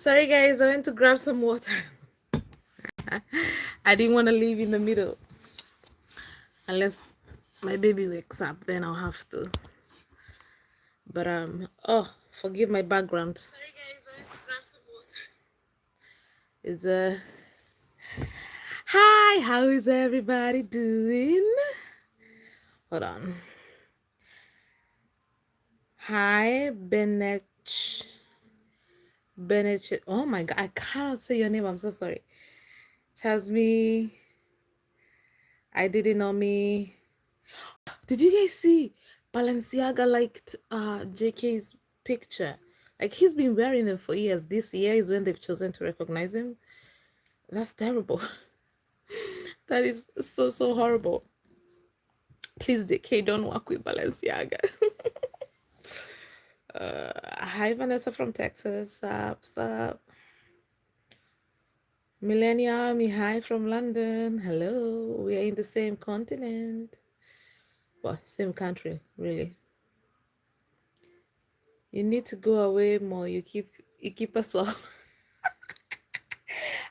Sorry, guys, I went to grab some water. I didn't want to leave in the middle. Unless my baby wakes up, then I'll have to. But, oh, forgive my background. Sorry, guys, I went to grab some water. Is, hi, how is everybody doing? Hold on. Hi, Bennett. Bennett. Oh my God, I cannot say your name. I'm so sorry. Tasmi. I didn't know me. Did you guys see Balenciaga liked JK's picture? Like, he's been wearing them for years. This year is when they've chosen to recognize him. That's terrible. That is so horrible. Please, JK, don't work with Balenciaga. Hi, Vanessa from Texas. Sup. Millennium, hi from London. Hello. We are in the same continent. Well, same country, really. You need to go away more. You keep us well.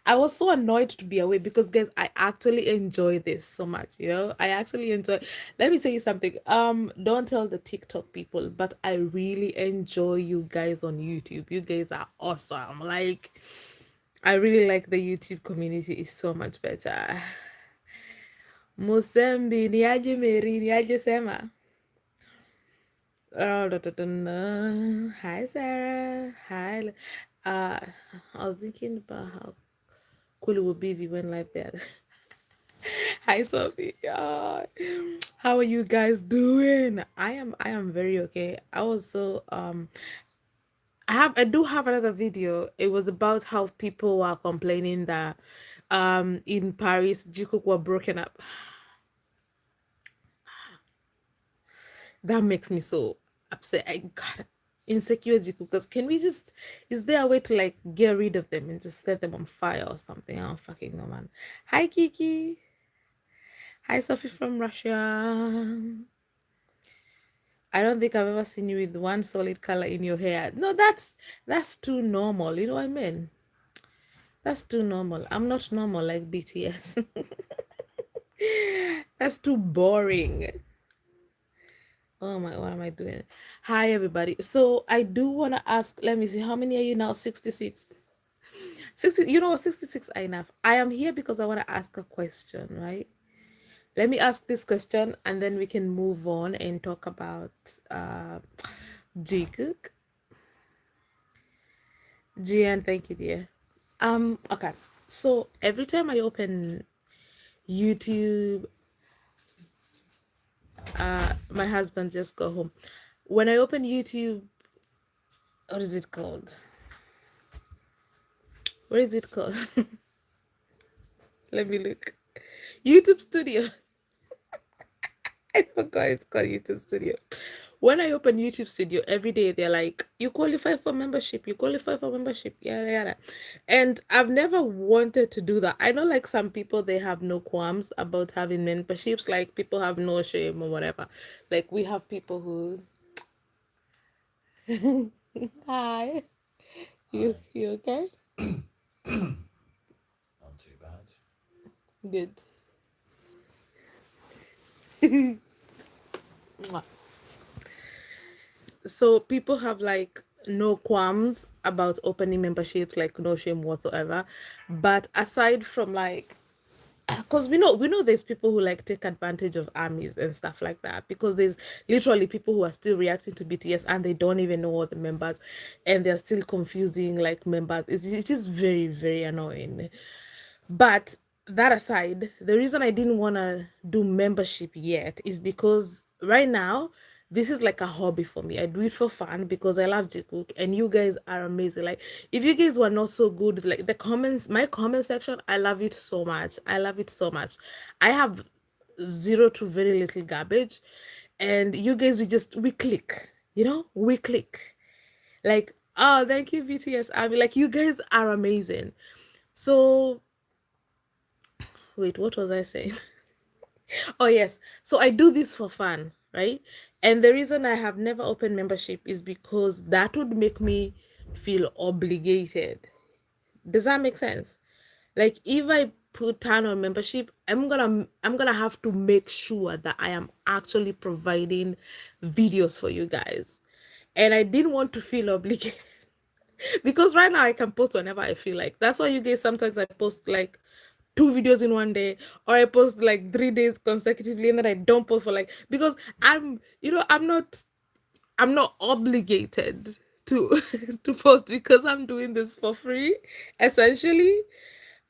I was so annoyed to be away because, guys, I actually enjoy this so much. I actually enjoy. Let me tell you something. Don't tell the TikTok people, but I really enjoy you guys on YouTube. You guys are awesome. Like, I really like the YouTube community. Is so much better. Musembi niaje Meri niaje Sema. Hi Sarah. Hi. I was thinking about how cool it would be if you went live there. Hi Sophie. How are you guys doing? I am very okay. I was so I do have another video. It was about how people were complaining that in Paris Jikook were broken up. That makes me so upset. I got insecure Jikook, because is there a way to like get rid of them and just set them on fire or something? I don't fucking know, man. Hi Kiki. Hi Sophie from Russia. I don't think I've ever seen you with one solid color in your hair. No, that's too normal. You know what I mean? That's too normal. I'm not normal like BTS. That's too boring. Oh my, what am I doing? Hi everybody. So I do want to ask, let me see, how many are you now? 66. 60, you know what, 66 are enough. I am here because I want to ask a question, right? Let me ask this question and then we can move on and talk about Jikook. Gian, thank you, dear. Okay. So every time I open YouTube, my husband just got home. When I open YouTube, what is it called? What is it called? Let me look. YouTube Studio. I forgot it's called YouTube Studio. When I open YouTube Studio every day, they're like, you qualify for membership, you qualify for membership, yada yada. And I've never wanted to do that. I know like some people, they have no qualms about having memberships, like people have no shame or whatever. Like we have people who hi. You okay? Not too bad. Good. So people have like no qualms about opening memberships, like no shame whatsoever. But aside from like, because we know there's people who like take advantage of armies and stuff like that, because there's literally people who are still reacting to BTS and they don't even know all the members, and they're still confusing like members. It is very annoying. But that aside, the reason I didn't want to do membership yet is because right now, this is like a hobby for me. I do it for fun because I love Jikook and you guys are amazing. Like, if you guys were not so good, like the comments, my comment section, I love it so much. I love it so much. I have zero to very little garbage, and you guys, we click, we click. Like, oh, thank you, BTS. I mean, like, you guys are amazing. So wait, what was I saying? Oh, yes. So I do this for fun, right? And the reason I have never opened membership is because that would make me feel obligated. Does that make sense? Like if I turn on membership, I'm gonna have to make sure that I am actually providing videos for you guys. And I didn't want to feel obligated because right now I can post whenever I feel like. That's why you guys sometimes I post like 2 videos in one day, or I post like 3 days consecutively and then I don't post for like, because I'm not obligated to to post because I'm doing this for free, essentially.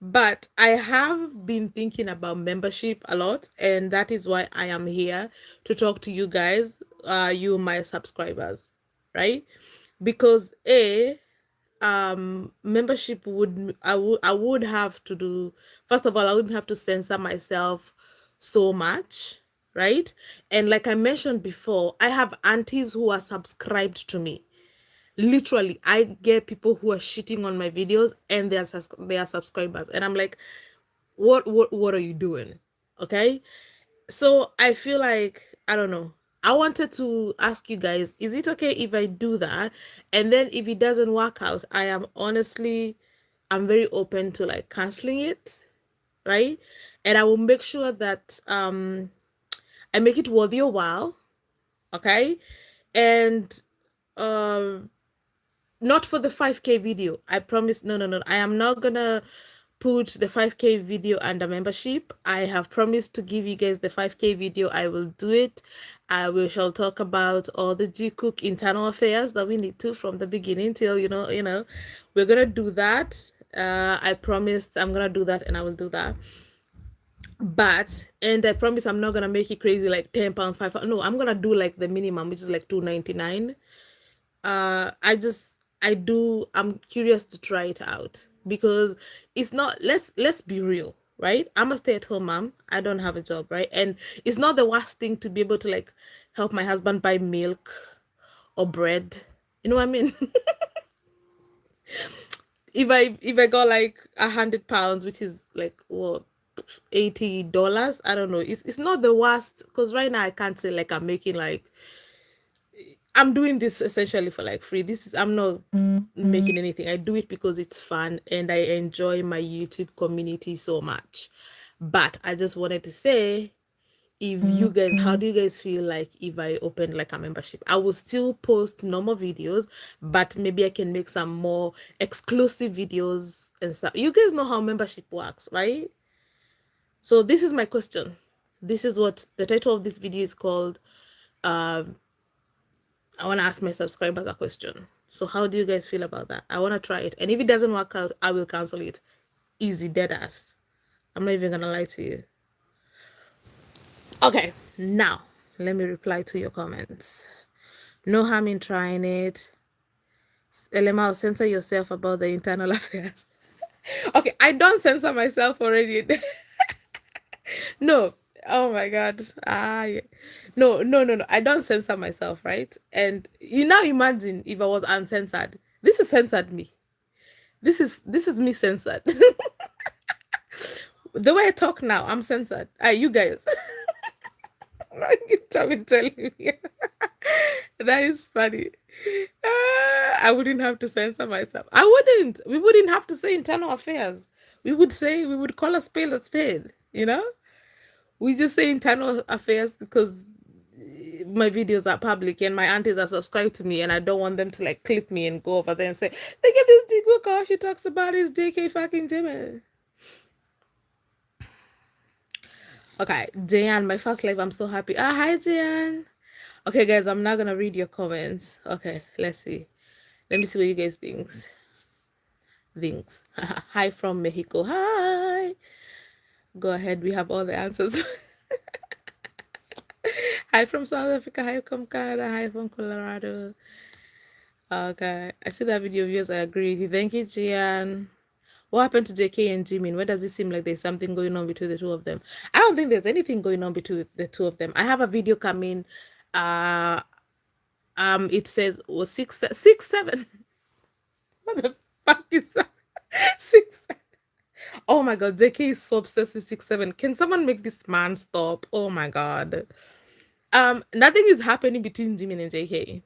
But I have been thinking about membership a lot, and that is why I am here to talk to you guys, you my subscribers, right? Because membership would have to do, first of all, I wouldn't have to censor myself so much, right? And like I mentioned before, I have aunties who are subscribed to me. Literally, I get people who are shitting on my videos and they are subscribers, and I'm like, what are you doing? Okay, so I feel like, I don't know, I wanted to ask you guys, is it okay if I do that? And then if it doesn't work out, I'm very open to like canceling it, right? And I will make sure that I make it worth your while, okay? And um not for the 5K video. I promise. No, no, no. I am not gonna put the 5K video under membership. I have promised to give you guys the 5K video. I will do it. We shall talk about all the G Cook internal affairs that we need to from the beginning till we're gonna do that. I promised I'm gonna do that, and I will do that. And I promise I'm not gonna make it crazy like £10, £5. No, I'm gonna do like the minimum, which is like £2.99. I'm curious to try it out because it's not, let's be real, right? I'm a stay-at-home mom. I don't have a job, right? And it's not the worst thing to be able to like help my husband buy milk or bread. You know what I mean? If I got like £100, which is like what, $80, I don't know. It's not the worst, because right now I can't say like I'm making like, I'm doing this essentially for like free. I'm not making anything. I do it because it's fun and I enjoy my YouTube community so much. But I just wanted to say, if you guys, how do you guys feel like if I opened like a membership? I will still post normal videos, but maybe I can make some more exclusive videos and stuff. You guys know how membership works, right? So this is my question. This is what the title of this video is called. I want to ask my subscribers a question. So how do you guys feel about that? I want to try it. And if it doesn't work out, I will cancel it. Easy, dead ass. I'm not even going to lie to you. Okay, now let me reply to your comments. No harm in trying it. Elema, censor yourself about the internal affairs. Okay, I don't censor myself already. No. Oh my God. Yeah. No, no, no, no. I don't censor myself, right? And you now imagine if I was uncensored. This is censored me. This is me censored. The way I talk now, I'm censored. You guys. Telling me. That is funny. I wouldn't have to censor myself. I wouldn't. We wouldn't have to say internal affairs. We would call a spade a spade, you know? We just say internal affairs because my videos are public and my aunties are subscribed to me, and I don't want them to like clip me and go over there and say, look at this Digo car she talks about his DK fucking Jimmy. Okay, Diane, my first live, I'm so happy. Hi Diane. Okay guys, I'm not gonna read your comments. Okay, let's see. Let me see what you guys think. Hi from Mexico. Hi. Go ahead, we have all the answers. Hi from South Africa. Hi from Canada. Hi from Colorado. Okay, I see that video of yours. I agree with you. Thank you, Gian. What happened to JK and Jimin? Why does it seem like there's something going on between the two of them? I don't think there's anything going on between the two of them. I have a video coming. It says was 6'7". What the fuck is that? 6'7". Oh my God, JK is so obsessed with 6'7". Can someone make this man stop? Oh my God. Nothing is happening between Jimin and JK.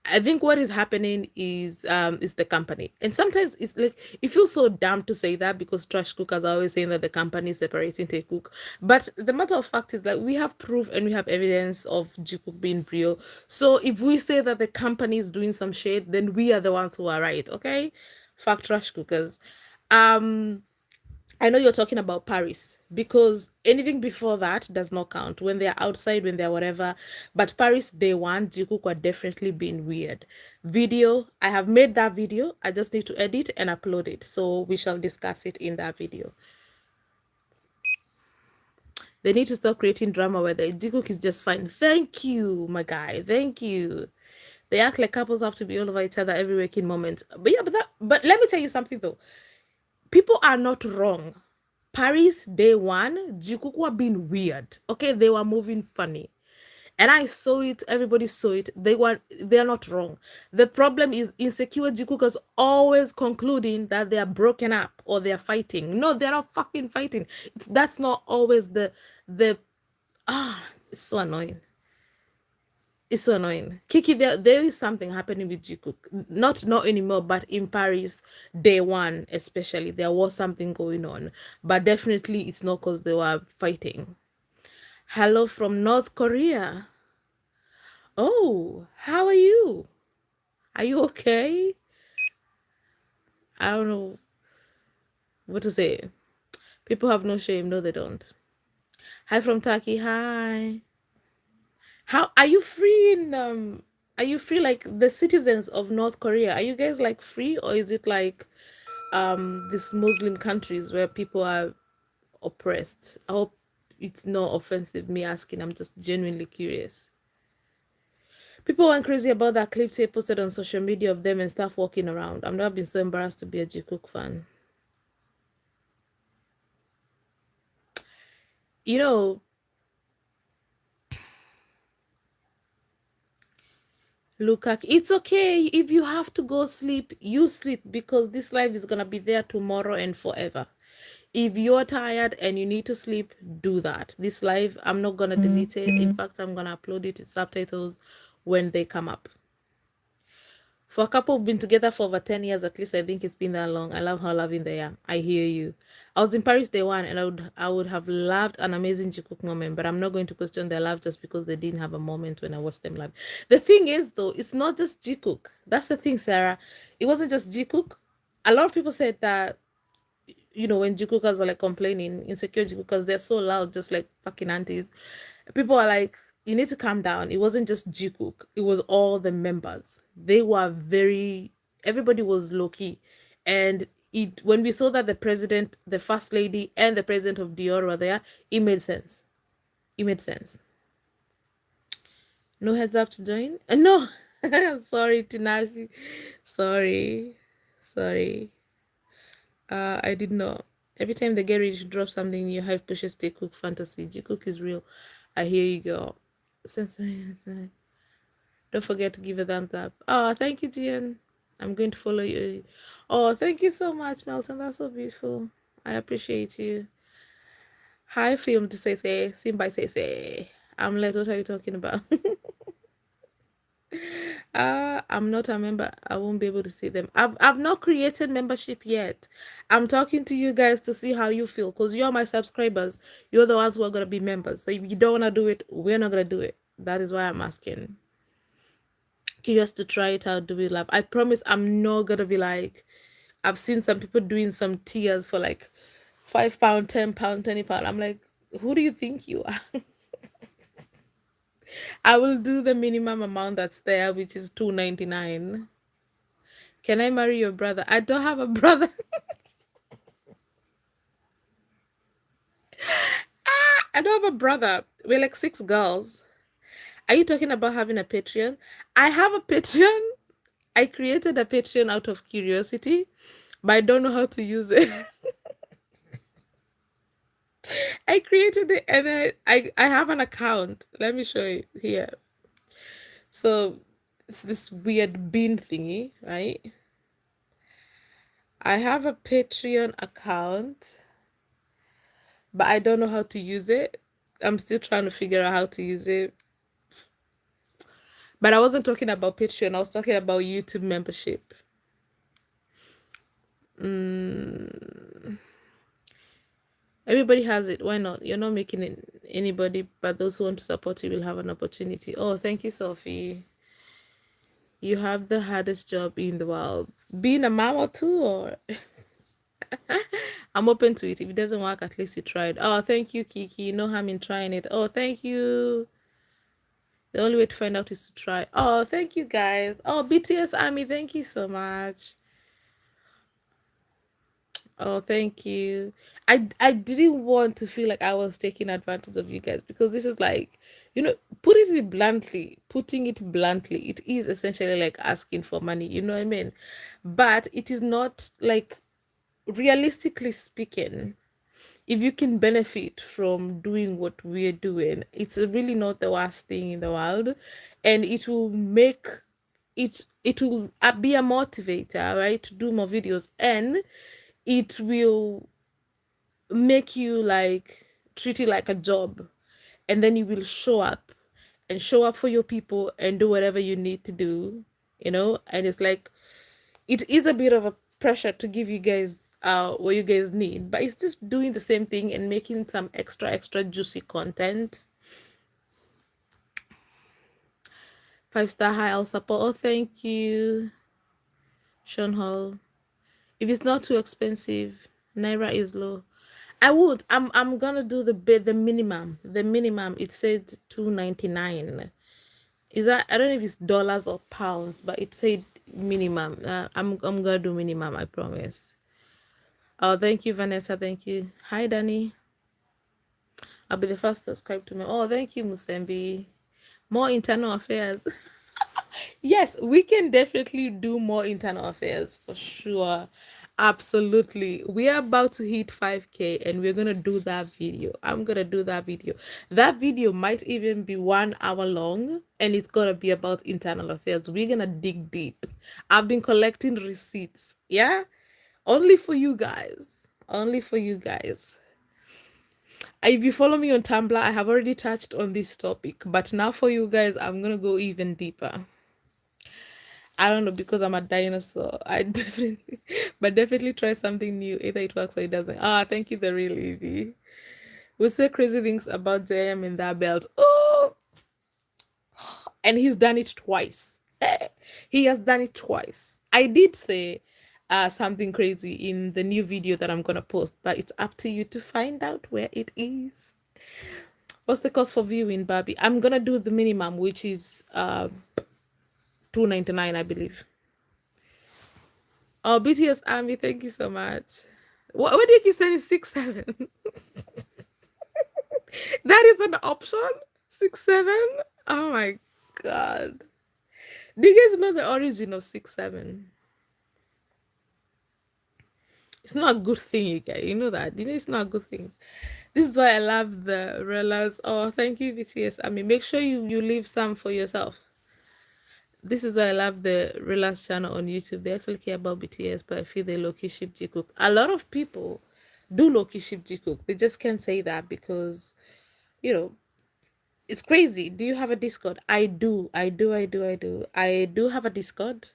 I think what is happening is the company. And sometimes it's like it feels so dumb to say that because trash cookers are always saying that the company is separating Take Cook. But the matter of fact is that we have proof and we have evidence of G Cook being real. So if we say that the company is doing some shit, then we are the ones who are right, okay? Fuck trash cookers. Um I know you're talking about Paris because anything before that does not count. When they're outside, when they're whatever. But Paris day one, Jikook were definitely being weird. Video, I have made that video. I just need to edit and upload it. So we shall discuss it in that video. They need to stop creating drama where the Jikook is just fine. Thank you, my guy. Thank you. They act like couples have to be all over each other every waking moment. But yeah, but let me tell you something though. People are not wrong. Paris day one, Jikook were being weird. Okay, they were moving funny. And I saw it, everybody saw it. They're not wrong. The problem is insecure Jikookers always concluding that they are broken up or they are fighting. No, they're not fucking fighting. That's not always the it's so annoying. It's so annoying. Kiki, there is something happening with Jikook. Not anymore, but in Paris, day one especially, there was something going on. But definitely it's not because they were fighting. Hello from North Korea. Oh, how are you? Are you okay? I don't know what to say. People have no shame. No, they don't. Hi from Turkey. Hi. How are you free in are you free like the citizens of North Korea? Are you guys like free or is it like these Muslim countries where people are oppressed? I hope it's not offensive me asking. I'm just genuinely curious. People went crazy about that clip they posted on social media of them and stuff walking around. I've never been so embarrassed to be a Jikook fan. You know, Lukaku, it's okay if you have to go sleep, you sleep because this life is gonna be there tomorrow and forever. If you're tired and you need to sleep, do that. This live, I'm not gonna delete it. In fact, I'm gonna upload it with subtitles when they come up. For a couple who've been together for over 10 years, at least I think it's been that long. I love how loving they are. I hear you. I was in Paris day one and I would have loved an amazing Jikook moment, but I'm not going to question their love just because they didn't have a moment when I watched them live. The thing is though, it's not just Jikook. That's the thing, Sarah. It wasn't just Jikook. A lot of people said that, you know, when Jikookers were like complaining, insecure Jikookers, they're so loud, just like fucking aunties. People are like, you need to calm down. It wasn't just Jikook, it was all the members. They were very, everybody was low key. And when we saw that the president, the first lady, and the president of Dior were there, it made sense. It made sense. No heads up to join? No. Sorry, Tinashi. Sorry. Sorry. I did not. Every time they get ready to drop something, you have pushes Stay Cook Fantasy. G Cook is real. I hear you, girl. Don't forget to give a thumbs up. Oh, thank you, Gian. I'm going to follow you. Oh, thank you so much, Melton. That's so beautiful. I appreciate you. Hi, film to say, Simba say. I'm like, what are you talking about? I'm not a member. I won't be able to see them. I've not created membership yet. I'm talking to you guys to see how you feel because you're my subscribers. You're the ones who are gonna be members. So if you don't wanna do it, we're not gonna do it. That is why I'm asking. Curious to try it out. Do we love? I promise I'm not gonna be like. I've seen some people doing some tiers for like £5, £10, £20. I'm like, who do you think you are? I will do the minimum amount that's there, which is £2.99. Can I marry your brother? I don't have a brother. I don't have a brother. We're like 6 girls. Are you talking about having a Patreon? I have a Patreon. I created a Patreon out of curiosity, but I don't know how to use it. I created it and then I have an account. Let me show you here. So it's this weird bean thingy, right? I have a Patreon account, but I don't know how to use it. I'm still trying to figure out how to use it. But I wasn't talking about Patreon. I was talking about YouTube membership. Everybody has it. Why not? You're not making it anybody, but those who want to support you will have an opportunity. Oh, thank you, Sophie. You have the hardest job in the world. Being a mama too, or I'm open to it. If it doesn't work, at least you tried. Oh, thank you, Kiki. No harm in trying it. Oh, thank you. The only way to find out is to try. Oh, thank you guys. Oh, BTS Army, thank you so much. Oh, thank you. I didn't want to feel like I was taking advantage of you guys because this is like, putting it bluntly, it is essentially like asking for money, you know what I mean? But it is not like, realistically speaking, if you can benefit from doing what we're doing, it's really not the worst thing in the world, and it will be a motivator, right, to do more videos, and it will make you like treat it like a job, and then you will show up for your people and do whatever you need to do, and it's like it is a bit of a pressure to give you guys what you guys need, but it's just doing the same thing and making some extra juicy content. 5-star high, I'll support. Oh, thank you, Sean Hall. If it's not too expensive, Naira is low. I would. I'm gonna do the minimum. The minimum, it said 2.99. Is that, I don't know if it's dollars or pounds, but it said minimum. I'm gonna do minimum, I promise. Oh, thank you, Vanessa. Thank you. Hi, Danny. I'll be the first to subscribe to me. Oh, thank you, Musembi. More internal affairs. Yes, we can definitely do more internal affairs for sure. Absolutely. We are about to hit 5K and we're going to do that video. I'm going to do that video. That video might even be 1 hour long and it's going to be about internal affairs. We're going to dig deep. I've been collecting receipts. Yeah. Only for you guys. Only for you guys. If you follow me on Tumblr, I have already touched on this topic, but now for you guys, I'm going to go even deeper. I don't know, because I'm a dinosaur. I definitely try something new. Either it works or it doesn't. Ah, thank you, the real Evie. We say crazy things about them in that belt. Oh, and he's done it twice. He has done it twice. I did say something crazy in the new video that I'm gonna post, but it's up to you to find out where it is. What's the cost for viewing, Barbie? I'm gonna do the minimum, which is $2.99, I believe. Oh, BTS Army, thank you so much. What do you keep saying? 6'7"? That is an option. 6'7"? Oh my god. Do you guys know the origin of 6'7"? It's not a good thing, you guys. You know that. You know it's not a good thing. This is why I love the Rellas. Oh, thank you, BTS. I mean, make sure you leave some for yourself. This is why I love the Rellas channel on YouTube. They actually care about BTS, but I feel they low-key ship Jikook. A lot of people do low-key ship Jikook. They just can't say that because, it's crazy. Do you have a Discord? I do. I do have a Discord.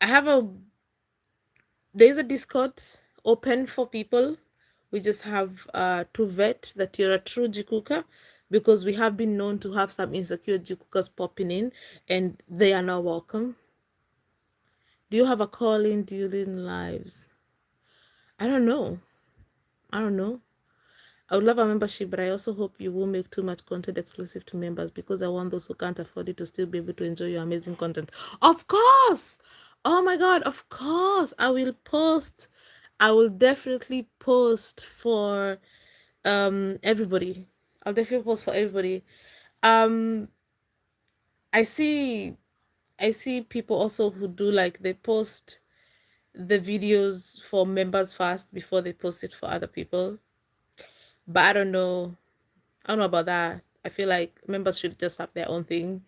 I have there's a Discord open for people. We just have to vet that you're a true Jikuka, because we have been known to have some insecure Jikukas popping in and they are not welcome. Do you have a calling during lives? I don't know. I would love a membership, but I also hope you won't make too much content exclusive to members, because I want those who can't afford it to still be able to enjoy your amazing content. Of course! Oh my god, of course! I will post. I will definitely post for everybody. I'll definitely post for everybody. Um I see people also who do, like, they post the videos for members first before they post it for other people. But I don't know. I don't know about that. I feel like members should just have their own thing.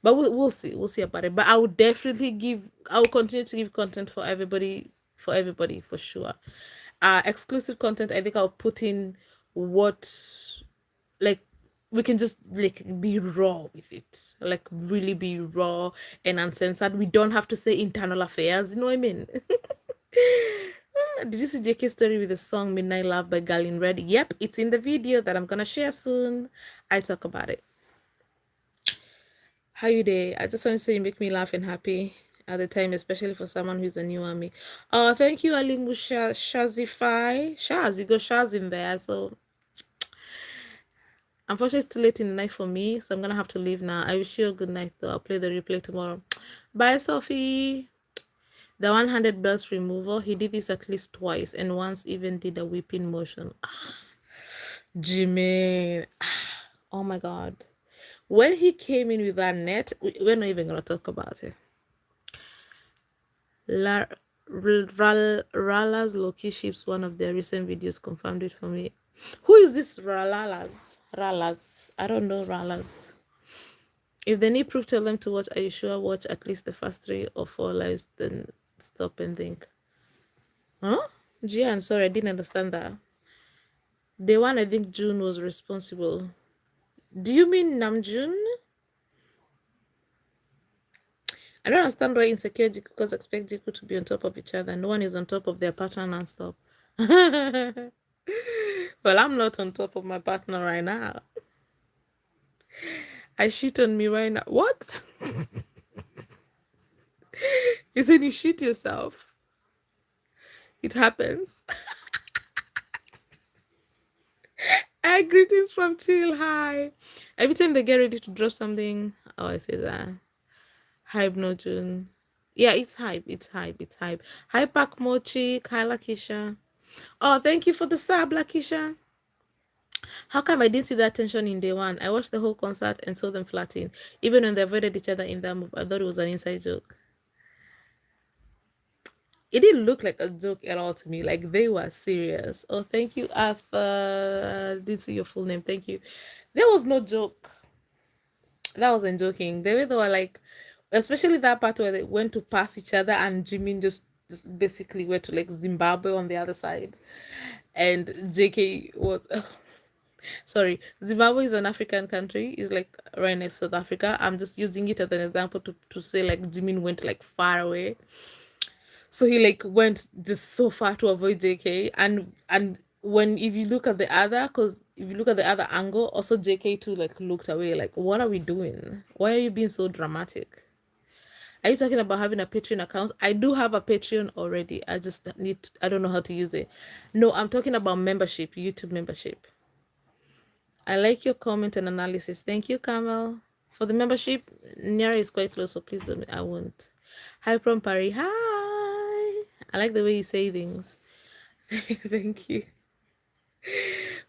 But we'll see. We'll see about it. But I will continue to give content for everybody, for sure. Exclusive content, I think I'll put in what, like, we can just like be raw with it, like really be raw and uncensored. We don't have to say internal affairs, you know what I mean? Did you see JK story with the song Midnight Love by Girl in Red? Yep, it's in the video that I'm gonna share soon. I talk about it. How you day? I just want to say you make me laugh and happy at the time, especially for someone who's a new army. Oh, thank you, Ali Musha Shazify. Shaz, you got Shaz in there. So unfortunately it's too late in the night for me, so I'm gonna have to leave now. I wish you a good night though. I'll play the replay tomorrow. Bye, Sophie. The one-handed belt removal, he did this at least twice, and once even did a whipping motion. Jimmy. Oh my god. When he came in with that net, we're not even gonna talk about it. Rala's Loki ships, one of their recent videos confirmed it for me. Who is this Ralalas? Ralas. I don't know Ralas. If they need proof, tell them to watch. Are you sure? Watch at least the first 3 or 4 lives, then stop and think. Huh? Gian, sorry, I didn't understand that. The one, I think June was responsible. Do you mean Namjoon? I don't understand why insecure Jikukos expect Jiku to be on top of each other. No one is on top of their partner non-stop. Well, I'm not on top of my partner right now. I shit on me right now. What? You said you shit yourself. It happens. Greetings from Chill. Hi. Every time they get ready to drop something, oh, I say that. Hype no June. Yeah, it's hype. It's hype. It's hype. Hi, Pak Mochi. Hi, Lakisha. Oh, thank you for the sub, Lakisha. How come I didn't see that tension in day one? I watched the whole concert and saw them flirting. Even when they avoided each other in that move, I thought it was an inside joke. It didn't look like a joke at all to me. Like they were serious. Oh, thank you, Arthur. Didn't see your full name. Thank you. There was no joke. That wasn't joking. The way they were like, especially that part where they went to pass each other and Jimin just basically went to like Zimbabwe on the other side. And JK was sorry, Zimbabwe is an African country. It's like right next to South Africa. I'm just using it as an example to say like Jimin went like far away. So he like went just so far to avoid JK, and when if you look at the other, because if you look at the other angle, also JK too like looked away. Like, what are we doing? Why are you being so dramatic? Are you talking about having a Patreon account? I do have a Patreon already. I just I don't know how to use it. No, I'm talking about membership, YouTube membership. I like your comment and analysis. Thank you, Kamal. For the membership, Nyara is quite close, so please don't. I won't. Hi from Paris. Hi. I like the way you say things. Thank you.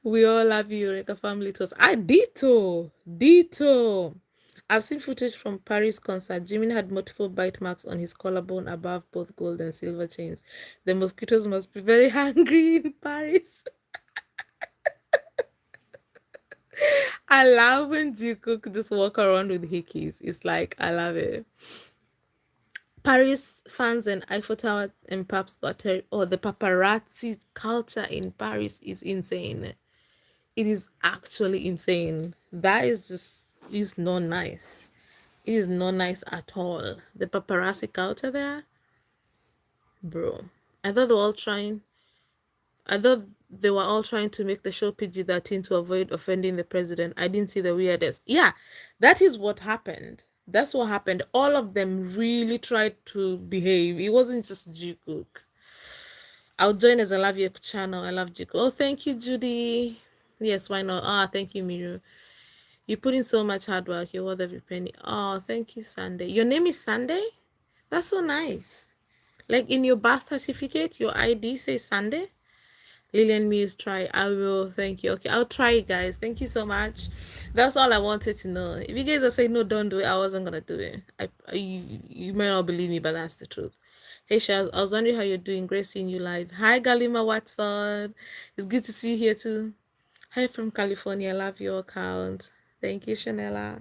We all love you, like a family to us. I ditto. I've seen footage from Paris concert. Jimin had multiple bite marks on his collarbone above both gold and silver chains. The mosquitoes must be very hungry in Paris. I love when Jungkook just walk around with hickeys. It's like, I love it. Paris fans and Eiffel Tower and Paps Hotel, or the paparazzi culture in Paris is insane. It is actually insane. That is not nice. It is not nice at all. The paparazzi culture there, bro. I thought they were all trying to make the show PG-13 to avoid offending the president. I didn't see the weirdest. Yeah, that is what happened. That's what happened. All of them really tried to behave. It wasn't just Jungkook. I'll join as I love your channel. I love Jungkook. Oh, thank you, Judy. Yes, why not? Ah, thank you, Miru. You put in so much hard work. You're worth every penny. Oh, thank you, Sunday. Your name is Sunday? That's so nice. Like in your birth certificate, your ID says Sunday. Lillian Muse, try. I will. Thank you. Okay, I'll try, guys. Thank you so much. That's all I wanted to know. If you guys are saying no, don't do it, I wasn't gonna do it. You may not believe me, but that's the truth. Hey Shaz, I was wondering how you're doing. Great seeing you live. Hi Galima Watson. It's good to see you here too. Hi from California. Love your account. Thank you, Chanela.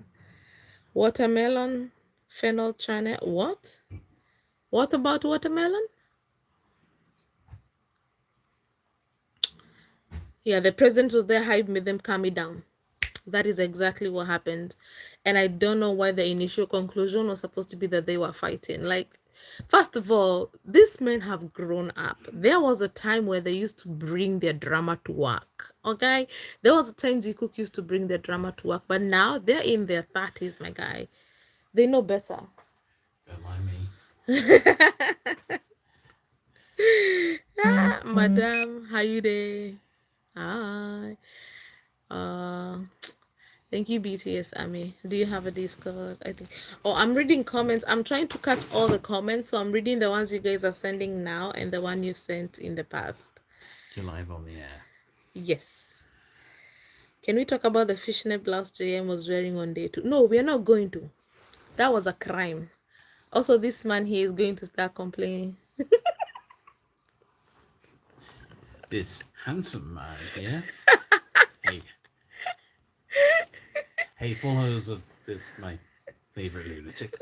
Watermelon Fennel channel. What? What about watermelon? Yeah, the president was there. Hype made them calm me down. That is exactly what happened. And I don't know why the initial conclusion was supposed to be that they were fighting. Like, first of all, these men have grown up. There was a time where they used to bring their drama to work. Okay? There was a time Jikook used to bring their drama to work, but now they're in their 30s, my guy. They know better. Don't mind me. Madam, how you there? Hi. Uh Thank you, BTS Army. Do you have a Discord? I think. Oh, I'm reading comments. I'm trying to catch all the comments, so I'm reading the ones you guys are sending now and the one you've sent in the past. You're live on the air. Yes. Can we talk about the fishnet blouse JM was wearing on day 2? No, we are not going to. That was a crime. Also, this man here is going to start complaining. This handsome man here. Hey. Hey, followers of this, my favorite lunatic.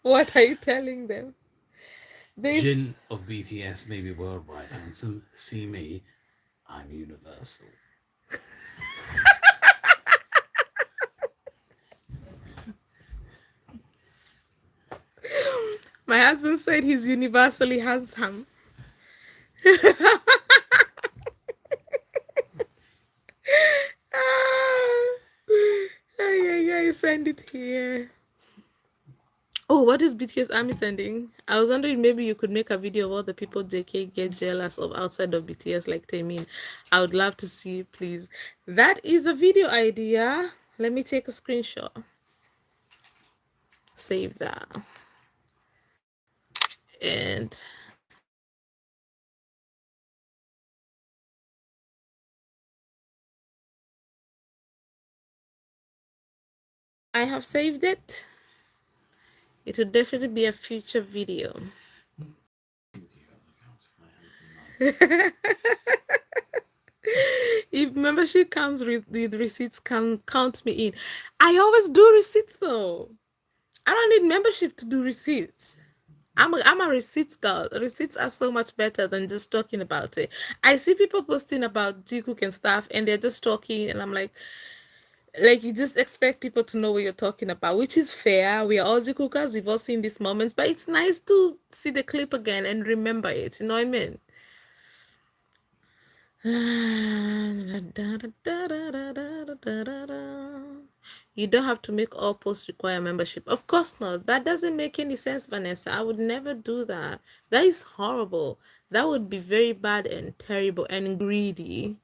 What are you telling them? Jin of BTS may be worldwide handsome. See me, I'm universal. My husband said he's universally handsome. Yeah, send it here. Oh, what is BTS Army sending? I was wondering maybe you could make a video of all the people JK get jealous of outside of BTS, like Taemin. I would love to see, please. That is a video idea. Let me take a screenshot. Save that. And I have saved it. It will definitely be a future video. If membership comes with receipts, can count me in. I always do receipts though. I don't need membership to do receipts. I'm a receipts girl. Receipts are so much better than just talking about it. I see people posting about Jikook and stuff, and they're just talking, and I'm like you just expect people to know what you're talking about, which is fair. We are all Jikookers. We've all seen these moments, but it's nice to see the clip again and remember it. You know what I mean? You don't have to make all posts require membership. Of course not. That doesn't make any sense, Vanessa. I would never do that. That is horrible. That would be very bad and terrible and greedy.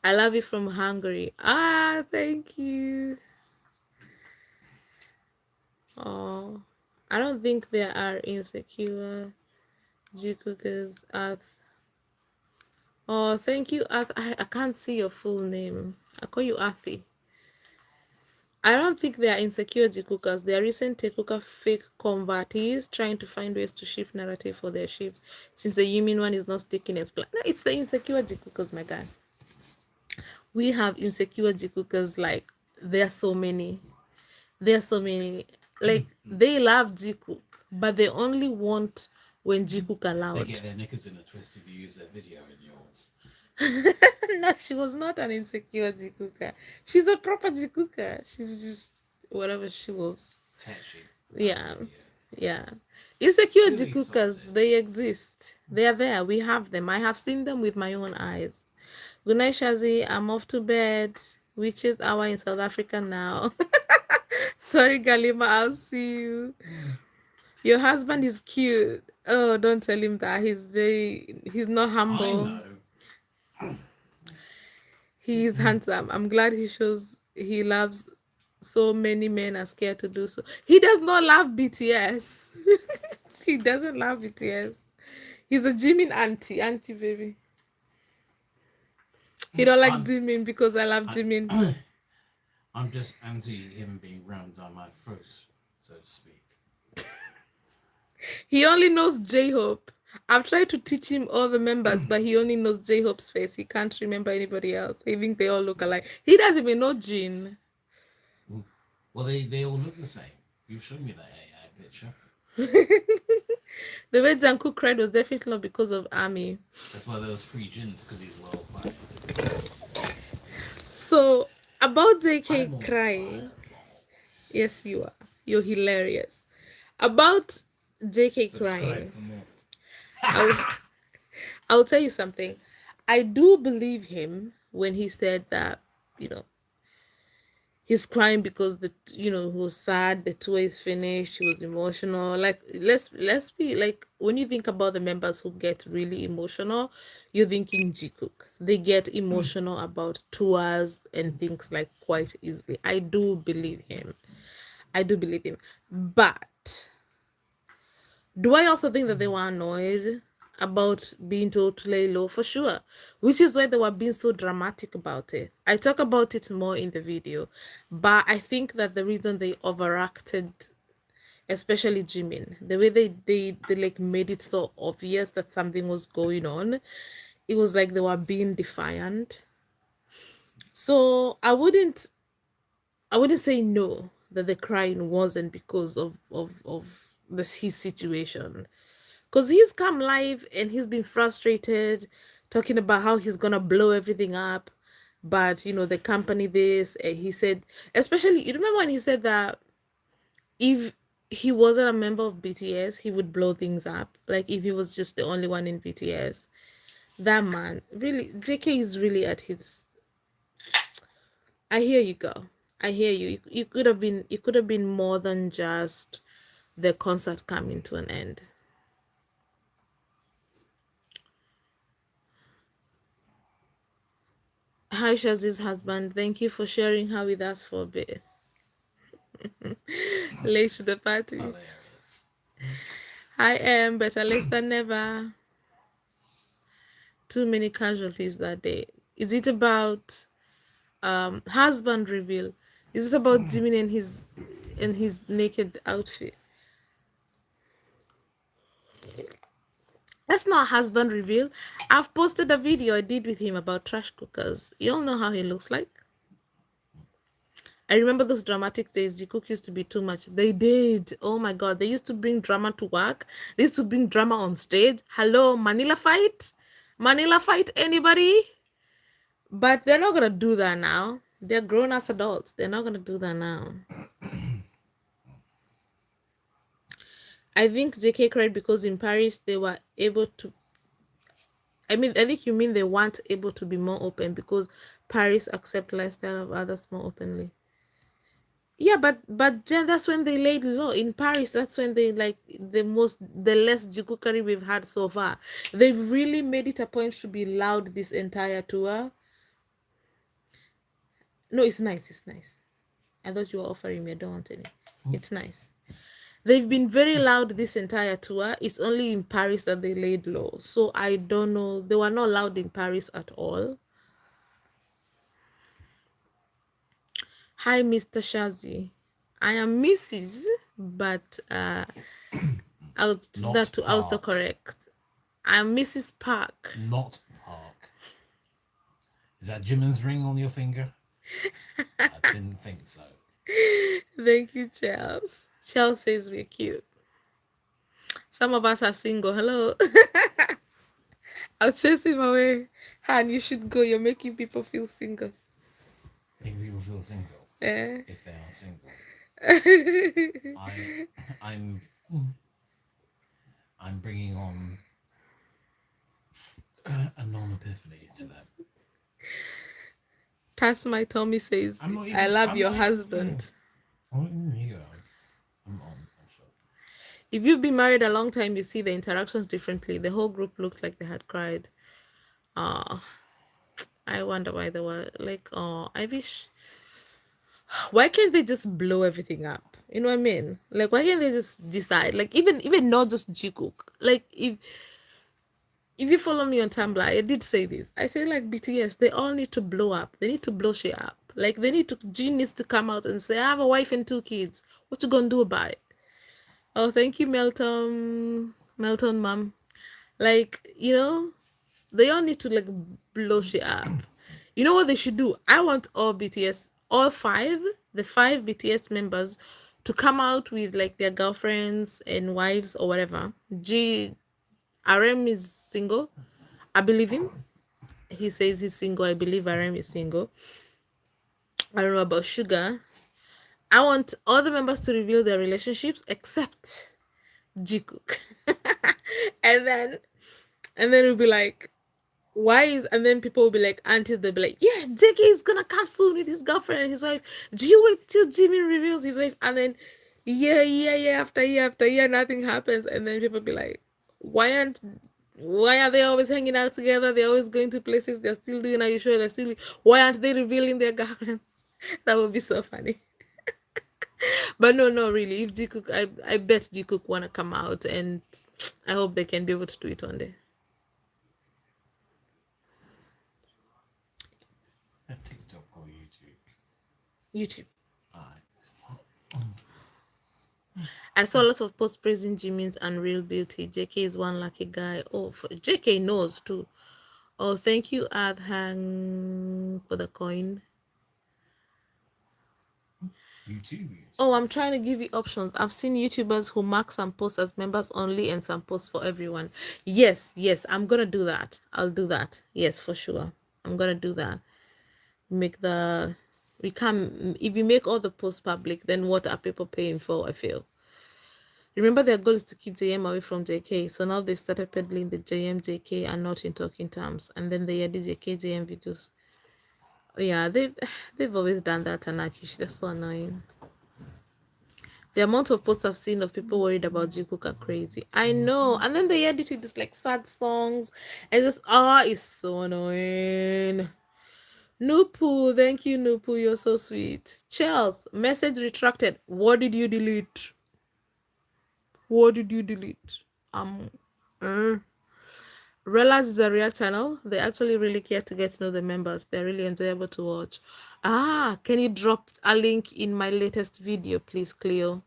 I love you from Hungary. Ah, thank you. Oh, I don't think there are insecure Jikookers. Oh, thank you. I can't see your full name. I call you Athi. I don't think they are insecure Jikookers. They are recent Tekuka fake convertees trying to find ways to shift narrative for their shift since the Yumin one is not sticking its plan. No, it's the insecure Jikookers, my guy. We have insecure Jikookers, like, there are so many. There are so many. Like, they love Jikook, but they only want when Jikook They allowed. get their knickers in a twist if you use their video in yours. No, she was not an insecure Jikuka. She's a proper Jikuka. She's just whatever she was. Tetchy. Yeah. Yeah. Insecure Silly Jikukas, sausage. they exist. They are there. We have them. I have seen them with my own eyes. Good night, Shazi. I'm off to bed. Which is hour in South Africa now. Sorry, Galima. I'll see you. Your husband is cute. Oh, don't tell him that. He's not I humble. know. He is handsome. I'm glad he loves so many men are scared to do so. He does not love BTS. He doesn't love BTS. He's a Jimin anti baby. He don't like I'm, Jimin because I love Jimin. I'm just anti him being rammed down my throat, so to speak. He only knows J-Hope. I've tried to teach him all the members, but he only knows J-Hope's face. He can't remember anybody else. I think they all look alike. He doesn't even know Jin. Well, they all look the same. You've shown me that AI picture. The way Jungkook cried was definitely not because of Army. That's why there was free gins, because he's worldwide. So about I'm JK on crying, fire. yes, you are. You're hilarious. About JK Subscribe crying, for more. I'll, I'll tell you something. I do believe him when he said that, you know, he's crying because he was sad, the tour is finished, he was emotional. Like let's be like, when you think about the members who get really emotional, you're thinking Jikook. They get emotional about tours and things like quite easily. I do believe him. I do believe him. But do I also think that they were annoyed about being told to lay low? For sure. Which is why they were being so dramatic about it. I talk about it more in the video. But I think that the reason they overacted, especially Jimin, the way they like made it so obvious that something was going on, it was like they were being defiant. So I wouldn't say no that the crying wasn't because of this his situation. Because he's come live and he's been frustrated, talking about how he's gonna blow everything up. But the company this, and he said, especially, you remember when he said that if he wasn't a member of BTS, he would blow things up. Like if he was just the only one in BTS. That man, really, JK is really at his. I hear you go. I hear you. You could have been. It could have been more than just the concert coming to an end. Hi, Shazzy's husband. Thank you for sharing her with us for a bit. Late to the party. Hilarious. I am better less than never. Too many casualties that day. Is it about husband reveal? Is it about Jimin and his naked outfit? That's not husband reveal. I've posted a video I did with him about trash cookers. You all know how he looks like. I remember those dramatic days. Jikook used to be too much. They did. Oh my god. They used to bring drama to work. They used to bring drama on stage. Hello, Manila fight? Manila fight, anybody? But they're not gonna do that now. They're grown as adults. They're not gonna do that now. I think JK cried because in Paris they were able to. I mean, I think you mean they weren't able to be more open because Paris accept lifestyle of others more openly. Yeah, but Jen, that's when they laid low in Paris. That's when they like the less jukukari we've had so far. They've really made it a point to be loud this entire tour. No, it's nice. It's nice. I thought you were offering me. I don't want any. It's nice. They've been very loud this entire tour. It's only in Paris that they laid low. So I don't know. They were not loud in Paris at all. Hi, Mr. Shazi. I am Mrs. But Not to Park. autocorrect. I'm Mrs. Park. Not Park. Is that Jimin's ring on your finger? I didn't think so. Thank you, Charles. Charles says we're cute. Some of us are single. Hello. I'll chase him away. Han, you should go. You're making people feel single. Make people feel single Eh? if they are single. I'm bringing on a non-epiphany to that. Tass my Tommy says, I'm not I love I'm your not even- husband. Oh, here I'm on. If you've been married a long time, you see the interactions differently. The whole group looked like they had cried. I wonder why they were like, I wish. Why can't they just blow everything up? You know what I mean? Like, why can't they just decide? Like, even not just Jikook. Like, if you follow me on Tumblr, I did say this. I say like BTS, they all need to blow up. They need to blow shit up. Like Jin needs to come out and say, I have a wife and 2 kids. What you gonna do about it? Oh, thank you, Melton, mom. Like, they all need to like blow shit up. You know what they should do? I want all BTS, the 5 BTS members to come out with like their girlfriends and wives or whatever. RM is single. I believe him. He says he's single. I believe RM is single. I don't know about Sugar. I want all the members to reveal their relationships except Jikook. and then it'll be like, why is, and then people will be like, aunties, they'll be like, yeah, JK is gonna come soon with his girlfriend and his wife. Do you wait till Jimmy reveals his wife? And then year after year, nothing happens. And then people be like, why are they always hanging out together? They're always going to places. They're still doing. Are you sure they're still? Why aren't they revealing their girlfriend? That would be so funny. But no, really. If Jikook, I bet Jikook wanna come out, and I hope they can be able to do it one day. TikTok or YouTube? YouTube. Aye. I saw a lot of posts praising Jimin's unreal beauty. JK is one lucky guy. Oh, JK knows too. Oh, thank you, Adhang, for the coin. YouTube. Oh, I'm trying to give you options. I've seen YouTubers who mark some posts as members only and some posts for everyone. Yes, I'm gonna do that. I'll do that. Yes, for sure. I'm gonna do that. We can, if you make all the posts public, then what are people paying for? I feel. Remember, their goal is to keep JM away from JK. So now they've started peddling the JM JK and not in talking terms. And then they added JK JM videos. Yeah, they've always done that, Anakish. That's so annoying. The amount of posts I've seen of people worried about Jikook are crazy. I know. And then they edit with this like sad songs. And just it's so annoying. Nupu, thank you, Nupu. You're so sweet. Charles, message retracted. What did you delete? What did you delete? Realize is a real channel. They actually really care to get to know the members. They're really enjoyable to watch. Can you drop a link in my latest video, please, Cleo?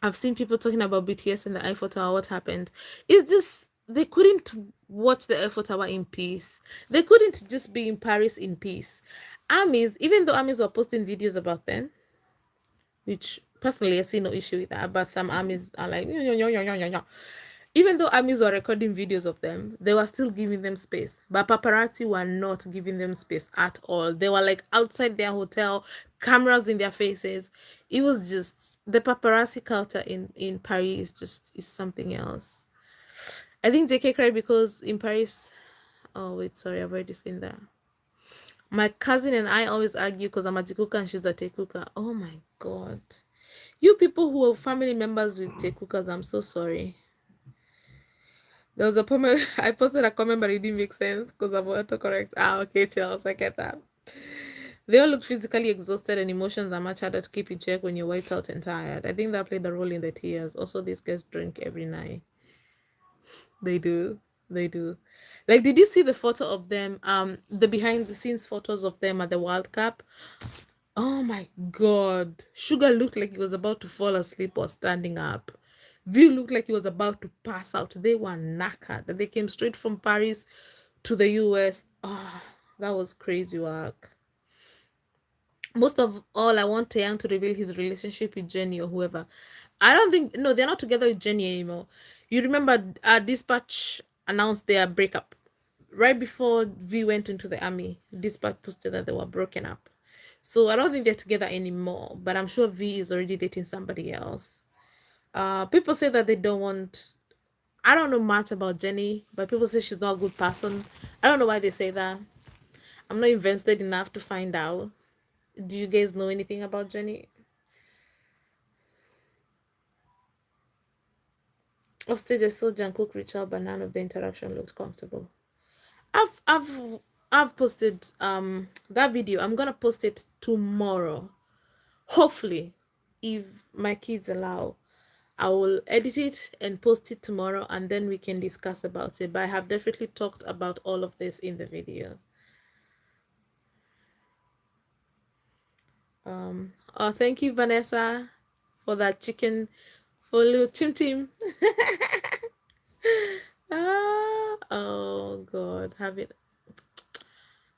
I've seen people talking about BTS and the Eiffel Tower. What happened? Is this they couldn't watch the Eiffel Tower in peace? They couldn't just be in Paris in peace. Armies, even though armies were posting videos about them, which personally I see no issue with that, but some armies are like, even though armies were recording videos of them, they were still giving them space. But paparazzi were not giving them space at all. They were like outside their hotel, cameras in their faces. It was just the paparazzi culture in Paris is something else. I think JK cried because in Paris, oh wait, sorry, I've already seen that. My cousin and I always argue because I'm a Jikuka and she's a Tekuka. Oh my god. You people who are family members with Tekukas, I'm so sorry. There was a comment, I posted a comment, but it didn't make sense because of autocorrect. Okay, Charles, I get that. They all look physically exhausted and emotions are much harder to keep in check when you're wiped out and tired. I think that played a role in the tears. Also, these guys drink every night. They do. Like, did you see the photo of them? The behind the scenes photos of them at the World Cup. Oh my god. Sugar looked like he was about to fall asleep or standing up. View looked like he was about to pass out. They were knackered. They came straight from Paris to the US. That was crazy work. Most of all, I want Taeyang to reveal his relationship with Jenny or whoever. I don't think, no, they're not together with Jenny anymore. You remember Dispatch announced their breakup. Right before V went into the army, Dispatch posted that they were broken up. So I don't think they're together anymore, but I'm sure V is already dating somebody else. People say that they don't want, I don't know much about Jenny, but people say she's not a good person. I don't know why they say that. I'm not invested enough to find out. Do you guys know anything about Jenny? Off stage, I saw Jungkook reach out, but none of the interaction looked comfortable. I've posted that video. I'm gonna post it tomorrow. Hopefully, if my kids allow, I will edit it and post it tomorrow, and then we can discuss about it. But I have definitely talked about all of this in the video. Oh, thank you, Vanessa, for that chicken, for little Tim Tim. Oh God, have it.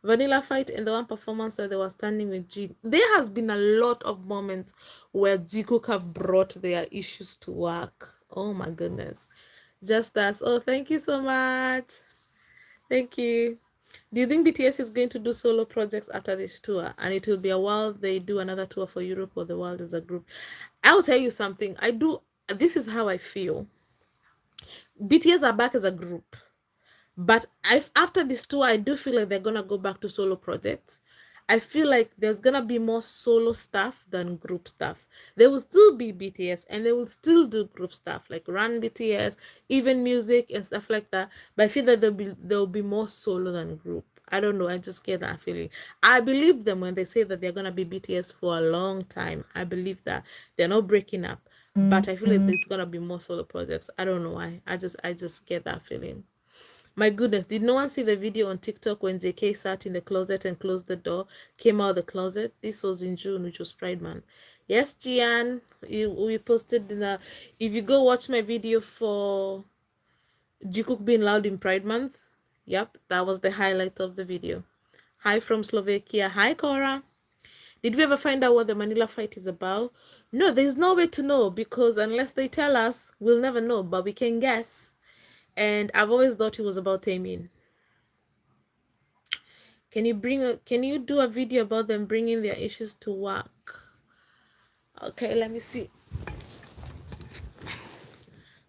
Vanilla Fight and the one performance where they were standing with Jin. There has been a lot of moments where Jikook have brought their issues to work. Oh my goodness. Just as, oh, thank you so much. Thank you. Do you think BTS is going to do solo projects after this tour? And it will be a while they do another tour for Europe or the world as a group. I'll tell you something. This is how I feel. BTS are back as a group. But after this tour, I do feel like they're gonna go back to solo projects. I feel like there's gonna be more solo stuff than group stuff. There will still be BTS and they will still do group stuff like run BTS, even music and stuff like that. But I feel that there'll be more solo than group. I don't know. I just get that feeling. I believe them when they say that they're gonna be BTS for a long time. I believe that they're not breaking up. But I feel like it's gonna be more solo projects. I don't know why. I just get that feeling. My goodness, did no one see the video on TikTok when JK sat in the closet and closed the door, came out of the closet? This was in June, which was Pride Month. Yes, Gian, we posted in the. If you go watch my video for Jikook being loud in Pride Month, yep, that was the highlight of the video. Hi from Slovakia. Hi, Cora. Did we ever find out what the Manila fight is about? No, there's no way to know because unless they tell us, we'll never know, but we can guess. And I've always thought it was about Taemin. Can you do a video about them bringing their issues to work? Okay, let me see.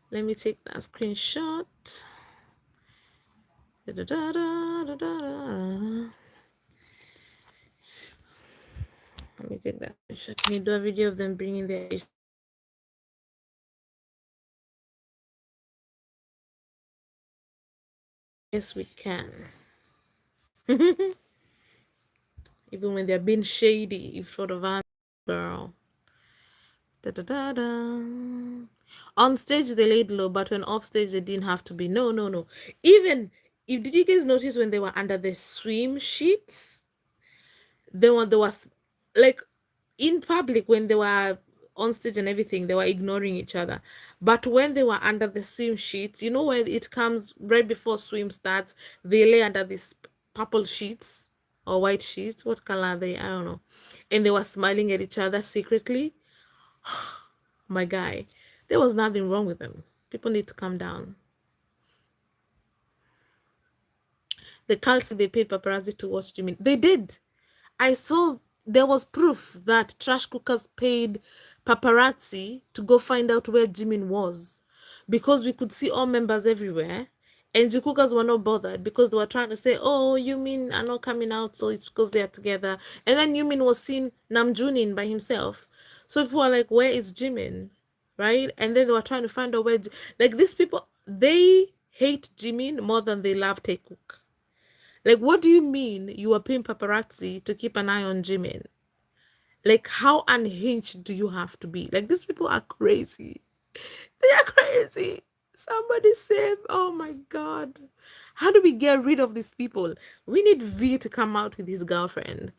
Let me take that screenshot. Da, da, da, da, da, da. Let me take that screenshot. Can you do a video of them bringing their issues? Yes, we can. Even when they're being shady in front of our girl. Da, da, da, da. On stage they laid low, but when off stage they didn't have to be. No, no, no. Even if did you guys notice when they were under the swim sheets? There was like in public when they were on stage and everything, they were ignoring each other. But when they were under the swim sheets, you know when it comes right before swim starts, they lay under these purple sheets or white sheets. What color are they? I don't know. And they were smiling at each other secretly. My guy, there was nothing wrong with them. People need to calm down. The cult they paid paparazzi to watch Jimmy. They did. I saw there was proof that trash cookers paid paparazzi to go find out where Jimin was because we could see all members everywhere. And the cookers were not bothered because they were trying to say, oh, Yumin are not coming out, so it's because they are together. And then Yumin was seen Namjoonin by himself. So people were like, where is Jimin? Right? And then they were trying to find out where, like these people, they hate Jimin more than they love Taekook. Like, what do you mean you are paying paparazzi to keep an eye on Jimin? Like, how unhinged do you have to be? Like, these people are crazy. They are crazy. Somebody save. Oh my God. How do we get rid of these people? We need V to come out with his girlfriend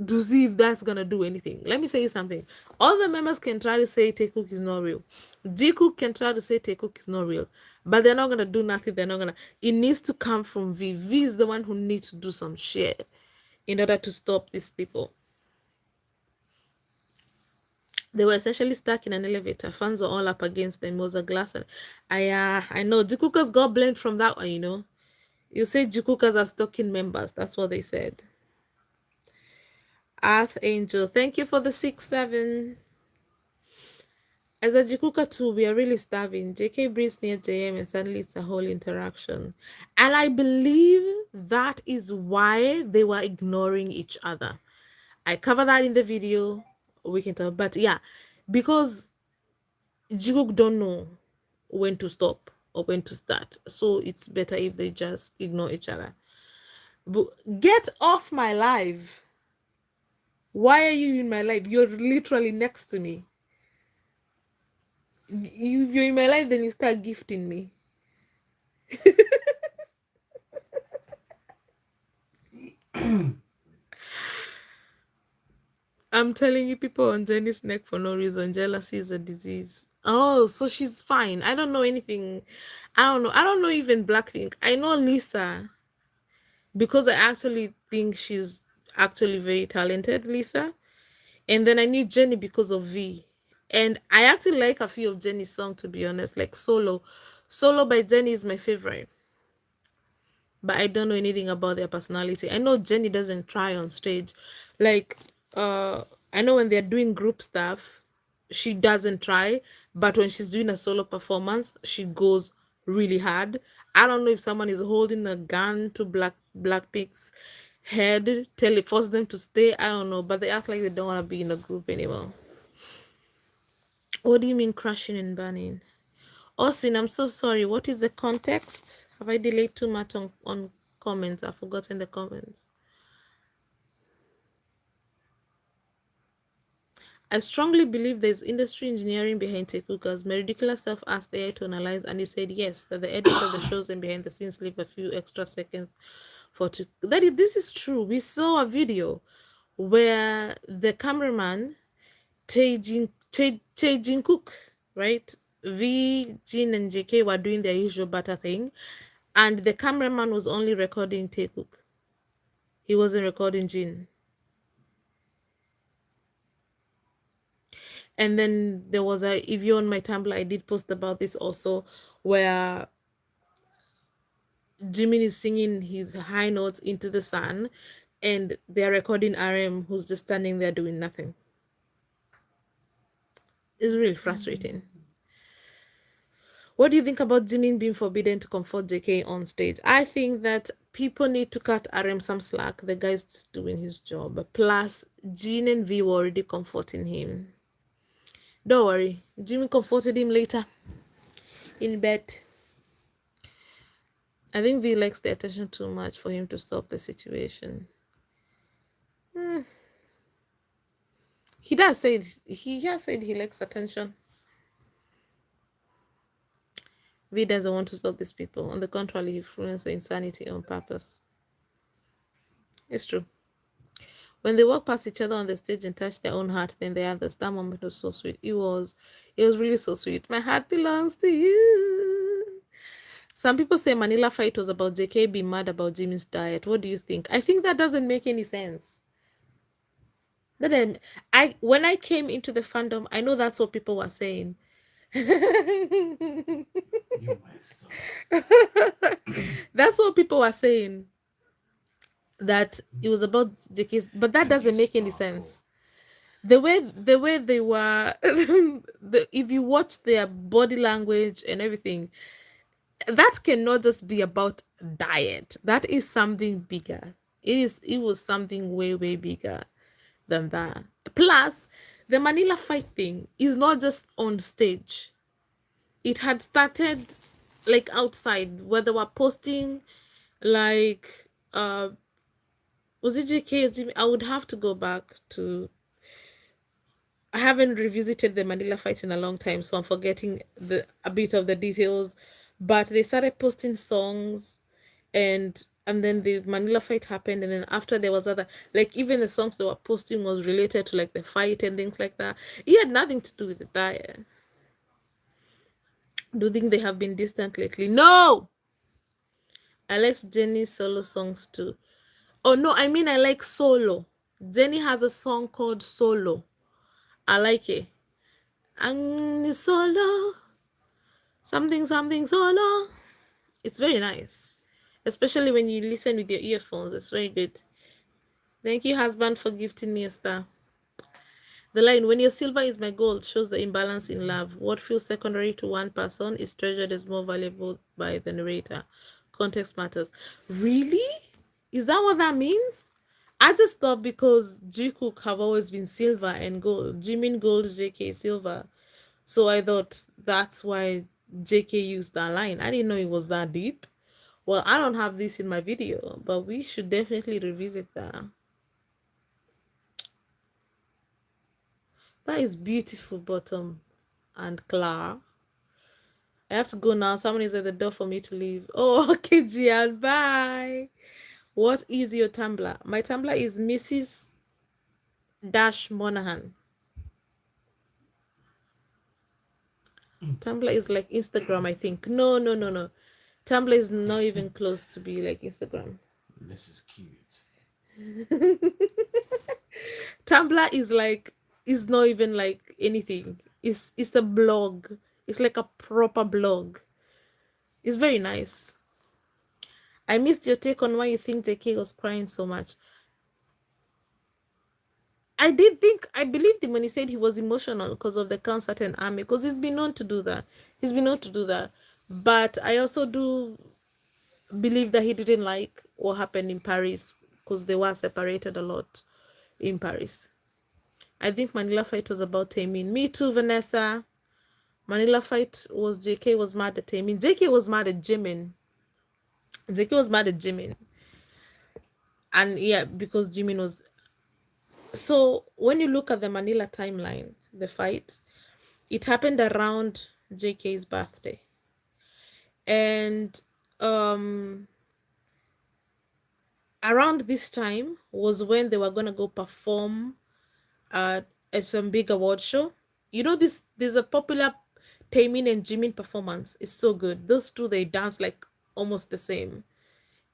to see if that's gonna do anything. Let me tell you something. All the members can try to say Taekook is not real. Jikook can try to say Taekook is not real, but they're not gonna do nothing. They're not gonna. It needs to come from V. V is the one who needs to do some shit in order to stop these people. They were essentially stuck in an elevator. Fans were all up against them. It was a glass. And I know Jikookers got blamed from that one. You know, you say Jikookers are stalking members. That's what they said. Earth Angel, thank you for the 6-7. As a Jikuka too, we are really starving. JK breathes near JM and suddenly it's a whole interaction. And I believe that is why they were ignoring each other. I cover that in the video. We can talk. But yeah, because Jikook don't know when to stop or when to start. So it's better if they just ignore each other. But get off my live. Why are you in my life? You're literally next to me. If you're in my life, then you start gifting me. I'm telling you, people on Jenny's neck for no reason. Jealousy is a disease. Oh, so she's fine. I don't know anything. I don't know. I don't know even Blackpink. I know Lisa. because I actually think she's actually very talented, Lisa. And then I knew Jenny because of V. And I actually like a few of Jenny's songs, to be honest, like Solo. Solo by Jenny is my favorite, but I don't know anything about their personality. I know Jenny doesn't try on stage. Like, I know when they're doing group stuff, she doesn't try, but when she's doing a solo performance, she goes really hard. I don't know if someone is holding a gun to Blackpink's head, force them to stay. I don't know, but they act like they don't want to be in a group anymore. What do you mean crashing and burning? Austin, I'm so sorry. What is the context? Have I delayed too much on comments? I've forgotten the comments. I strongly believe there's industry engineering behind Tekuka's. My ridiculous self asked AI to analyze, and he said yes, that the edits of the shows and behind the scenes leave a few extra seconds for this is true. We saw a video where the cameraman Tae Jin Cook, right? V, Jin, and JK were doing their usual butter thing, and the cameraman was only recording Tae Cook. He wasn't recording Jin. And then there was if you're on my Tumblr, I did post about this also, where Jimin is singing his high notes into the sun, and they're recording RM, who's just standing there doing nothing. It's really frustrating. What do you think about Jimin being forbidden to comfort JK on stage? I think that people need to cut RM some slack. The guy's just doing his job. Plus, Jin and V were already comforting him. Don't worry, Jimin comforted him later in bed. I think V likes the attention too much for him to stop the situation. He does say he has said he likes attention. V doesn't want to stop these people. On the contrary, he influences insanity on purpose. It's true. When they walk past each other on the stage and touch their own heart, then the others. That moment was so sweet. It was really so sweet. My heart belongs to you. Some people say Manila Fight was about JK being mad about Jimmy's diet. What do you think? I think that doesn't make any sense. But then when I came into the fandom, I know that's what people were saying. You messed up. That's what people were saying. That it was about JK, but that doesn't make any sense. The way they were, if you watch their body language and everything, that cannot just be about diet. That is something bigger. It was something way bigger than that. Plus, the Manila Fight thing is not just on stage. It had started like outside, where they were posting like was it JK or Jimmy? I would have to go back to, I haven't revisited the Manila Fight in a long time, so I'm forgetting a bit of the details. But they started posting songs, and then the Manila Fight happened, and then after there was other, like, even the songs they were posting was related to like the fight and things like that. It had nothing to do with the diet. Do you think they have been distant lately? No. I like Jenny's solo songs too. Oh no, I mean I like Solo. Jenny has a song called Solo. I like it. And solo, something solo. It's very nice, especially when you listen with your earphones. It's very good. Thank you, husband, for gifting me a star. The line, when your silver is my gold, shows the imbalance in love. What feels secondary to one person is treasured as more valuable by the narrator. Context matters. Really? Is that what that means? I just thought because G Cook have always been silver and gold. Jimin gold, JK silver. So I thought that's why JK used that line. I didn't know it was that deep. Well, I don't have this in my video, but we should definitely revisit that. That is beautiful, Bottom and Clara. I have to go now. Someone is at the door for me to leave. Oh, okay, Gian. Bye. What is your Tumblr? My Tumblr is Mrs. Dash Monahan. Tumblr is like Instagram, I think. No. Tumblr is not even close to be like Instagram. Mrs. Cute. Tumblr is not even like anything. It's a blog. It's like a proper blog. It's very nice. I missed your take on why you think JK was crying so much. I believed him when he said he was emotional because of the concert and army, because he's been known to do that. He's been known to do that. But I also do believe that he didn't like what happened in Paris because they were separated a lot in Paris. I think Manila Fight was about Taemin. Me too, Vanessa. Manila Fight was JK was mad at Taemin. JK was mad at Jimin. JK was mad at Jimin. And yeah, because Jimin was. So when you look at the Manila timeline, the fight, it happened around JK's birthday. And around this time was when they were gonna go perform at some big award show. You know, this there's a popular Taemin and Jimin performance. It's so good. Those two, they dance like almost the same.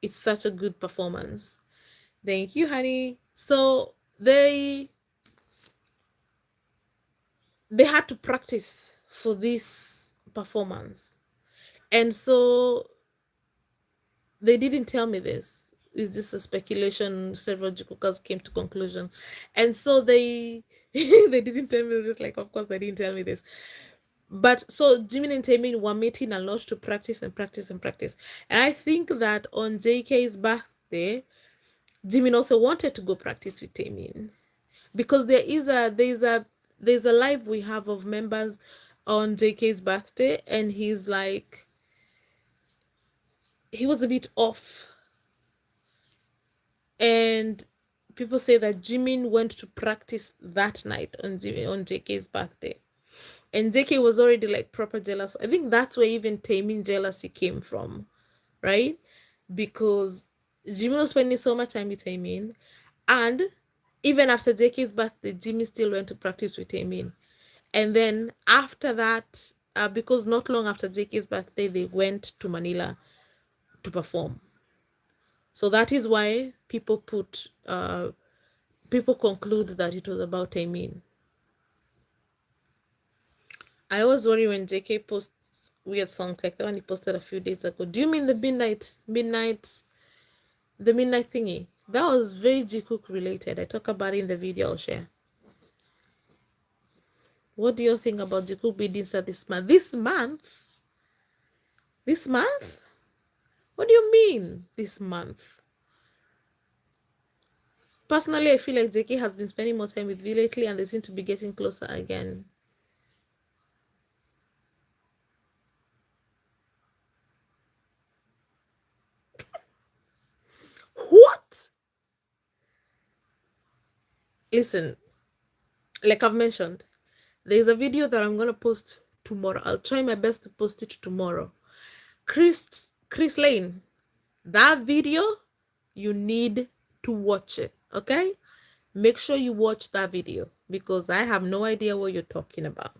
It's such a good performance. Thank you, honey. So they had to practice for this performance. And so they didn't tell me this. Is this a speculation? Several Jikukas came to conclusion. And so they they didn't tell me this. Like, of course they didn't tell me this. But so Jimin and Taemin were meeting a lot to practice and practice and practice. And I think that on JK's birthday, Jimin also wanted to go practice with Taemin. Because there's a live we have of members on JK's birthday, and he's like, he was a bit off. And people say that Jimin went to practice that night on JK's birthday. And JK was already like proper jealous. I think that's where even Taemin jealousy came from, right? Because Jimin was spending so much time with Taemin. And even after JK's birthday, Jimin still went to practice with Taemin. And then after that, because not long after JK's birthday, they went to Manila to perform. So that is why people conclude that it was about Taemin. I always worry when JK posts weird songs like the one he posted a few days ago. Do you mean the midnight thingy? That was very Jikook related. I talk about it in the video I'll share. What do you think about Jikook bidding this month? This month? This month? What do you mean this month? Personally, I feel like JK has been spending more time with V lately, and they seem to be getting closer again. What? Listen, like I've mentioned, there's a video that I'm gonna post tomorrow. I'll try my best to post it tomorrow. Chris Lane, that video, you need to watch it, okay? Make sure you watch that video because I have no idea what you're talking about.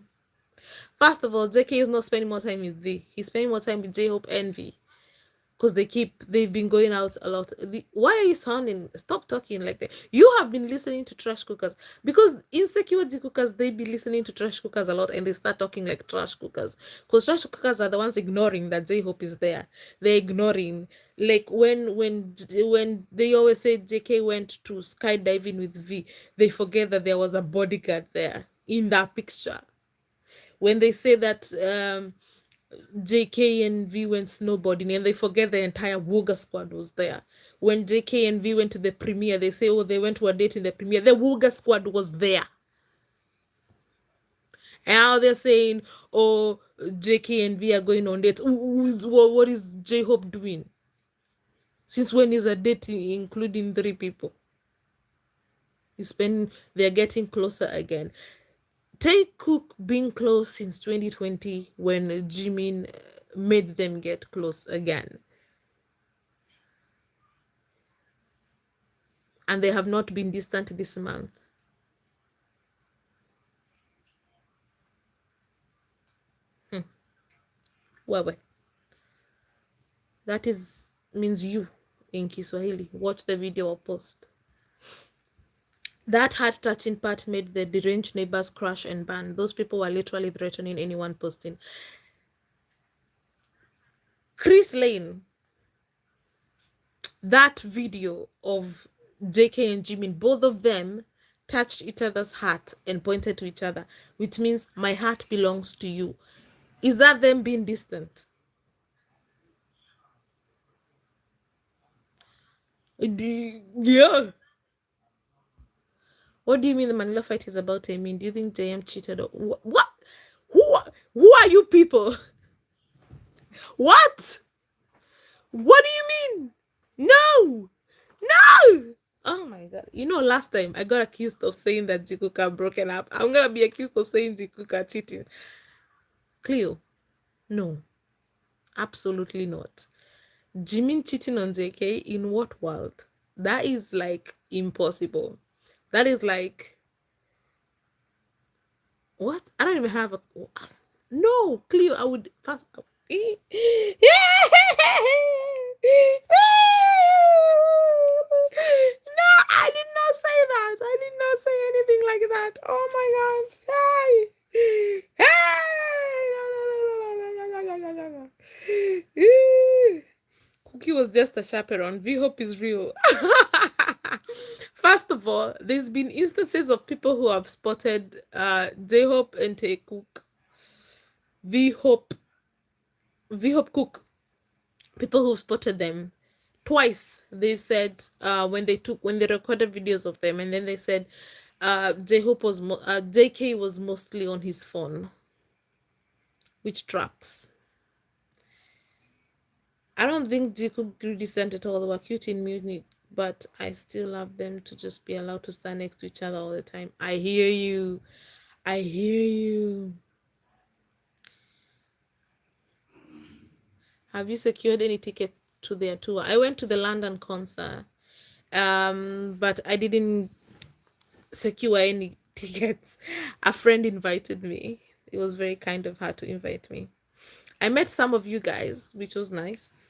First of all, JK is not spending more time with V. He's spending more time with J-Hope and V. Because they've been going out a lot. Why are you sounding, stop talking like that? You have been listening to trash cookers, because insecure cookers, they be listening to trash cookers a lot, and they start talking like trash cookers, because trash cookers are the ones ignoring that J-Hope is there. They're ignoring, like when they always say JK went to skydiving with V, they forget that there was a bodyguard there in that picture. When they say that JK and V went snowboarding, and they forget the entire Wooga squad was there. When JK and V went to the premiere, they say, oh, they went to a date in the premiere. The Wooga squad was there. And now they're saying, oh, JK and V are going on dates. What is J-Hope doing? Since when is a date including 3 people? They're getting closer again. Taekook being close since 2020 when Jimin made them get close again. And they have not been distant this month. Well, that means you in Kiswahili. Watch the video or post. That heart-touching part made the deranged neighbors crash and burn. Those people were literally threatening anyone posting. Chris Lane, that video of JK and Jimin, both of them touched each other's heart and pointed to each other, which means my heart belongs to you. Is that them being distant? Yeah. What do you mean the Manila fight is about Amin? Do you think JM cheated or what? Who are you people? What? What do you mean? No! No! Oh my god. You know, last time I got accused of saying that Zikuka broken up. I'm gonna be accused of saying Zikuka cheating. Cleo, no. Absolutely not. Jimin cheating on JK in what world? That is like impossible. That is like what? I don't even have a no, Cleo, I would fast No, I did not say that. I did not say anything like that. Oh my gosh. Hey. Hey. Cookie was just a chaperone. V-Hope is real. First of all, there's been instances of people who have spotted J-Hope and Taekook. V-Hope Cook. People who spotted them twice. They said when they recorded videos of them, and then they said J-Hope was JK was mostly on his phone, which tracks. I don't think J-Hope grew decent at all. They were cute in Munich, but I still love them to just be allowed to stand next to each other all the time. I hear you. I hear you. Have you secured any tickets to their tour? I went to the London concert, but I didn't secure any tickets. A friend invited me. It was very kind of her to invite me. I met some of you guys, which was nice.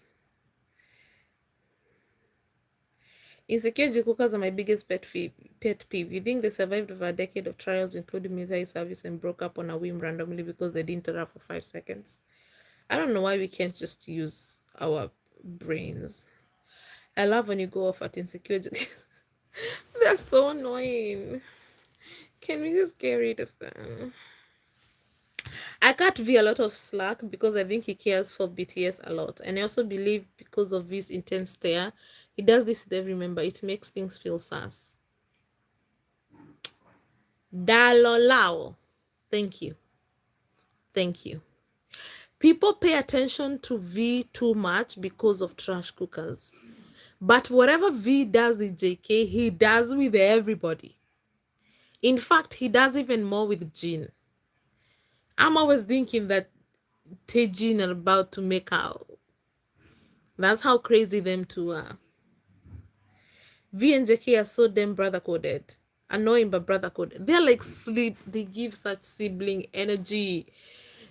Insecure Jikukas are my biggest pet peeve. You think they survived over a decade of trials, including military service, and broke up on a whim randomly because they didn't interrupt for 5 seconds? I don't know why we can't just use our brains. I love when you go off at insecure. They're so annoying. Can we just get rid of them? I cut V a lot of slack because I think he cares for BTS a lot. And I also believe because of V's intense stare, he does this with every member. It makes things feel sus. Dalolao. Thank you. Thank you. People pay attention to V too much because of trash cookers. But whatever V does with JK, he does with everybody. In fact, he does even more with Jin. I'm always thinking that Taejin are about to make out. That's how crazy them two are. V and JK are so damn brother coded. Annoying but brother coded. They're like sleep. They give such sibling energy.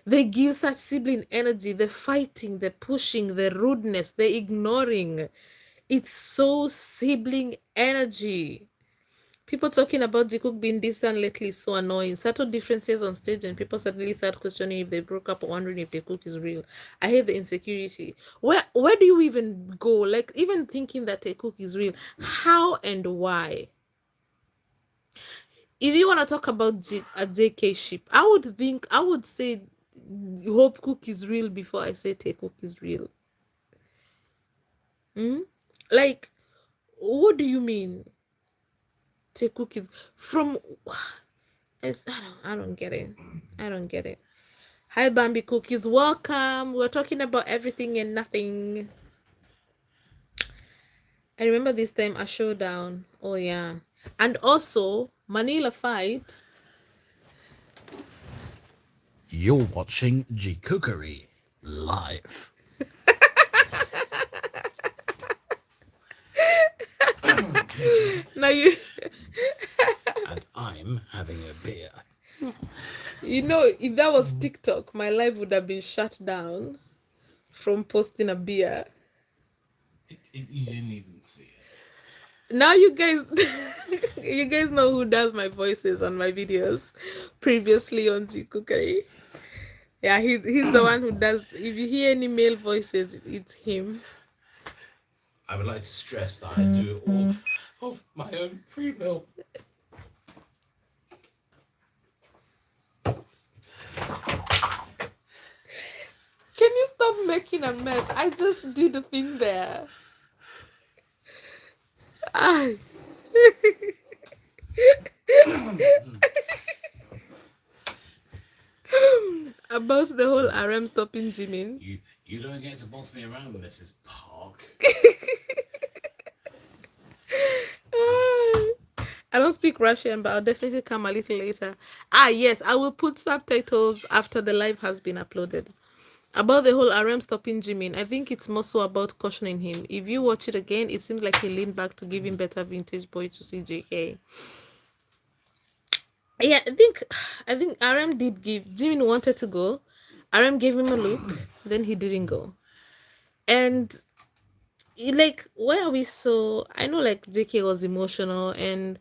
They give such sibling energy. The fighting, the pushing, the rudeness, the ignoring. It's so sibling energy. People talking about Jikook being distant lately is so annoying. Subtle differences on stage and people suddenly start questioning if they broke up or wondering if Jikook is real. I hate the insecurity. Where do you even go? Like, even thinking that Jikook is real. How and why? If you want to talk about a JK ship, I would say Hope Cook is real before I say Taekook is real. Like, what do you mean? Taekook is from... I don't get it. I don't get it. Hi, Bambi Cookies. Welcome. We're talking about everything and nothing. I remember this time a showdown. Oh, yeah. And also, Manila fight. You're watching Jikookery live. Now you... And I'm having a beer. You know, if that was TikTok, my life would have been shut down from posting a beer. You didn't even see it. Now you guys, you guys know who does my voices on my videos previously on Z Cookery. Yeah, he's the one who does. If you hear any male voices, it's him. I would like to stress that I do it all of my own free will. Can you stop making a mess? I just did a thing there. Ah. About the whole RM stopping Jimin. You don't get to boss me around, Mrs. Park. I don't speak Russian, but I'll definitely come a little later. Ah, yes, I will put subtitles after the live has been uploaded. About the whole RM stopping Jimin, I think it's more so about cautioning him. If you watch it again, it seems like he leaned back to give him better vintage boy to see JK. Yeah, I think RM did give Jimin wanted to go. RM gave him a look, then he didn't go. And like, why are we so? I know like JK was emotional, and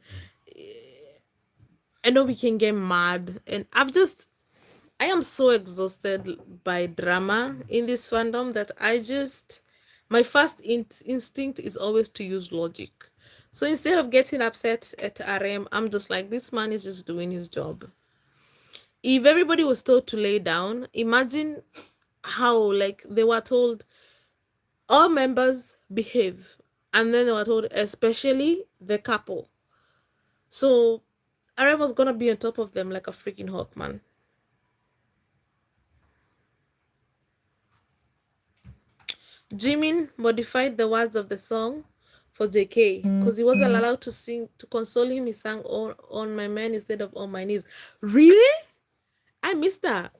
I know we can get mad, and I am so exhausted by drama in this fandom that my first instinct is always to use logic. So instead of getting upset at RM, I'm just like, this man is just doing his job. If everybody was told to lay down, imagine how like they were told all members behave, and then they were told especially the couple. So RM was gonna be on top of them like a freaking hawk, man. Jimin modified the words of the song for JK because he wasn't allowed to sing. To console him, he sang on my man instead of on my knees. Really? I missed that.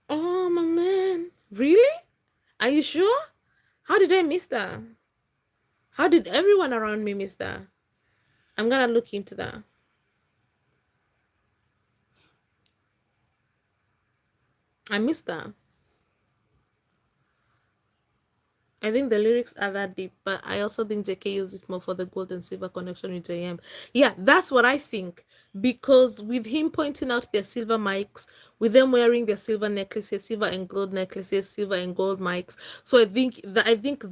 Oh my man. Really? Are you sure? How did I miss that? How did everyone around me miss that? I'm gonna look into that. I missed that. I think the lyrics are that deep, but I also think JK used it more for the gold and silver connection with JM. Yeah, that's what I think. Because with him pointing out their silver mics, with them wearing their silver necklaces, silver and gold necklaces, silver and gold mics. So I think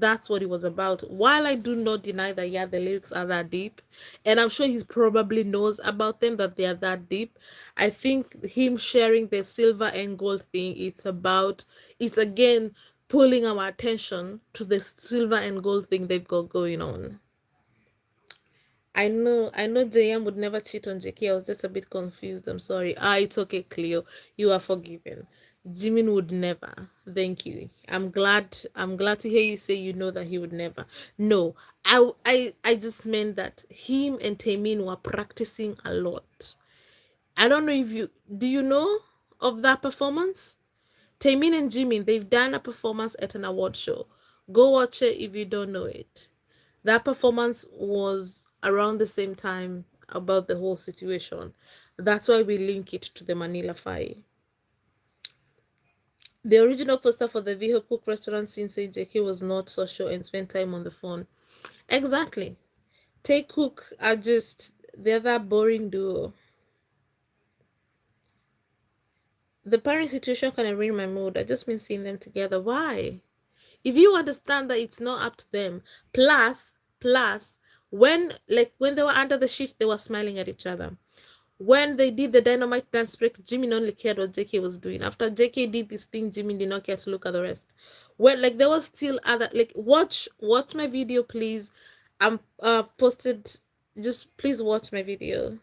that's what it was about. While I do not deny that yeah, the lyrics are that deep, and I'm sure he probably knows about them that they are that deep. I think him sharing the silver and gold thing, it's again pulling our attention to the silver and gold thing they've got going on. I know JM would never cheat on JK. I was just a bit confused. I'm sorry. Ah, it's okay, Cleo. You are forgiven. Jimin would never. Thank you. I'm glad to hear you say you know that he would never. No. I just meant that him and Taemin were practicing a lot. I don't know if you do you know of that performance? Taemin and Jimin, they've done a performance at an award show. Go watch it if you don't know it. That performance was around the same time about the whole situation. That's why we link it to the Manila fire. The original poster for the Viho Cook restaurant scene said JK was not social and spent time on the phone. Exactly. Take Cook are just the other boring duo. The parent situation kind of ruined my mood. I just been seeing them together. Why? If you understand that it's not up to them, plus when they were under the sheet they were smiling at each other. When they did the dynamite dance break, Jimmy only cared what JK was doing. After JK did this thing, Jimmy did not care to look at the rest. When like there was still other like watch my video, please. I've posted, just please watch my video.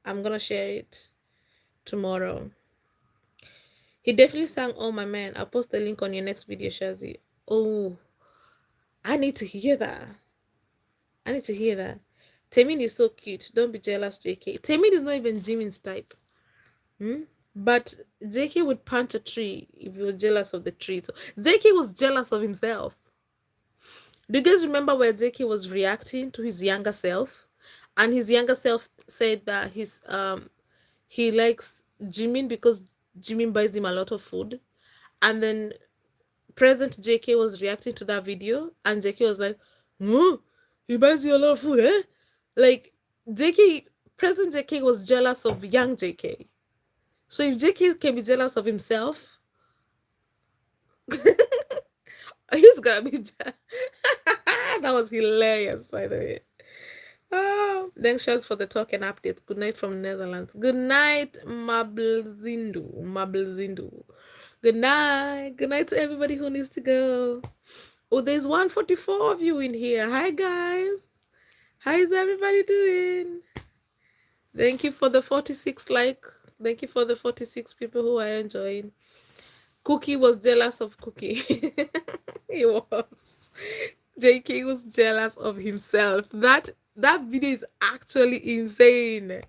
I'm gonna share it tomorrow. He definitely sang "Oh My Man." I'll post the link on your next video, Shazi. Oh, I need to hear that. I need to hear that. Taemin is so cute. Don't be jealous, JK. Taemin is not even Jimin's type. But JK would punch a tree if he was jealous of the tree. So JK was jealous of himself. Do you guys remember where JK was reacting to his younger self? And his younger self said that he likes Jimin because Jimin buys him a lot of food. And then present JK was reacting to that video, and JK was like, "Oh, he buys you a lot of food, eh?" Like JK, present JK was jealous of young JK. So if JK can be jealous of himself, he's gonna be. That was hilarious, by the way. Oh, thanks, Charles, for the talk and updates. Good night from Netherlands. Good night, Mabelzindu. Mabelzindu. Good night. Good night to everybody who needs to go. Oh, there's 144 of you in here. Hi, guys. How is everybody doing? Thank you for the 46 like. Thank you for the 46 people who are enjoying. Cookie was jealous of Cookie. He was. JK was jealous of himself. That video is actually insane.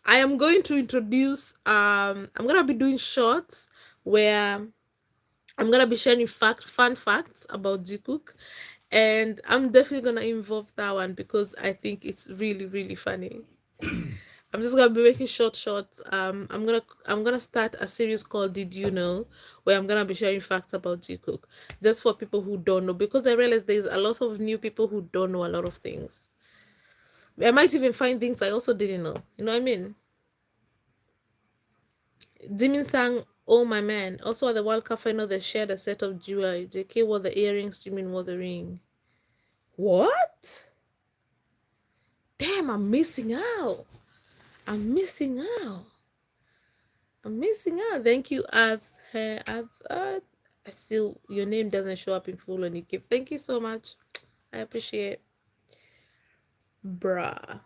I am going to introduce I'm gonna be doing shorts where I'm gonna be sharing fun facts about Jikook, and I'm definitely gonna involve that one because I think it's really really funny. I'm just gonna be making shorts. I'm gonna start a series called Did You Know, where I'm gonna be sharing facts about Jikook, just for people who don't know, because I realize there's a lot of new people who don't know a lot of things. I might even find things I also didn't know. You know what I mean? Jimin sang "Oh My Man." Also at the World Cup final, they shared a set of jewelry. JK wore the earrings, Jimin wore the ring. What? Damn, I'm missing out. I'm missing out. I'm missing out. Thank you, still, your name doesn't show up in full on your gift. Thank you so much. I appreciate. Bruh.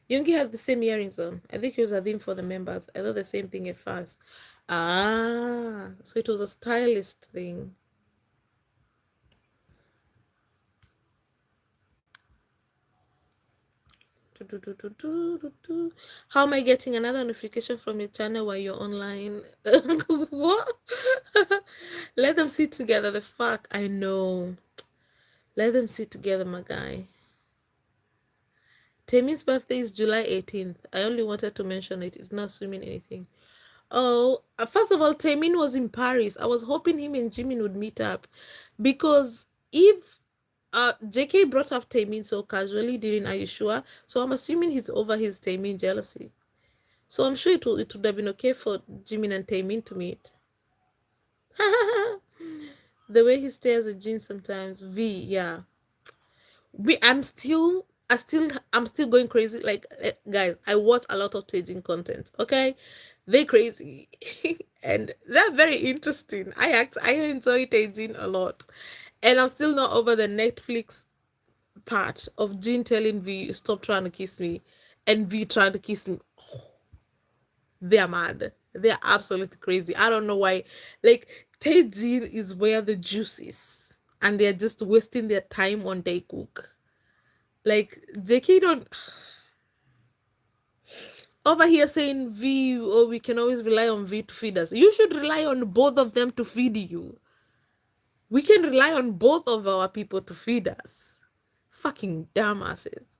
Yoongi had the same earrings on. I think it was a theme for the members. I thought the same thing at first. Ah, so it was a stylist thing. How am I getting another notification from your channel while you're online? What? Let them sit together. The fuck? I know. Let them sit together, my guy. Tamin's birthday is July 18th. I only wanted to mention it. It's not assuming anything. Oh, first of all, Taemin was in Paris. I was hoping him and Jimin would meet up, because if JK brought up Taemin so casually during Are You Sure? So I'm assuming he's over his Taemin jealousy. So I'm sure it would have been okay for Jimin and Taemin to meet. The way he stares at Jin sometimes. V, yeah. I'm still going crazy. Like, guys, I watch a lot of Taejin content. Okay, they're crazy, and they're very interesting. I enjoy Taejin a lot, and I'm still not over the Netflix part of Jin telling V stop trying to kiss me, and V trying to kiss me. They're mad. They're absolutely crazy. I don't know why. Like, Taejin is where the juice is, and they're just wasting their time on Daekook. Like, JK don't over here saying V, oh, we can always rely on V to feed us. You should rely on both of them to feed you. We can rely on both of our people to feed us. Fucking dumbasses.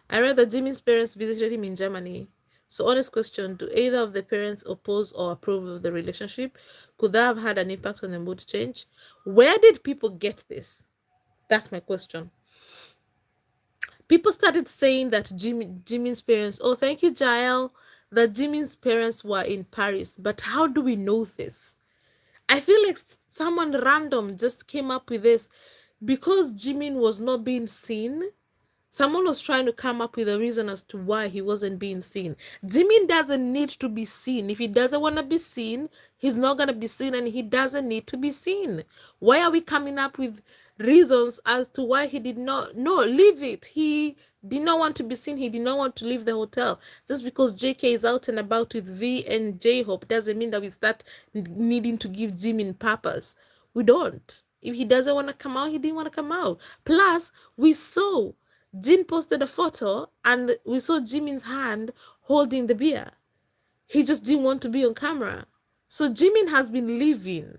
I read that Jimin's parents visited him in Germany. So, honest question, do either of the parents oppose or approve of the relationship? Could that have had an impact on the mood change? Where did people get this? That's my question. People started saying that Jimin's parents, oh, thank you, Jael, that Jimin's parents were in Paris. But how do we know this? I feel like someone random just came up with this because Jimin was not being seen. Someone was trying to come up with a reason as to why he wasn't being seen. Jimin doesn't need to be seen. If he doesn't want to be seen, he's not going to be seen, and he doesn't need to be seen. Why are we coming up with reasons as to why he did not? No, leave it. He did not want to be seen. He did not want to leave the hotel. Just because JK is out and about with V and J-Hope doesn't mean that we start needing to give Jimin purpose. We don't. If he doesn't want to come out, he didn't want to come out. Plus, we saw Jin posted a photo and we saw Jimin's hand holding the beer. He just didn't want to be on camera. So Jimin has been leaving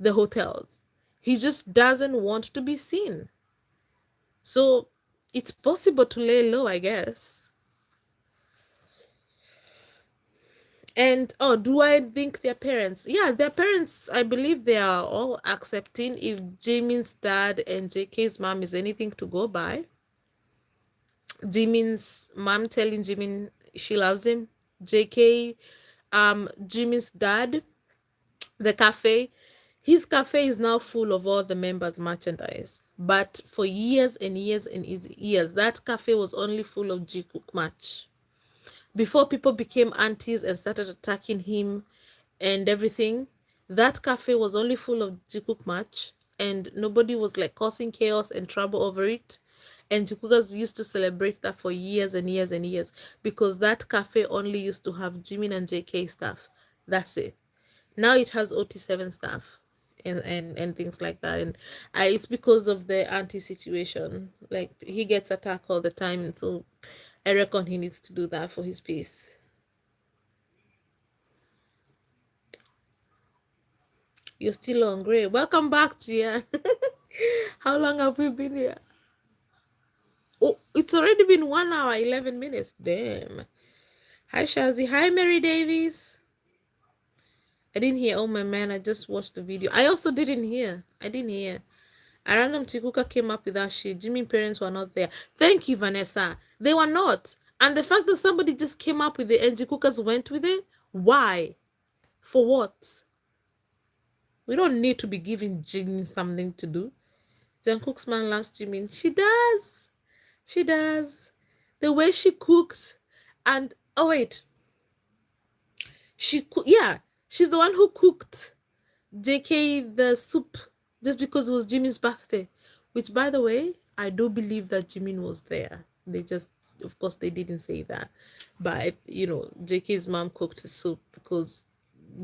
the hotels. He just doesn't want to be seen. So it's possible to lay low, I guess. And oh, do I think their parents? Yeah, their parents, I believe they are all accepting. If Jimin's dad and JK's mom is anything to go by, Jimin's mom telling Jimin she loves him. JK, Jimin's dad, the cafe, his cafe is now full of all the members' merchandise. But for years and years and years, that cafe was only full of Jikook merch. Before people became aunties and started attacking him and everything, that cafe was only full of Jikook merch, and nobody was like causing chaos and trouble over it. And Jikookers used to celebrate that for years and years and years because that cafe only used to have Jimin and JK stuff. That's it. Now it has OT7 stuff and things like that. And it's because of the anti situation. Like he gets attacked all the time, so I reckon he needs to do that for his peace. You're still on Gray. Welcome back, Gia. How long have we been here? Oh, it's already been 1 hour, 11 minutes. Damn. Hi, Shazi. Hi, Mary Davies. I didn't hear. Oh, my man. I just watched the video. I also didn't hear. I didn't hear. A random Chikuka came up with that shit. Jimmy parents were not there. Thank you, Vanessa. They were not. And the fact that somebody just came up with it and Jikukas went with it, why? For what? We don't need to be giving Jimmy something to do. Jungkook's man loves Jimin. She does. She does. The way she cooked, and oh wait, yeah, she's the one who cooked JK the soup just because it was Jimin's birthday. Which, by the way, I do believe that Jimin was there. They just, of course, they didn't say that, but JK's mom cooked the soup because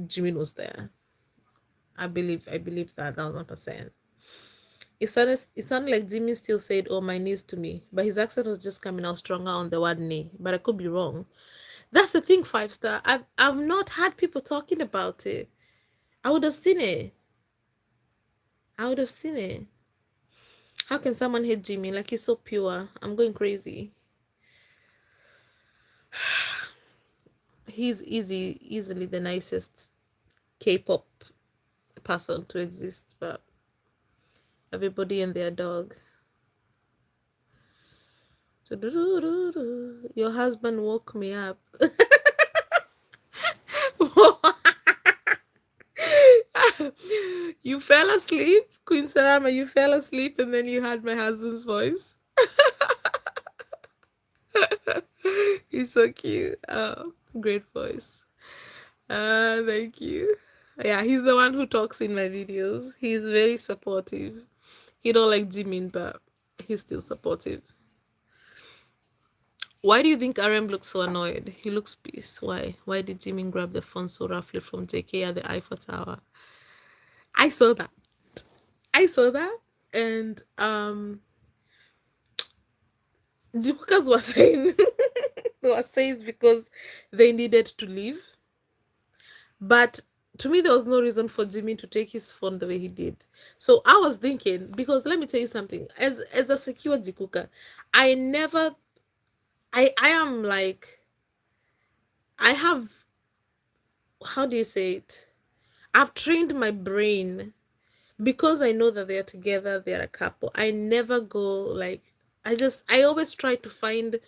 Jimin was there. I believe that 1,000%. It sounded like Jimmy still said, "Oh, my knees" to me, but his accent was just coming out stronger on the word knee. But I could be wrong. That's the thing, 5 star. I've not had people talking about it. I would have seen it. I would have seen it. How can someone hate Jimmy? Like he's so pure. I'm going crazy. He's easily the nicest K-pop person to exist, but everybody and their dog. Your husband woke me up. You fell asleep, Queen Sarama. You fell asleep, and then you had my husband's voice. He's so cute. Oh, great voice. Thank you. Yeah, he's the one who talks in my videos. He's very supportive. He don't like Jimin, but he's still supportive. Why do you think RM looks so annoyed? He looks pissed. Why? Why did Jimin grab the phone so roughly from JK at the Eiffel Tower? I saw that. And Jikukas was saying it's because they needed to leave. But to me, there was no reason for Jimmy to take his phone the way he did. So I was thinking, because let me tell you something, as a secure Jikuka, I am like, I have, how do you say it? I've trained my brain because I know that they're together, they're a couple. I never go like, I always try to find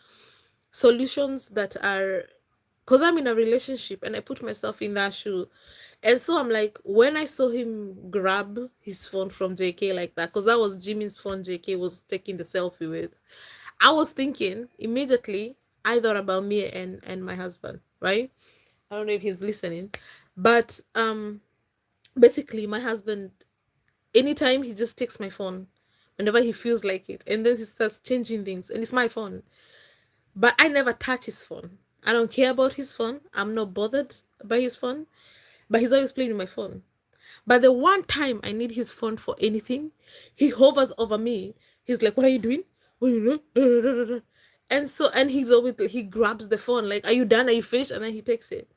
solutions that are, because I'm in a relationship and I put myself in that shoe. And so I'm like, when I saw him grab his phone from JK like that, because that was Jimmy's phone JK was taking the selfie with, I was thinking immediately, I thought about me and my husband, right? I don't know if he's listening, but basically my husband, anytime he just takes my phone whenever he feels like it, and then he starts changing things, and it's my phone. But I never touch his phone. I don't care about his phone. I'm not bothered by his phone. But he's always playing with my phone. But the one time I need his phone for anything, he hovers over me. He's like, "What are you doing? What are you doing?" And he grabs the phone, like, "Are you done? Are you finished?" And then he takes it.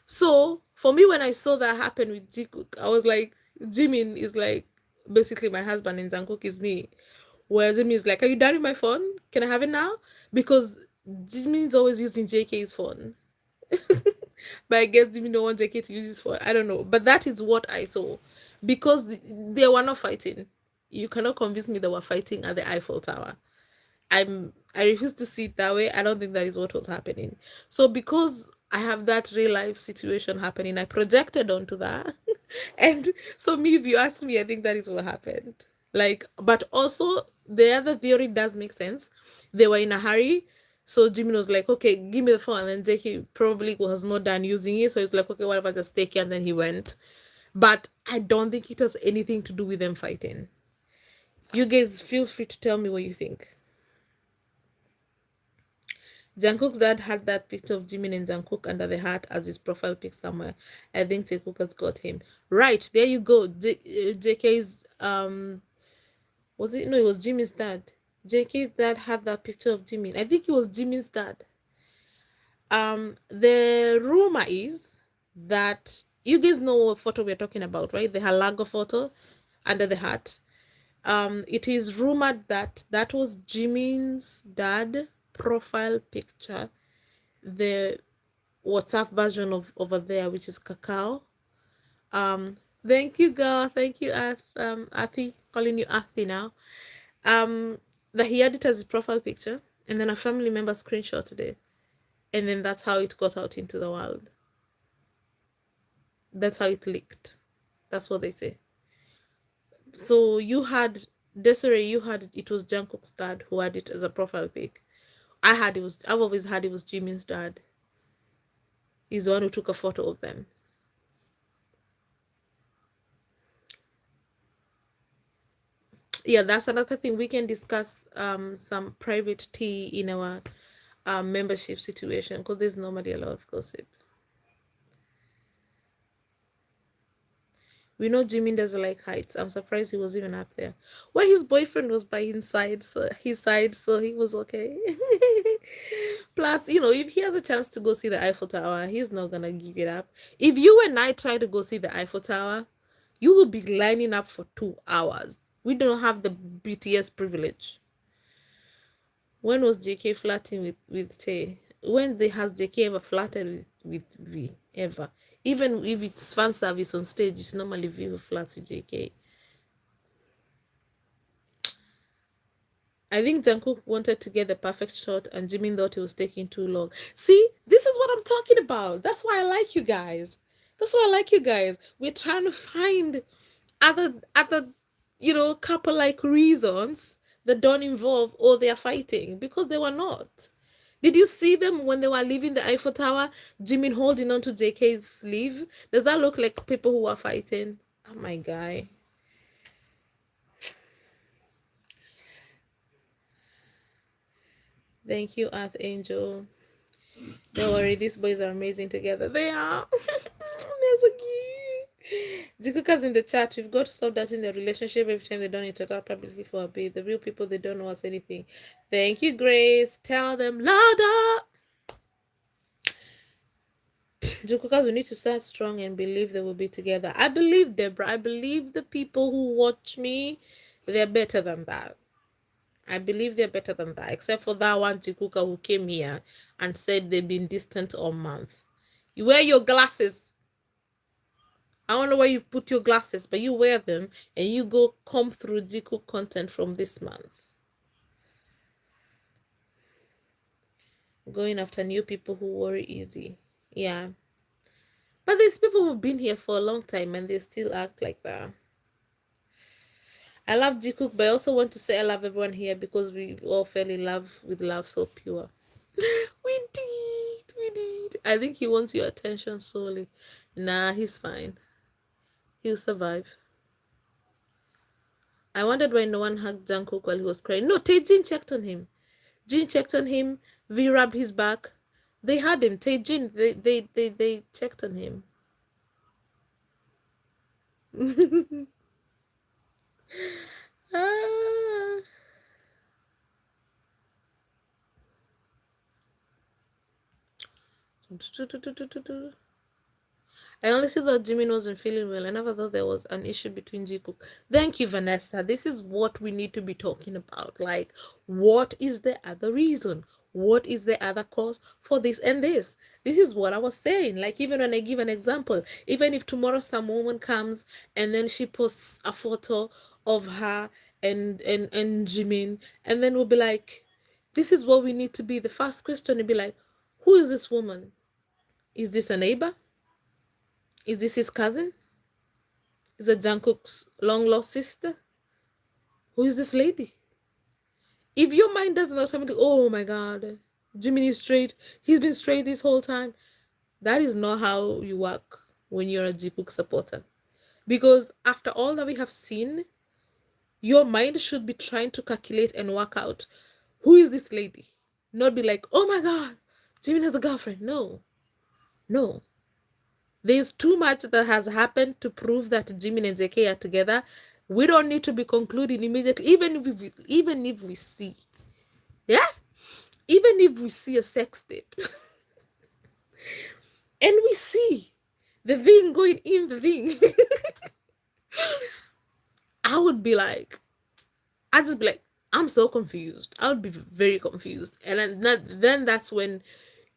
So for me, when I saw that happen with Jikook, I was like, Jimin is like basically my husband and Jungkook is me. Where Jimin is like, "Are you done with my phone? Can I have it now?" Because Jimin's always using JK's phone. But I guess Jimmy don't want JK to use this for, I don't know. But that is what I saw. Because they were not fighting. You cannot convince me they were fighting at the Eiffel Tower. I refuse to see it that way. I don't think that is what was happening. So because I have that real life situation happening, I projected onto that. And so me, if you ask me, I think that is what happened. Like, but also the other theory does make sense. They were in a hurry. So Jimmy was like, okay, give me the phone. And then Jackie probably was not done using it. So he's like, okay, whatever, just take it. And then he went. But I don't think it has anything to do with them fighting. You guys feel free to tell me what you think. Jungkook's dad had that picture of Jimin and Jungkook under the hat as his profile pic somewhere. I think Taekook has got him. Right, there you go. JK's was it, no, it was Jimin's dad. JK's dad had that picture of Jimin. I think it was Jimin's dad. The rumor is that you guys know what photo we're talking about, right? The Halago photo under the hat. It is rumored that that was Jimin's dad profile picture, the WhatsApp version of over there, which is Kakao. Thank you, girl. Thank you, Athi. Calling you Athi now. That he had it as his profile picture, and then a family member screenshotted it, and then that's how it got out into the world. That's how it leaked. That's what they say. So you had Desiree, you had it was Jungkook's dad who had it as a profile pic. I've always had it was Jimin's dad. He's the one who took a photo of them. Yeah, that's another thing we can discuss. Some private tea in our membership situation, because there's normally a lot of gossip. We know Jimin doesn't like heights. I'm surprised he was even up there. Well, his boyfriend was by his side, so he was okay. Plus, if he has a chance to go see the Eiffel Tower, he's not gonna give it up. If you and I try to go see the Eiffel Tower, you will be lining up for 2 hours. We don't have the BTS privilege. When was JK flirting with Tay? When has JK ever flirted with V? Ever? Even if it's fan service on stage, it's normally V who flirts with JK. I think Jungkook wanted to get the perfect shot and Jimin thought it was taking too long. See, this is what I'm talking about. That's why I like you guys. That's why I like you guys. We're trying to find other couple like reasons that don't involve or they're fighting, because they were not. Did you see them when they were leaving the Eiffel Tower? Jimin holding on to JK's sleeve. Does that look like people who are fighting? Oh my guy. Thank you, Earth Angel. Don't worry, these boys are amazing together. They are. They're so cute. Jikuka's in the chat. We've got to stop that in the relationship every time they don't interact publicly for a bit. The real people, they don't know us anything. Thank you, Grace. Tell them louder. Jikukas, we need to start strong and believe they will be together. I believe Deborah. I believe the people who watch me, they're better than that. I believe they're better than that, except for that one Jikuka who came here and said they've been distant all month. You wear your glasses. I don't know where you've put your glasses, but you wear them and you go comb through Jiku content from this month. Going after new people who worry easy. Yeah. But there's people who've been here for a long time and they still act like that. I love Jikook, but I also want to say I love everyone here because we all fell in love with love so pure. We did. I think he wants your attention solely. Nah, he's fine. He'll survive. I wondered why no one hugged Jungkook while he was crying. No, Taejin checked on him. Jin checked on him. V rubbed his back. They had him. Taejin, they checked on him. Ah. I honestly thought Jimin wasn't feeling well. I never thought there was an issue between Jikook. Thank you, Vanessa. This is what we need to be talking about. Like, what is the other reason? What is the other cause for this and this? This is what I was saying. Like, even when I give an example, even if tomorrow some woman comes and then she posts a photo of her and Jimin, and then we'll be like, this is what we need to be. The first question will be like, who is this woman? Is this a neighbor? Is this his cousin? Is it Jungkook's long lost sister? Who is this lady? If your mind doesn't automatically, oh my god, Jimmy is straight, he's been straight this whole time. That is not how you work when you're a Jikook supporter. Because after all that we have seen, your mind should be trying to calculate and work out who is this lady? Not be like, oh my god, Jimin has a girlfriend. No, no. There's too much that has happened to prove that Jimin and JK are together. We don't need to be concluding immediately, even if we see, yeah, even if we see a sex tape, and we see the thing going in the thing, I would be like, I'd just be like, I'm so confused. I would be very confused, and then that's when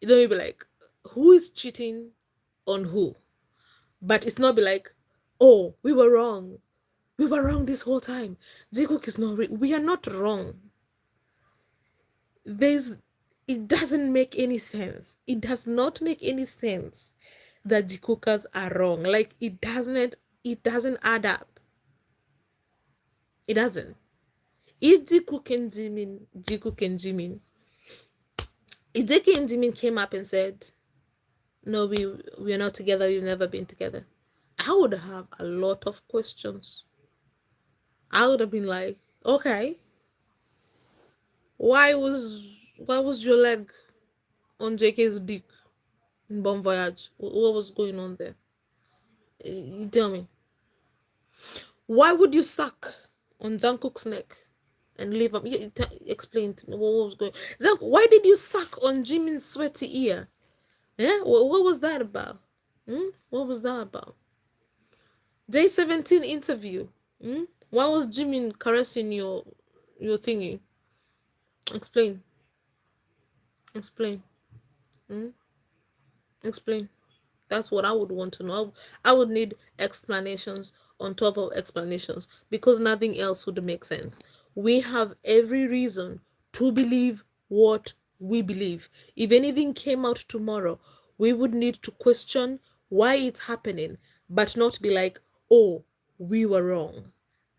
you'll be like, who is cheating on who? But it's not be like, oh, we were wrong. We were wrong this whole time. Jikook is not real. We are not wrong. There's, it doesn't make any sense. It does not make any sense that Jikookers are wrong. Like, it doesn't add up. It doesn't. If Jikook and Jimin, if JK and Jimin came up and said, no, we're not together, we've never been together, I would have a lot of questions. I would have been like, okay, why was your leg on JK's dick in Bon Voyage? What was going on there? You tell me. Why would you suck on Jungkook's neck and leave him? Yeah, explain to me what was going on. Why did you suck on Jimin's sweaty ear? Yeah, what was that about? What was that about? J17 interview. Why was Jimin caressing your thingy? Explain. Explain. Explain. That's what I would want to know. I would need explanations on top of explanations because nothing else would make sense. We have every reason to believe what we believe. If anything came out tomorrow, we would need to question why it's happening, but not be like, oh, we were wrong.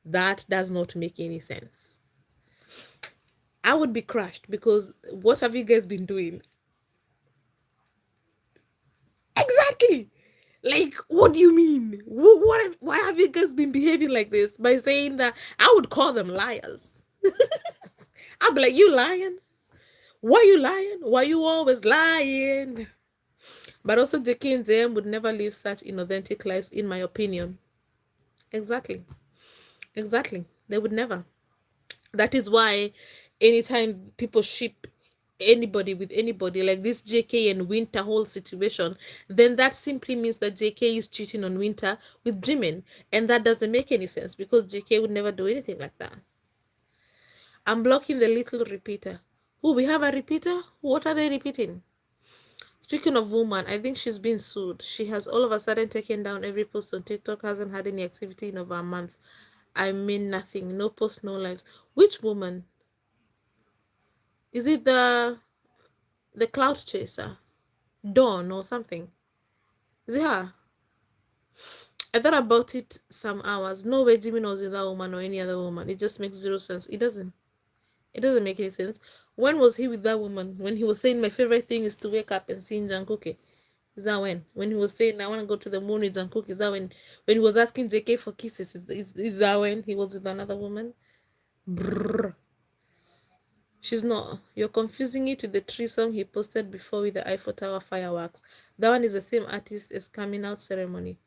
That does not make any sense. I would be crushed because what have you guys been doing? Exactly. Like, what do you mean? Why have you guys been behaving like this? By saying that, I would call them liars. I'd be like, you lying? Why you lying? Why you always lying? But also, JK and JM would never live such inauthentic lives, in my opinion. Exactly. Exactly. They would never. That is why anytime people ship anybody with anybody, like this JK and Winter whole situation, then that simply means that JK is cheating on Winter with Jimin, and that doesn't make any sense because JK would never do anything like that. I'm blocking the little repeater. Oh, we have a repeater? What are they repeating? Speaking of woman, I think she's been sued. She has all of a sudden taken down every post on TikTok, hasn't had any activity in over a month. I mean nothing. No post, no lives. Which woman? Is it the cloud chaser? Dawn or something? Is it her? I thought about it some hours. No way Jimmy knows with that woman or any other woman. It just makes zero sense. It doesn't. It doesn't make any sense. When was he with that woman? When he was saying my favorite thing is to wake up and sing Jungkook? Is that when? When he was saying I want to go to the moon with Jungkook? Is that when? When he was asking JK for kisses? Is that when he was with another woman? Brrr. She's not. You're confusing it with the tree song he posted before with the Eiffel Tower fireworks. That one is the same artist as Coming Out Ceremony.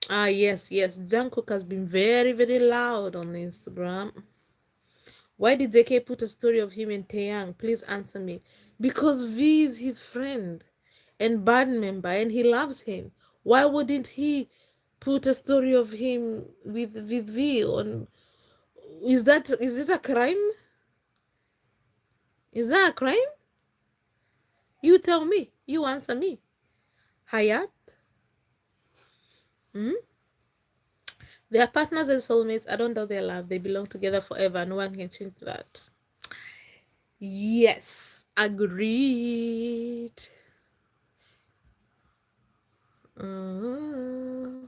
Ah, yes. Jungkook has been very, very loud on Instagram. Why did JK put a story of him and Taeyang? Please answer me. Because V is his friend and band member and he loves him. Why wouldn't he put a story of him with V on? Is this a crime? Is that a crime? You tell me. You answer me. Hayat? Hmm? They are partners and soulmates. I don't doubt their love. They belong together forever. No one can change that. Yes, agreed. Uh,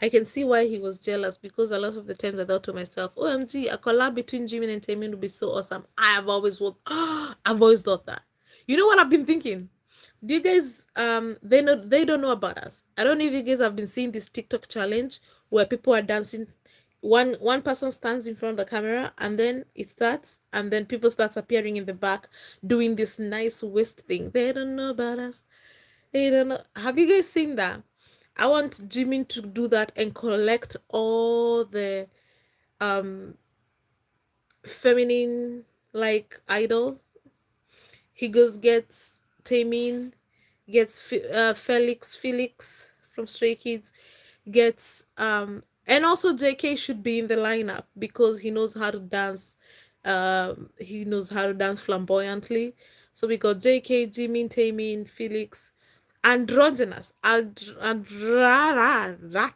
I can see why he was jealous because a lot of the times I thought to myself, OMG, a collab between Jimin and Taemin would be so awesome. I've always thought that. You know what I've been thinking? Do you guys they don't know about us. I don't know if you guys have been seeing this TikTok challenge where people are dancing. One person stands in front of the camera and then it starts and then people starts appearing in the back doing this nice waist thing. They don't know about us. They don't know. Have you guys seen that? I want Jimin to do that and collect all the um feminine like idols. He goes gets Taemin, gets Felix from Stray Kids, gets and also JK should be in the lineup because he knows how to dance. He knows how to dance flamboyantly. So we got JK, Jimin, Taemin, Felix, androgynous, that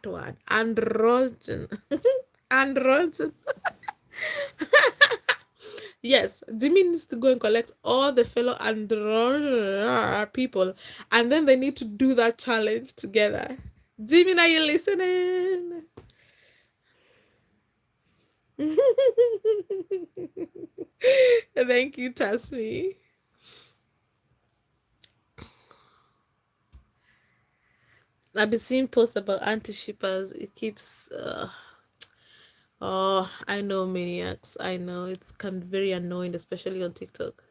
word, androgyn, androgyn. Yes, Jimmy needs to go and collect all the fellow andro people, and then they need to do that challenge together. Jimmy, are you listening? Thank you, Tasmi. I've been seeing posts about anti-shippers. It keeps. Oh, I know maniacs. I know it's can be very annoying, especially on TikTok.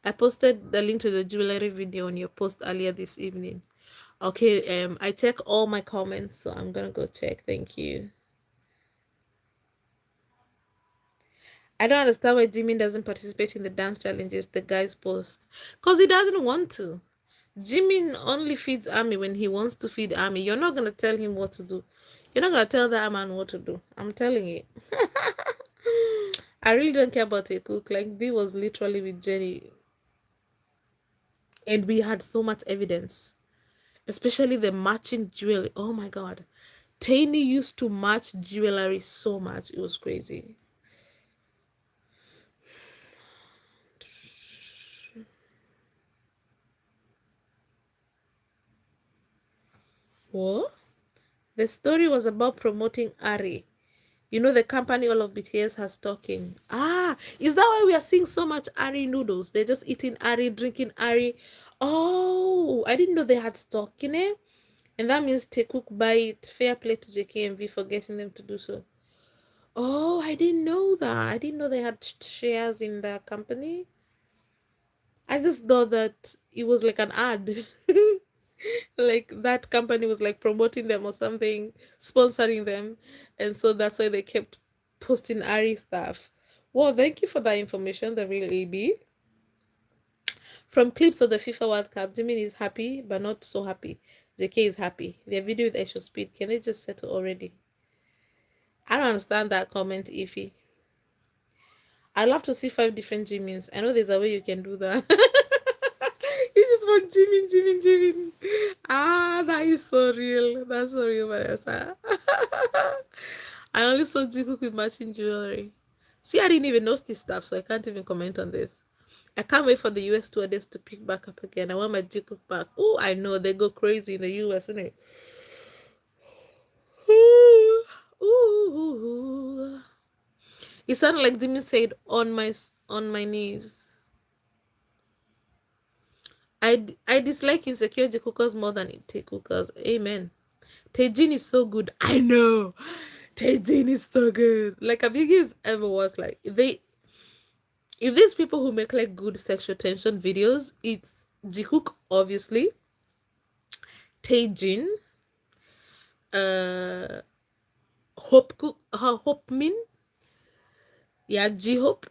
I posted the link to the jewelry video on your post earlier this evening. Okay, I check all my comments, so I'm gonna go check. Thank you. I don't understand why Jimin doesn't participate in the dance challenges the guys post. Cause he doesn't want to. Jimin only feeds Army when he wants to feed Army. You're not gonna tell him what to do. You're not gonna tell that man what to do. I'm telling you. I really don't care about a cook. Like B was literally with Jenny, and we had so much evidence, especially the matching jewelry. Oh my god, Taney used to match jewelry so much. It was crazy. What? The story was about promoting Ari. You know the company all of BTS has talking. Ah, is that why we are seeing so much Ari noodles? They're just eating Ari, drinking Ari. Oh, I didn't know they had stock in it. And that means Taekook buy it. Fair play to JKMV for getting them to do so. Oh, I didn't know that. I didn't know they had shares in the company. I just thought that it was like an ad. Like that company was like promoting them or something, sponsoring them. And so that's why they kept posting Ari stuff. Well, thank you for that information, the real AB. From clips of the FIFA World Cup, Jimin is happy, but not so happy. JK is happy. Their video with extra speed. Can they just settle already? I don't understand that comment, Ify. I'd love to see 5 different Jimins. I know there's a way you can do that. You just want Jimin, Jimin, Jimin. Ah, that is so real. That's so real, Vanessa. I only saw Jungkook with matching jewelry. See, I didn't even notice this stuff, so I can't even comment on this. I can't wait for the US stewardess to pick back up again. I want my Jungkook back. Oh, I know they go crazy in the US, isn't it? Ooh, ooh. It sounded like Jimmy said on my knees. I dislike insecure cookers more than Tay cookers. Amen. Taejin is so good. I know. Taejin is so good. Like, have you guys ever watched like if these people who make like good sexual tension videos, it's Jihook obviously, Taejin, uh, Hope Min, yeah, Jihope.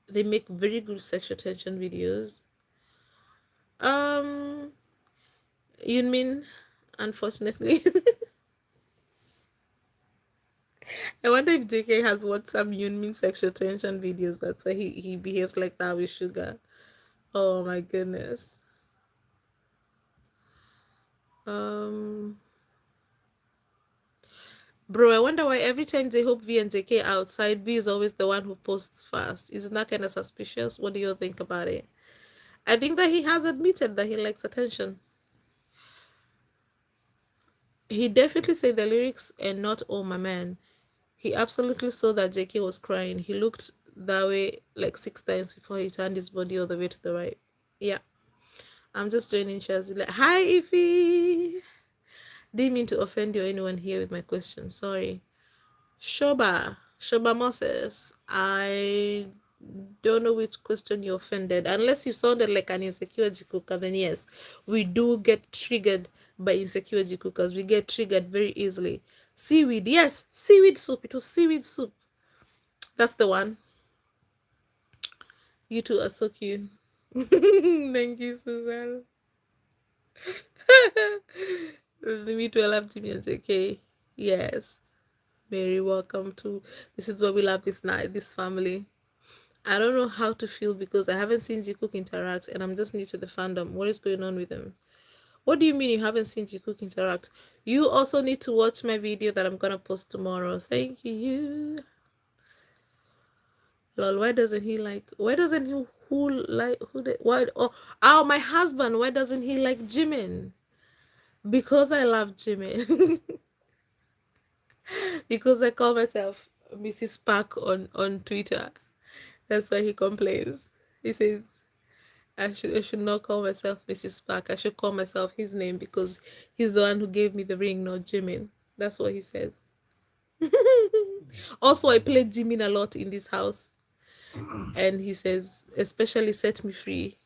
They make very good sexual tension videos. Um, Yunmin, unfortunately. I wonder if JK has watched some Yunmin sexual tension videos. That's why he behaves like that with Sugar. Oh my goodness. Um, bro, I wonder why every time they hope V and JK are outside, V is always the one who posts first. Isn't that kind of suspicious? What do you think about it? I think that he has admitted that he likes attention. He definitely said the lyrics and not "Oh my man." He absolutely saw that JK was crying. He looked that way like 6 times before he turned his body all the way to the right. Yeah, I'm just joining Shazzy. Like, hi, Ify. Didn't mean to offend you or anyone here with my question. Sorry. Shoba Moses. I don't know which question you offended. Unless you sounded like an insecure Jikuka, then yes, we do get triggered by insecure Jikukas. We get triggered very easily. Seaweed, yes, seaweed soup. It was seaweed soup. That's the one. You two are so cute. Thank you, Susan. Me too, I love Jimmy and JK. Yes. Very welcome to this is what we love this night, this family. I don't know how to feel because I haven't seen Jikook interact and I'm just new to the fandom. What is going on with him? What do you mean you haven't seen Jikook interact? You also need to watch my video that I'm gonna post tomorrow. Thank you. Lol, why doesn't he who like who the why oh my husband, why doesn't he like Jimin? Because I love Jimin. Because I call myself Mrs. Park on Twitter. That's why he complains. He says I should not call myself Mrs. Park. I should call myself his name because he's the one who gave me the ring, not Jimin. That's what he says. Also, I played Jimin a lot in this house, and he says, especially Set Me Free.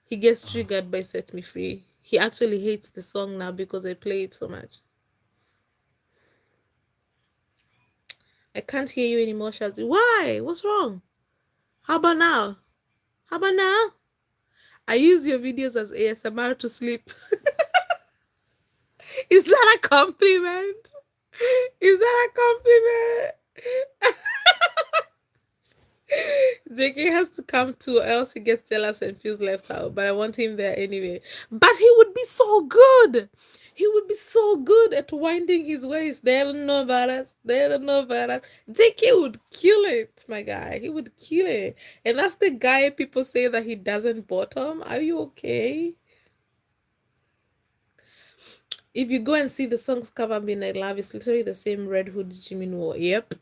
He gets triggered by Set Me Free. He actually hates the song now because I play it so much. I can't hear you anymore, Shazzy. Why? What's wrong? How about now? How about now? I use your videos as ASMR to sleep. Is that a compliment? Is that a compliment? JK has to come too, or else he gets jealous and feels left out. But I want him there anyway. But he would be so good. He would be so good at winding his waist. They don't know about us. They don't know about us. JK would kill it, my guy. He would kill it. And that's the guy people say that he doesn't bottom. Are you okay? If you go and see the song's cover, Midnight Love, it's literally the same red hood Jimin wore. Yep.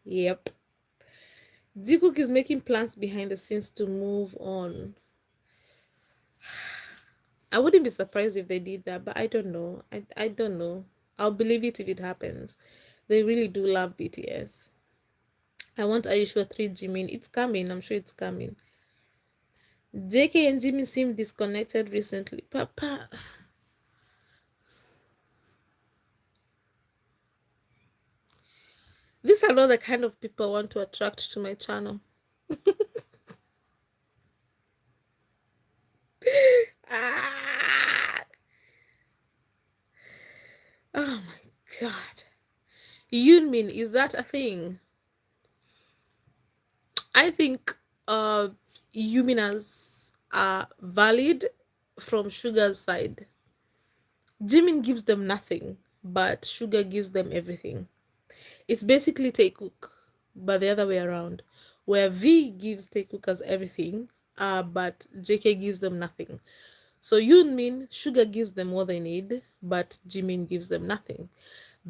Yep. Jikook is making plans behind the scenes to move on. I wouldn't be surprised if they did that, but I don't know. I don't know. I'll believe it if it happens. They really do love BTS. I want Ayushua 3 Jimin. It's coming. I'm sure it's coming. JK and Jimin seem disconnected recently. Papa. These are not the kind of people I want to attract to my channel. Ah. Oh my god. Yunmin, is that a thing? I think Yuminas are valid from Sugar's side. Jimin gives them nothing, but Sugar gives them everything. It's basically Taekook, but the other way around, where V gives Taekookers everything, but JK gives them nothing. So Yunmin, Sugar gives them what they need, but Jimin gives them nothing.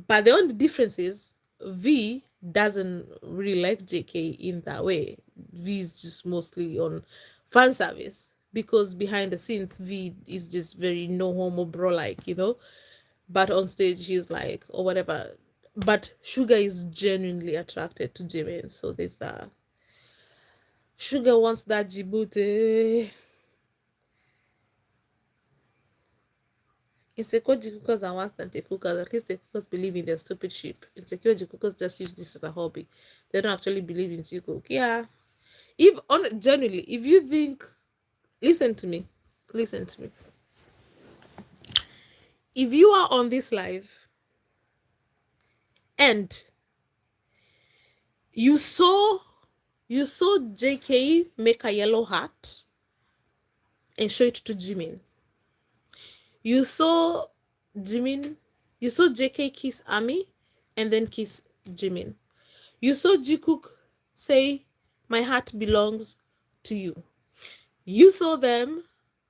But the only difference is V doesn't really like JK in that way. V is just mostly on fan service because behind the scenes, V is just very no homo bro like, you know. But on stage, he's like, or whatever. But Sugar is genuinely attracted to Jimin. So there's that. Sugar wants that Djibouti. Insecure Jikukos are worse than Tekukos. At least Tekukos believe in their stupid ship. Insecure Jikukos just use this as a hobby. They don't actually believe in Jikuk. Yeah. If on generally, if you think, listen to me, listen to me. If you are on this live and you saw JK make a yellow hat, and show it to Jimin. You saw Jimin, you saw JK kiss Ami and then kiss Jimin. You saw Jikook say, "My heart belongs to you." You saw them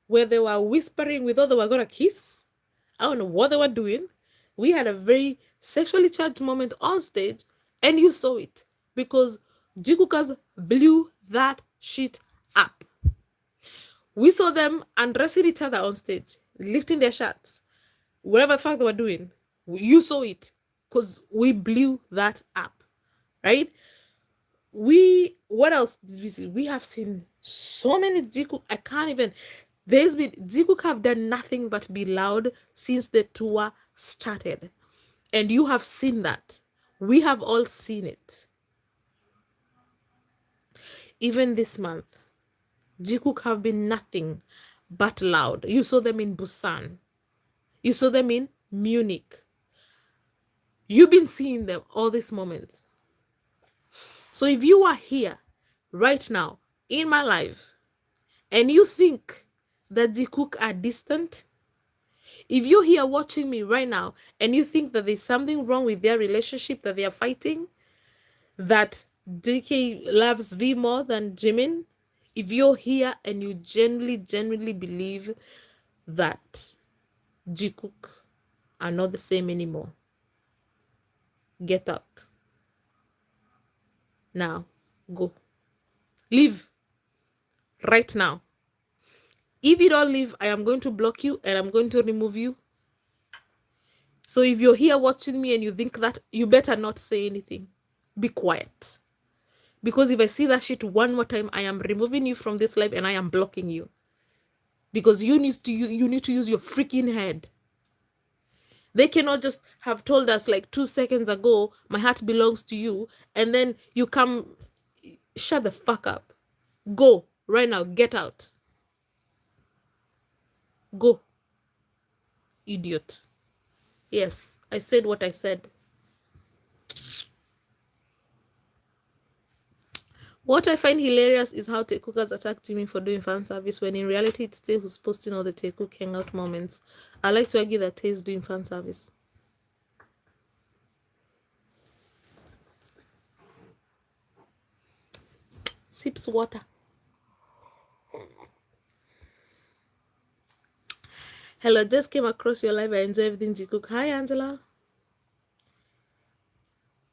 where they were whispering, we thought they were gonna kiss. I don't know what they were doing. We had a very sexually charged moment on stage, and you saw it because Jikookas blew that shit up. We saw them undressing each other on stage, lifting their shirts, whatever the fuck they were doing. You saw it because we blew that up, right? What else did we see? We have seen so many Jikook. I can't even. There's been Jikook have done nothing but be loud since the tour started, and you have seen that. We have all seen it. Even this month, Jikook have been nothing but loud. You saw them in Busan. You saw them in Munich. You've been seeing them all these moments. So if you are here right now in my life and you think that Jikook are distant, if you're here watching me right now and you think that there's something wrong with their relationship, that they are fighting, that DK loves V more than Jimin, if you're here and you genuinely believe that Jikook are not the same anymore, get out. Now, go. Leave. Right now. If you don't leave, I am going to block you and I'm going to remove you. So if you're here watching me and you think that, you better not say anything. Be quiet. Because if I see that shit one more time, I am removing you from this live and I am blocking you. Because you need to use your freaking head. They cannot just have told us like 2 seconds ago, my heart belongs to you, and then you come, shut the fuck up. Go right now, get out. Go. Idiot. Yes, I said what I said. What I find hilarious is how Taekukas attack Jimmy for doing fan service when in reality it's Tay who's posting all the Taekook hangout moments. I like to argue that Tay is doing fan service. Sips water. Hello, just came across your live. I enjoy everything Jikook. Hi, Angela.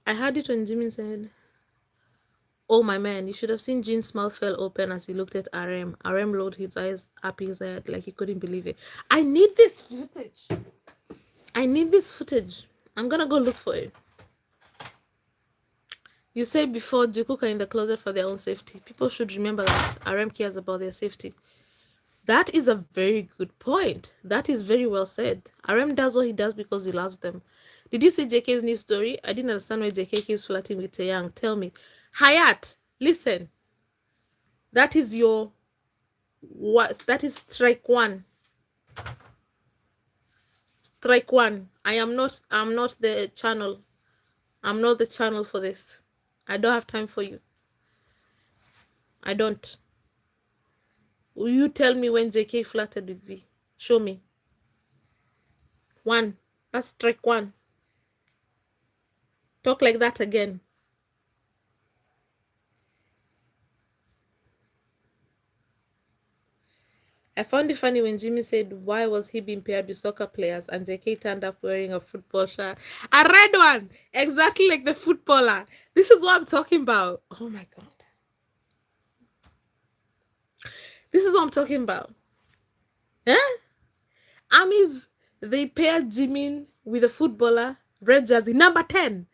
I heard it when Jimmy said, "Oh my man, you should have seen Jin's mouth fell open as he looked at RM. RM rolled his eyes up his head like he couldn't believe it." I need this footage. I'm gonna go look for it. You said before Jikook are in the closet for their own safety. People should remember that RM cares about their safety. That is a very good point. That is very well said. RM does what he does because he loves them. Did you see JK's new story? I didn't understand why JK keeps flirting with Taeyang. Tell me. Hayat, listen. That is your... what? That is strike one. Strike one. I'm not the channel. I'm not the channel for this. I don't have time for you. I don't. Will you tell me when JK flirted with V? Show me. One. That's strike one. Talk like that again. I found it funny when Jimmy said, why was he being paired with soccer players, and JK turned up wearing a football shirt. A red one! Exactly like the footballer. This is what I'm talking about. Oh my God. This is what I'm talking about. Eh? Armies, they paired Jimin with a footballer, red jersey, number 10.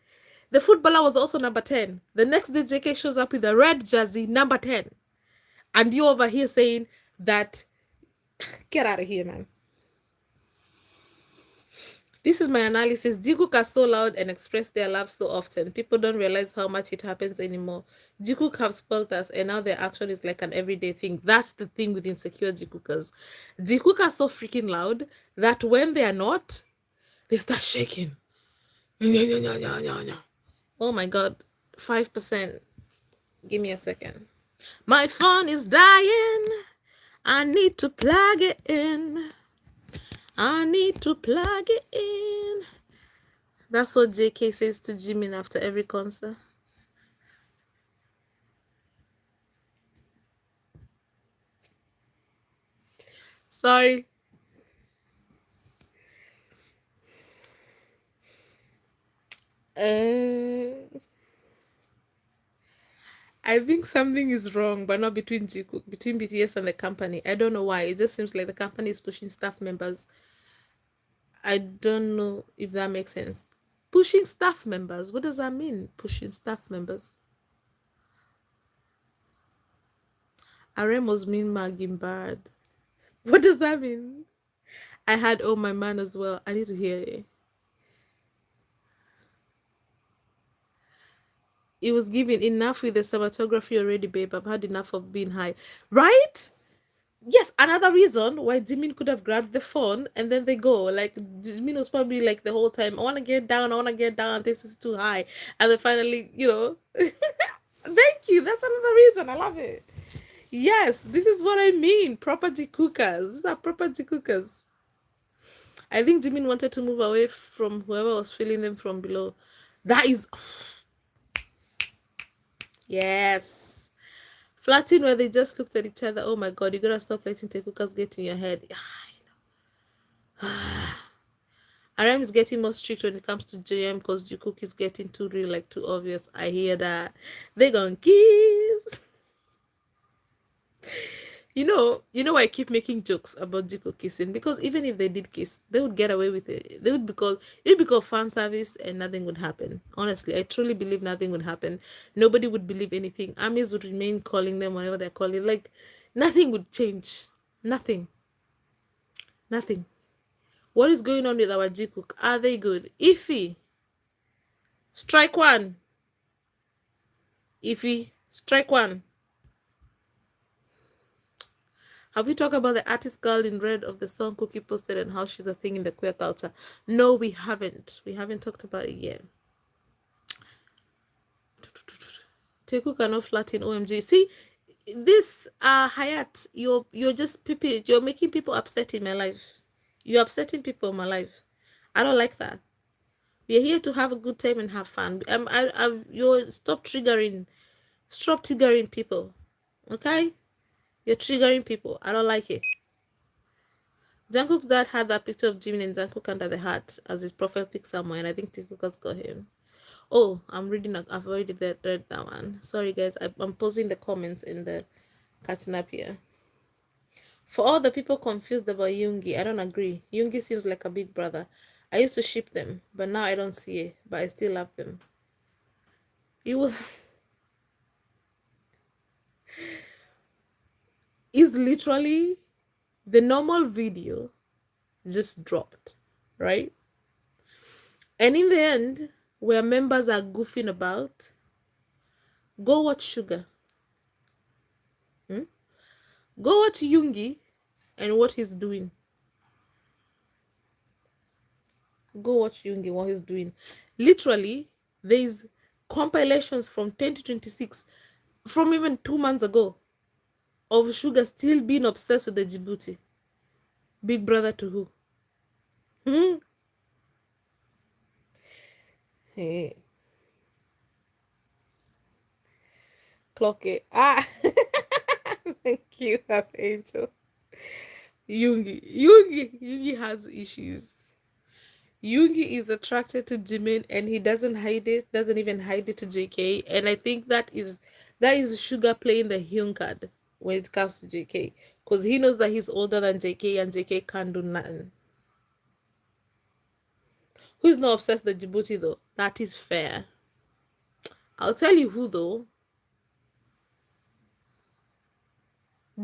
The footballer was also number 10. The next day, JK shows up with a red jersey, number 10. And you over here saying that... Get out of here, man. This is my analysis. Jikook are so loud and express their love so often. People don't realize how much it happens anymore. Jikook have spoiled us, and now their action is like an everyday thing. That's the thing with insecure Jikookers. Jikook are so freaking loud that when they are not, they start shaking. Oh my God. 5%. Give me a second. My phone is dying. I need to plug it in. I need to plug it in. That's what JK says to Jimin after every concert. Sorry. I think something is wrong, but not between Jikook, between BTS and the company. I don't know why. It just seems like the company is pushing staff members. I don't know if that makes sense. Pushing staff members. What does that mean? Pushing staff members. Aremos mean Magin bad. What does that mean? I had Oh My Man as well. I need to hear it. It was giving enough with the cinematography already, babe. I've had enough of being high. Right? Yes, another reason why Jimin could have grabbed the phone and then they go. Like, Jimin was probably like the whole time, I want to get down, I want to get down, this is too high. And then finally, thank you. That's another reason. I love it. Yes, this is what I mean. Property cookers. These are property cookers. I think Jimin wanted to move away from whoever was feeling them from below. That is. Yes. Flirting where they just looked at each other. Oh my god, you gotta stop letting Tekukas get in your head. RM is getting more strict when it comes to JM because Jikook is getting too real, like too obvious. I hear that. They gonna kiss. You know why I keep making jokes about Jiko kissing? Because even if they did kiss, they would get away with it. It'd be called fan service and nothing would happen. Honestly, I truly believe nothing would happen. Nobody would believe anything. Armies would remain calling them whatever they're calling. Like nothing would change. Nothing. Nothing. What is going on with our Jikook? Are they good? Iffy. Strike one. Iffy. Strike one. Have we talked about the artist girl in red of the song Cookie posted and how she's a thing in the queer culture? No, we haven't. We haven't talked about it yet. Teku cannot flat in OMG. See, this Hayat, you're just people. You're making people upset in my life. You're upsetting people in my life. I don't like that. We're here to have a good time and have fun. You're stop triggering people. Okay, you're triggering people. I don't like it. Jungkook's dad had that picture of Jimin and Jungkook under the hat as his profile pic somewhere, and I think TikTok has got him. Oh, I'm reading. I've already read that one. Sorry, guys. I'm posting the comments in the catching up here. For all the people confused about Yoongi, I don't agree. Yoongi seems like a big brother. I used to ship them, but now I don't see it. But I still love them. You will. Is literally the normal video just dropped, right? And in the end, where members are goofing about, go watch Sugar. Go watch Yoongi and what he's doing. Go watch Yoongi what he's doing. Literally, there's compilations from 2026, from even 2 months ago, of Sugar still being obsessed with the Djibouti. Big brother to who? Hey. Clock it. Thank you, Angel. Yoongi has issues. Yoongi is attracted to Jimin and he doesn't hide it, doesn't even hide it to JK. And I think that is Sugar playing the Hyun card when it comes to JK. Because he knows that he's older than JK and JK can't do nothing. Who's not obsessed with Djibouti though? That is fair. I'll tell you who though.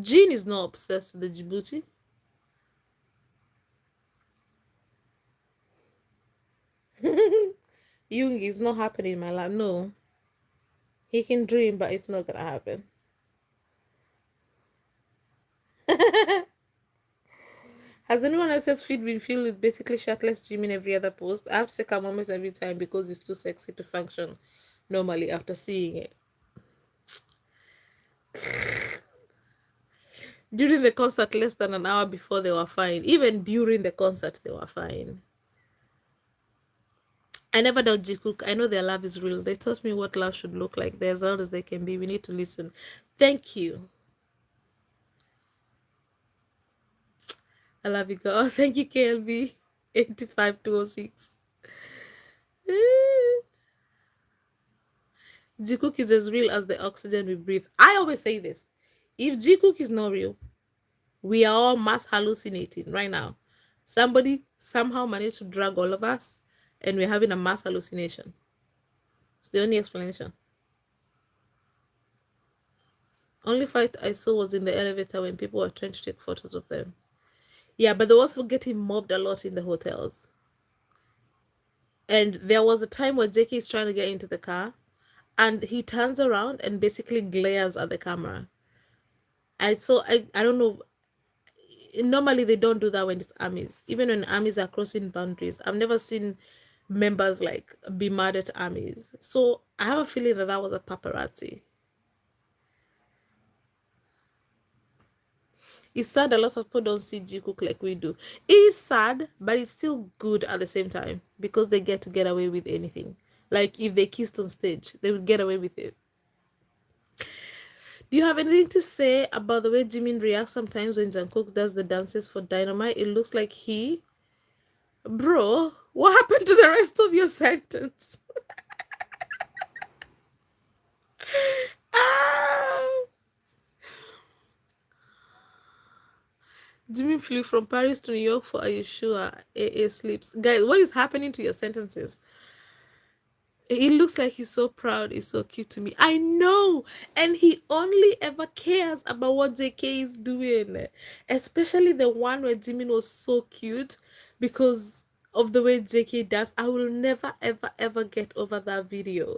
Jin is not obsessed with the Djibouti. Yoongi is not happening in my life. No. He can dream, but it's not gonna happen. Has anyone else's feed been filled with basically shirtless Jimin every other post? I have to take a moment every time because it's too sexy to function normally after seeing it. During the concert, less than an hour before, they were fine. Even during the concert, they were fine. I never doubt G Cook. I know their love is real. They taught me what love should look like. They're as old as they can be. We need to listen. Thank you. I love you, girl. Thank you, KLB. 85206. G Cook is as real as the oxygen we breathe. I always say this. If G Cook is not real, we are all mass hallucinating right now. Somebody somehow managed to drag all of us, and we're having a mass hallucination. It's the only explanation. Only fight I saw was in the elevator when people were trying to take photos of them. Yeah, but they were also getting mobbed a lot in the hotels. And there was a time where JK is trying to get into the car, and he turns around and basically glares at the camera. I don't know. Normally they don't do that when it's armies. Even when armies are crossing boundaries, I've never seen members like be mad at armies. So I have a feeling that that was a paparazzi. It's sad a lot of people don't see G Cook like we do. It is sad, but it's still good at the same time because they get away with anything. Like if they kissed on stage, they would get away with it. Do you have anything to say about the way Jimin reacts sometimes when Jungkook does the dances for Dynamite? It looks like he... Bro, what happened to the rest of your sentence? Ah! Jimin flew from Paris to New York for Are You Sure? AA sleeps. Guys, what is happening to your sentences? He looks like he's so proud. He's so cute to me. I know. And he only ever cares about what JK is doing. Especially the one where Jimin was so cute because of the way JK does. I will never, ever, ever get over that video.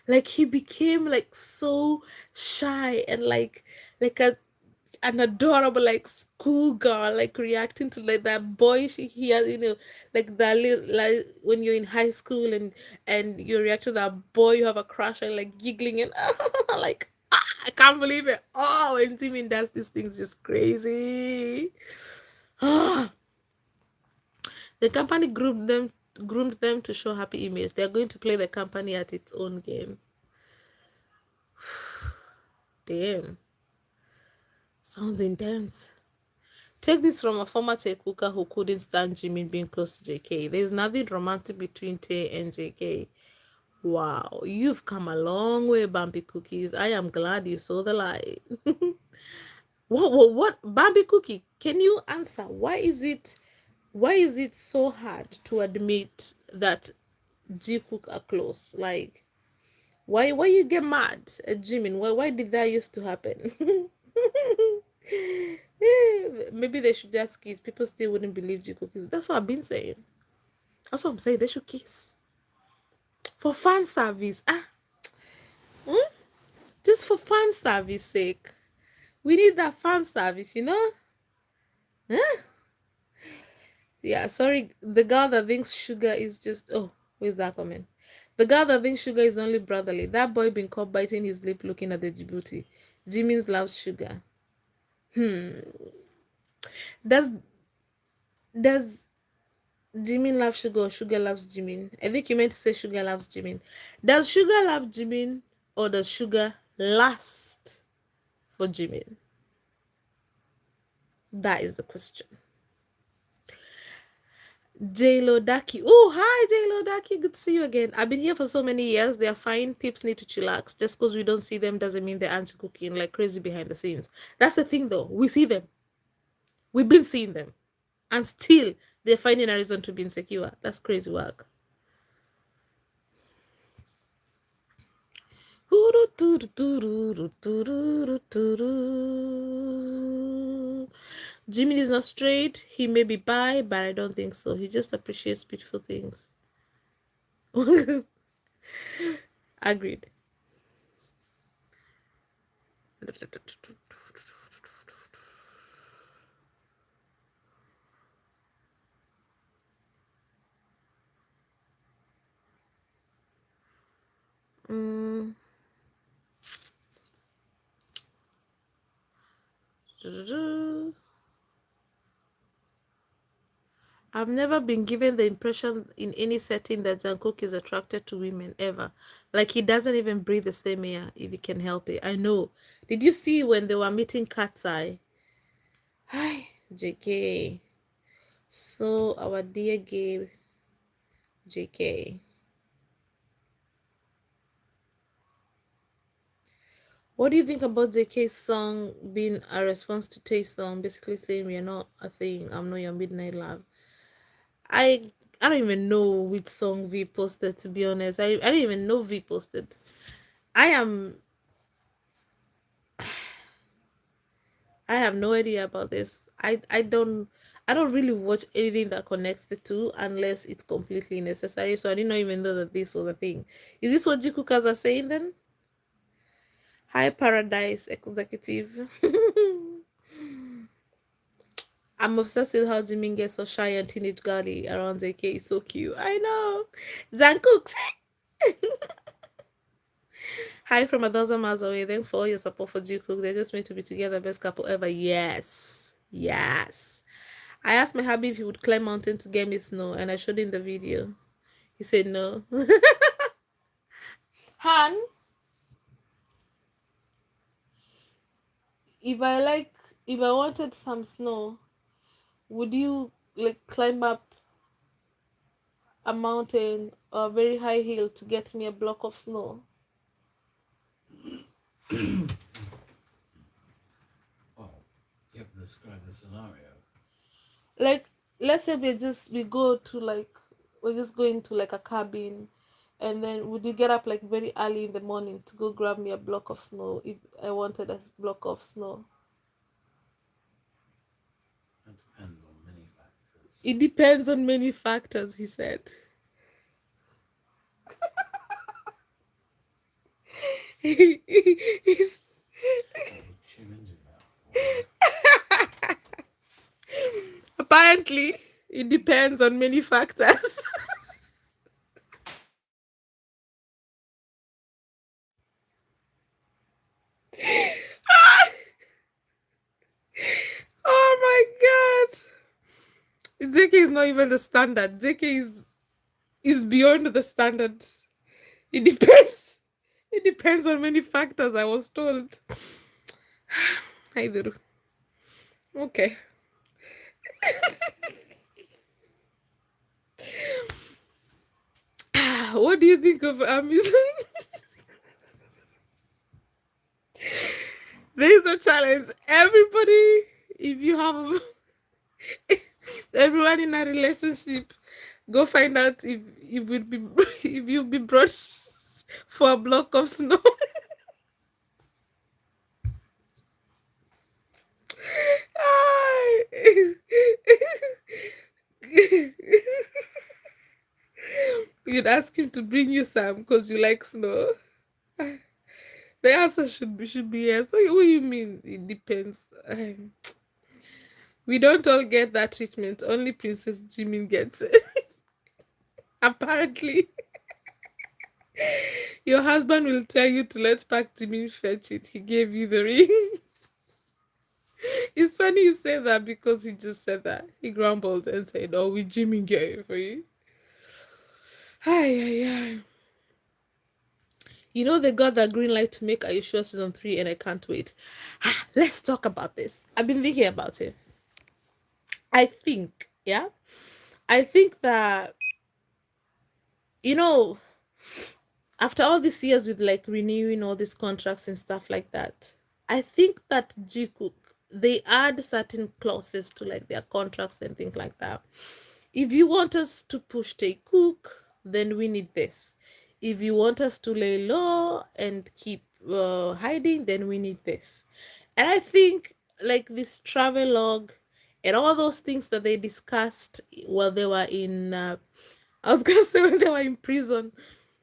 Like he became like so shy and like an adorable like schoolgirl, like reacting to like that boy he has, like that little, like when you're in high school and you react to that boy you have a crush and like giggling and like I can't believe it. Oh, when Jimin does these things just crazy. The company groomed them to show happy image. They're going to play the company at its own game. Damn. Sounds intense. Take this from a former Tekuka who couldn't stand Jimin being close to JK. There's nothing romantic between Tay and JK. Wow, you've come a long way, Bambi Cookies. I am glad you saw the light. What, Bambi Cookie? Can you answer? Why is it so hard to admit that G Cook are close? Like, why you get mad at Jimin? Why did that used to happen? Maybe they should just kiss. People still wouldn't believe G Cook is. That's what I've been saying. That's what I'm saying. They should kiss for fan service. Just for fan service sake. We need that fan service, Huh? Yeah, sorry. The girl that thinks sugar is just... Oh, where's that coming? The girl that thinks sugar is only brotherly. That boy been caught biting his lip looking at the Djibouti. Jimin's loves sugar. Does does Jimin love sugar or sugar loves Jimin? I think you meant to say sugar loves Jimin. Does sugar love Jimin or does sugar last for Jimin? That is the question. J-Lo Daki. Oh, hi, J-Lo Daki. Good to see you again. I've been here for so many years. They are fine. Peeps need to chillax. Just because we don't see them doesn't mean they're anti-cooking like crazy behind the scenes. That's the thing, though. We see them. We've been seeing them. And still, they're finding a reason to be insecure. That's crazy work. Jimmy is not straight. He may be bi, but I don't think so. He just appreciates beautiful things. Agreed. I've never been given the impression in any setting that Jungkook is attracted to women ever. Like he doesn't even breathe the same air if he can help it. I know. Did you see when they were meeting Cat's Eye? Hi, JK. So our dear Gabe, JK. What do you think about JK's song being a response to Tae's song, basically saying we're not a thing, I'm not your midnight love? I I don't even know which song V posted, to be honest. I don't even know V posted. I am I have no idea about this. I don't really watch anything that connects the two unless it's completely necessary. So I didn't even know that this was a thing. Is this what Jikukas are saying then? Hi Paradise Executive. I'm obsessed with how Jimin gets so shy and teenage girly around JK. It's so cute. I know. Jungkook. Hi from 1,000 miles away. Thanks for all your support for Jungkook. They're just made to be together, best couple ever. Yes. Yes. I asked my hubby if he would climb mountain to get me snow, and I showed him the video. He said no. Han, if I like, if I wanted some snow, would you like climb up a mountain or a very high hill to get me a block of snow? Oh, you have to describe the scenario. Like, let's say we go to like we're just going to like a cabin, and then would you get up like very early in the morning to go grab me a block of snow if I wanted a block of snow? That depends on many factors. It depends on many factors, he said. He's What would Jimin do that? apparently it depends on many factors. Oh my god. JK is not even the standard. JK is beyond the standard. It depends. It depends on many factors, I was told. Hi Duru. Okay. What do you think of Army's? There's a challenge. Everybody, if you have everyone in a relationship, go find out if would be if you'll be brought for a block of snow. You'd ask him to bring you some because you like snow. The answer should be yes. What do you mean? It depends. We don't all get that treatment. Only Princess Jimin gets it. Apparently, your husband will tell you to let Park Jimin fetch it. He gave you the ring. It's funny you say that because he just said that. He grumbled and said, "Oh, we Jimin get it for you." Hi, hi. You know they got that green light to make Are You Sure season 3, and I can't wait. Let's talk about this. I've been thinking about it. I think, yeah, I think that you know after all these years with like renewing all these contracts and stuff like that, I think that Jikook they add certain clauses to like their contracts and things like that. If you want us to push Taekook, then we need this. If you want us to lay low and keep hiding, then we need this. And I think like this travel log and all those things that they discussed while they were in I was gonna say when they were in prison,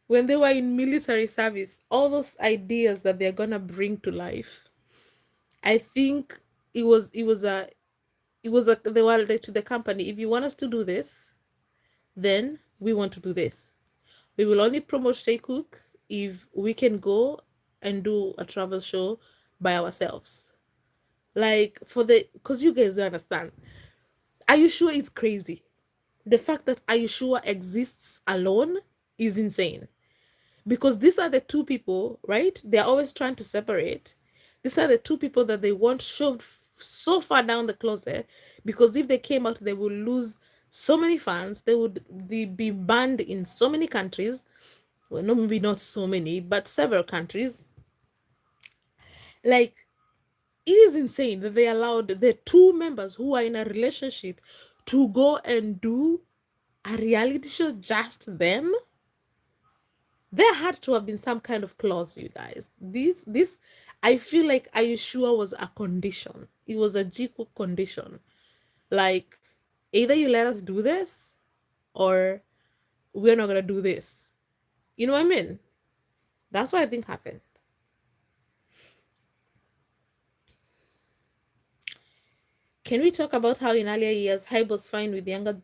when they were in military service, all those ideas that they're gonna bring to life. I think it was a they were like to the company, if you want us to do this, then we want to do this. We will only promote Taekook if we can go and do a travel show by ourselves. Like for the, because you guys don't understand. Are you sure it's crazy? The fact that Are You Sure exists alone is insane. Because these are the two people, right? They're always trying to separate. These are the two people that they want shoved so far down the closet, because if they came out, they would lose so many fans. They would be banned in so many countries. Well, no, maybe not so many, but several countries. Like, it is insane that they allowed the two members who are in a relationship to go and do a reality show, just them. There had to have been some kind of clause, you guys. This I feel like Are You Sure was a condition. It was a Jiku condition. Like, either you let us do this, or we're not gonna do this. You know what I mean? That's what I think happened. Can we talk about how in earlier years Hybe was fine with younger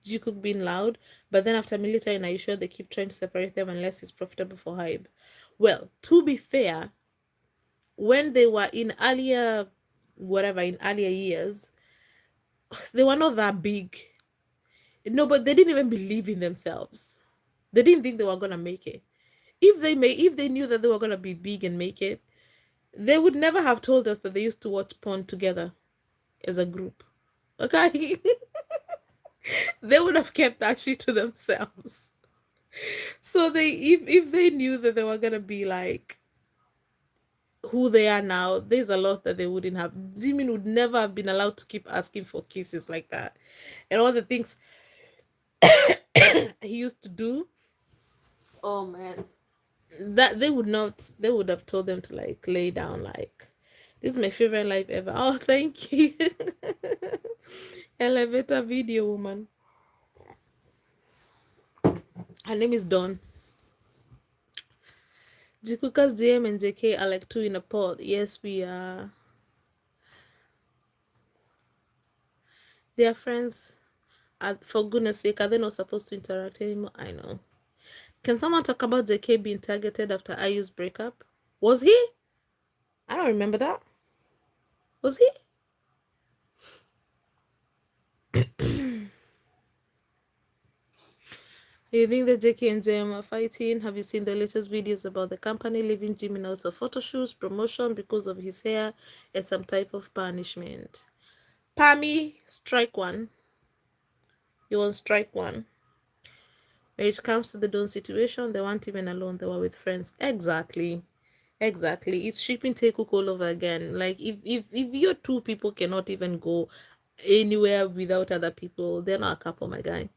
Jikook being loud, but then after military, and Are You Sure they keep trying to separate them unless it's profitable for Hybe? Well, to be fair, when they were in earlier, whatever, in earlier years, they were not that big. No, but they didn't even believe in themselves. They didn't think they were gonna make it. If they knew that they were gonna be big and make it, they would never have told us that they used to watch porn together as a group. Okay? They would have kept that shit to themselves. So they, if they knew that they were gonna be like who they are now, there's a lot that they wouldn't have. Jimin would never have been allowed to keep asking for kisses like that, and all the things he used to do. Oh man, that they would not. They would have told them to like lay down. Like, this is my favorite life ever. Oh, thank you. Elevator video woman. Her name is Dawn. Jikuka's DM and JK are like two in a pod. Yes, we are. They are friends. For goodness sake, are they not supposed to interact anymore? I know. Can someone talk about JK being targeted after IU's breakup? Was he? I don't remember that. Was he? Do you think that JK and JM are fighting? Have you seen the latest videos about the company leaving Jimin out of photo shoots, promotion because of his hair, and some type of punishment? Pammy, strike one. You want strike one. When it comes to the Don situation, they weren't even alone. They were with friends. Exactly. Exactly. It's shipping Taekook all over again. Like, if your two people cannot even go anywhere without other people, they're not a couple, my guy.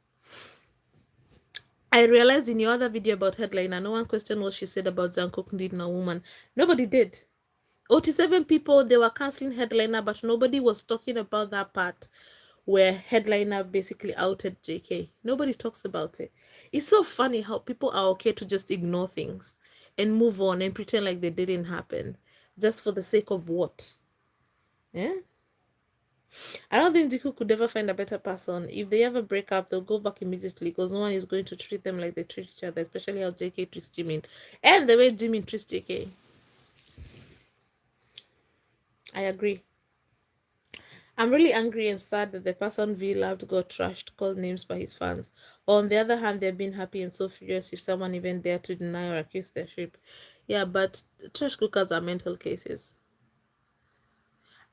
I realized in your other video about Headliner, no one questioned what she said about Jungkook needing a woman. Nobody did. 87 people, they were canceling Headliner, but nobody was talking about that part where Headliner basically outed JK. Nobody talks about it. It's so funny how people are okay to just ignore things and move on and pretend like they didn't happen just for the sake of what? Yeah? I don't think Jiku could ever find a better person. If they ever break up, they'll go back immediately because no one is going to treat them like they treat each other, especially how JK treats Jimin and the way Jimin treats JK. I agree. I'm really angry and sad that the person V loved got trashed, called names by his fans. On the other hand, they've been happy and so furious if someone even dared to deny or accuse their ship. Yeah, but trash cookers are mental cases.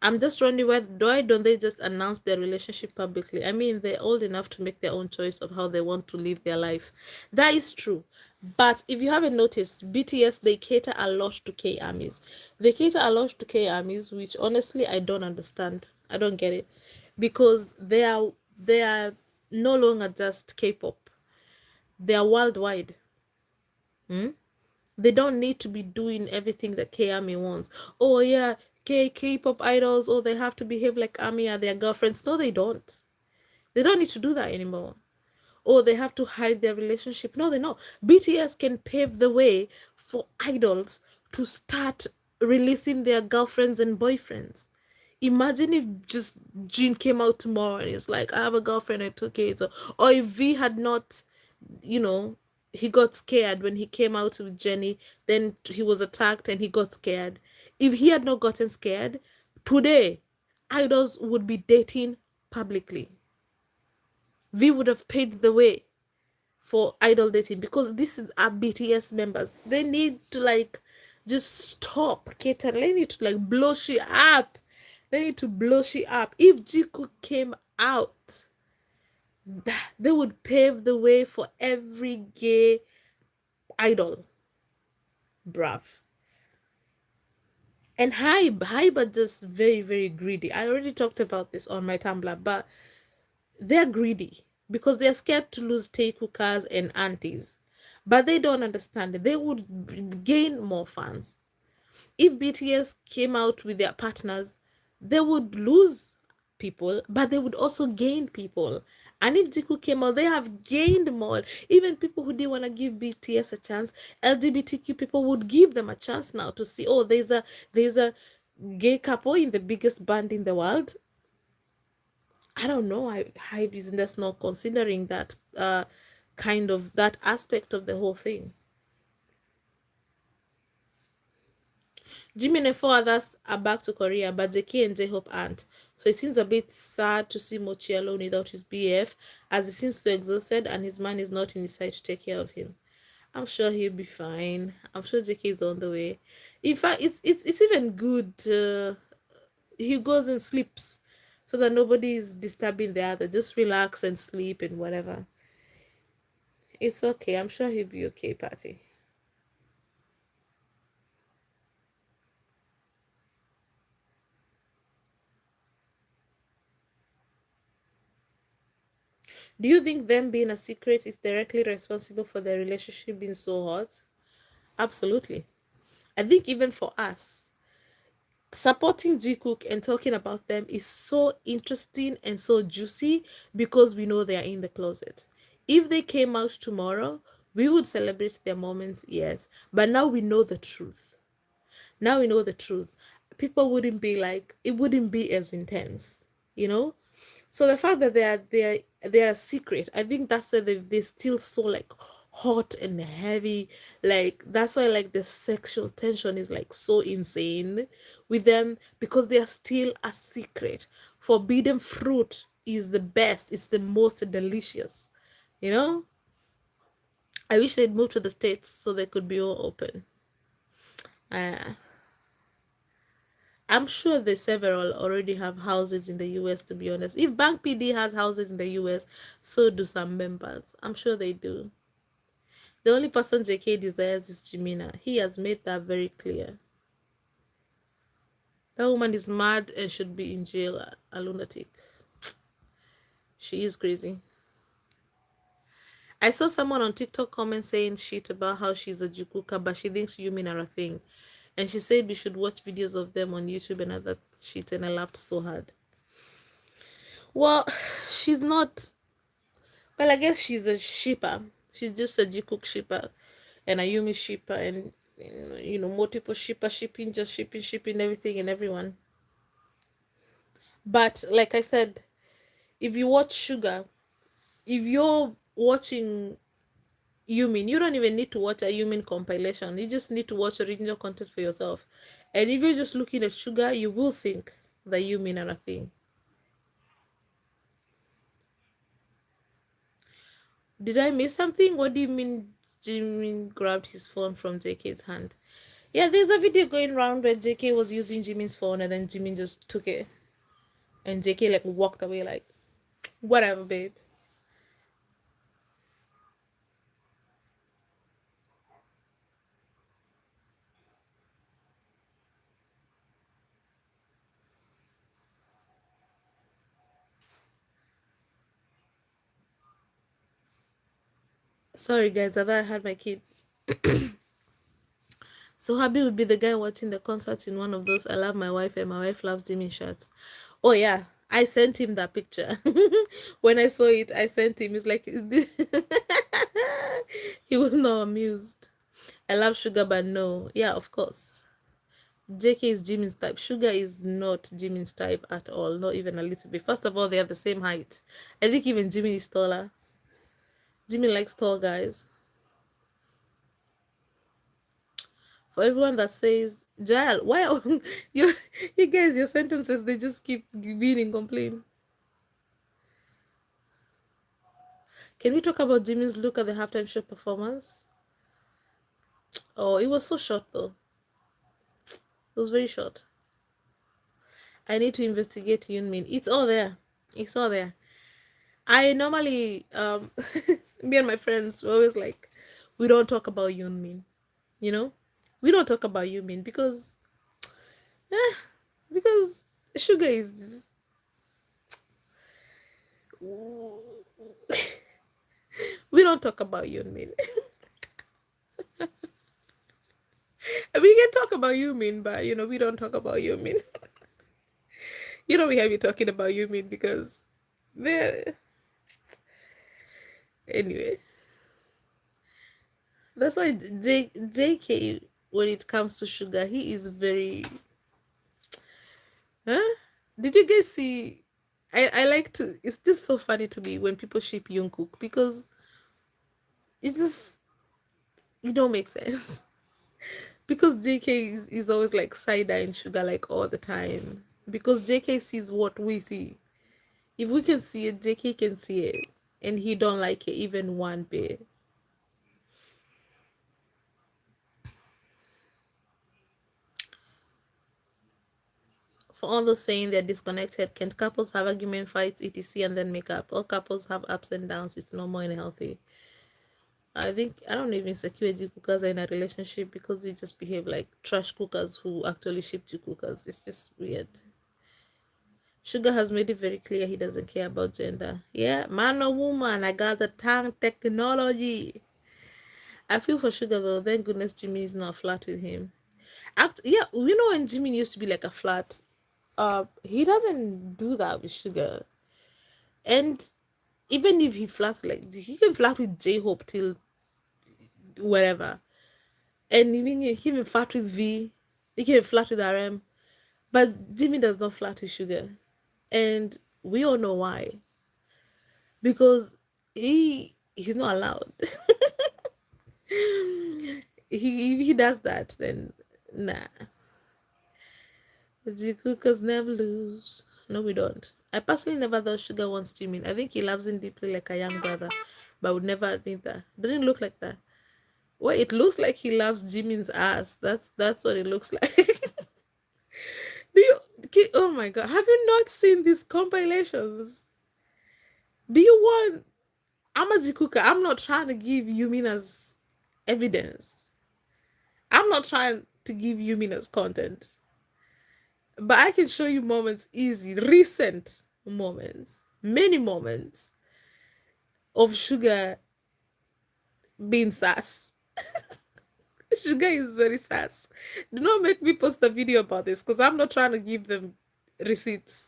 I'm just wondering why don't they just announce their relationship publicly? I mean, they're old enough to make their own choice of how they want to live their life. That is true. But if you haven't noticed, BTS, they cater a lot to K-armies. They cater a lot to K-armies, which honestly I don't understand. I don't get it. Because they are no longer just K-pop. They are worldwide. They don't need to be doing everything that K-army wants. Oh yeah, K-pop idols, oh, they have to behave like Army are their girlfriends. No, they don't. They don't need to do that anymore. Or they have to hide their relationship. No, they don't. BTS can pave the way for idols to start releasing their girlfriends and boyfriends. Imagine if just Jin came out tomorrow and it's like, I have a girlfriend, I took it. Or if V had not, you know, he got scared when he came out with Jennie, then he was attacked and he got scared. If he had not gotten scared, Today, idols would be dating publicly. We would have paved the way for idol dating because this is our BTS members. They need to like just stop catering. They need to like blow shit up. They need to blow shit up. If Jikook came out, they would pave the way for every gay idol. Bruv. And Hybe are just very, very greedy. I already talked about this on my Tumblr, but they're greedy because they're scared to lose Teikukas and aunties. But they don't understand it. They would gain more fans. If BTS came out with their partners, they would lose people, but they would also gain people. And if Jiku came out, they have gained more. Even people who didn't want to give BTS a chance, LGBTQ people would give them a chance now to see, oh, there's a gay couple in the biggest band in the world. I don't know. Hype is just not considering that kind of that aspect of the whole thing. Jimin and four others are back to Korea, but Zeki and J-Hope aren't. So it seems a bit sad to see Mochi alone without his BF, as he seems so exhausted and his man is not in his side to take care of him. I'm sure he'll be fine. I'm sure JK is on the way. In fact, it's even good. He goes and sleeps so that nobody is disturbing the other. Just relax and sleep and whatever. It's okay. I'm sure he'll be okay, Patty. Do you think them being a secret is directly responsible for their relationship being so hot? Absolutely. I think even for us, supporting Jikook and talking about them is so interesting and so juicy because we know they are in the closet. If they came out tomorrow, we would celebrate their moments, yes. But now we know the truth. Now we know the truth. People wouldn't be like, it wouldn't be as intense, you know? So the fact that they are a secret, I think that's why they still so like hot and heavy. Like that's why like the sexual tension is like so insane with them because they are still a secret. Forbidden fruit is the best. It's the most delicious. You know? I wish they'd move to the States so they could be all open. Uh, I'm sure they several already have houses in the US, to be honest. If Bank PD has houses in the US, so do some members. I'm sure they do. The only person JK desires is Jimina. He has made that very clear. That woman is mad and should be in jail, a lunatic. She is crazy. I saw someone on TikTok comment saying shit about how she's a Jukuka, but she thinks Yumin are a thing. And she said we should watch videos of them on YouTube and other shit, and I laughed so hard. Well, she's not. Well, I guess she's a shipper. She's just a Jikook shipper and a Yumi shipper and multiple shipper shipping, just shipping everything and everyone. But like I said, if you watch Sugar, if you're watching Yumin, you don't even need to watch a Yumin compilation. You just need to watch original content for yourself. And if you're just looking at Sugar, you will think that Yumin are a thing. Did I miss something? What do you mean Jimin grabbed his phone from JK's hand? Yeah, there's a video going around where JK was using Jimin's phone and then Jimin just took it. And JK like walked away like, whatever, babe. Sorry guys, I thought I had my kid. So Happy would be the guy watching the concert in one of those I love my wife and my wife loves Jimin shirts. Oh yeah, I sent him that picture. When I saw it, I sent him. It's like he was not amused. I love Sugar, but no. Yeah, of course. JK is Jimin's type. Sugar is not Jimin's type at all, not even a little bit. First of all, they have the same height. I think even Jimin is taller. Jimin likes tall guys. For everyone that says, Jael, why are you, you guys, your sentences, they just keep being incomplete. Can we talk about Jimin's look at the halftime show performance? Oh, it was so short though. It was very short. I need to investigate Yunmin. It's all there. It's all there. I normally, me and my friends, we always like, we don't talk about Yunmin. You know, we don't talk about Yunmin eh, because Sugar is. We don't talk about Yunmin. We can talk about Yumin, but we don't talk about Yumin. We have you talking about Yumin because they're anyway. That's why JK, when it comes to Sugar, he is very. Huh? Did you guys see? I like to. It's just so funny to me when people ship Jungkook because it's just it don't make sense. Because JK is always like side eyeing Sugar like all the time. Because JK sees what we see. If we can see it, JK can see it, and he don't like it even one bit. For all those saying they're disconnected, can't couples have argument, fights, etc., and then make up? All couples have ups and downs. It's normal and healthy. I don't even secure G cookers are in a relationship because they just behave like trash cookers who actually ship G cookers. It's just weird. Sugar has made it very clear he doesn't care about gender. Yeah, man or woman, I got the tongue technology. I feel for Sugar though. Thank goodness Jimmy is not flat with him. Yeah, when Jimmy used to be like a flat, he doesn't do that with Sugar. And even if he flirts like he can flirt with J Hope till whatever, and even he can flirt with V, he can flirt with RM, but Jimmy does not flirt with Sugar, and we all know why. Because he's not allowed. If he does that, then nah. The cookers never lose. No, we don't. I personally never thought Sugar wants Jimin. I think he loves him deeply like a young brother, but would never admit that. Doesn't look like that. Well, it looks like he loves Jimin's ass. That's what it looks like. Do you? Oh my god! Have you not seen these compilations? Do you want? I'm a Jikuka. I'm not trying to give Yumin as evidence. I'm not trying to give Yumin as content. But I can show you moments easy, recent moments, many moments of Sugar being sass. Sugar is very sass. Do not make me post a video about this because I'm not trying to give them receipts.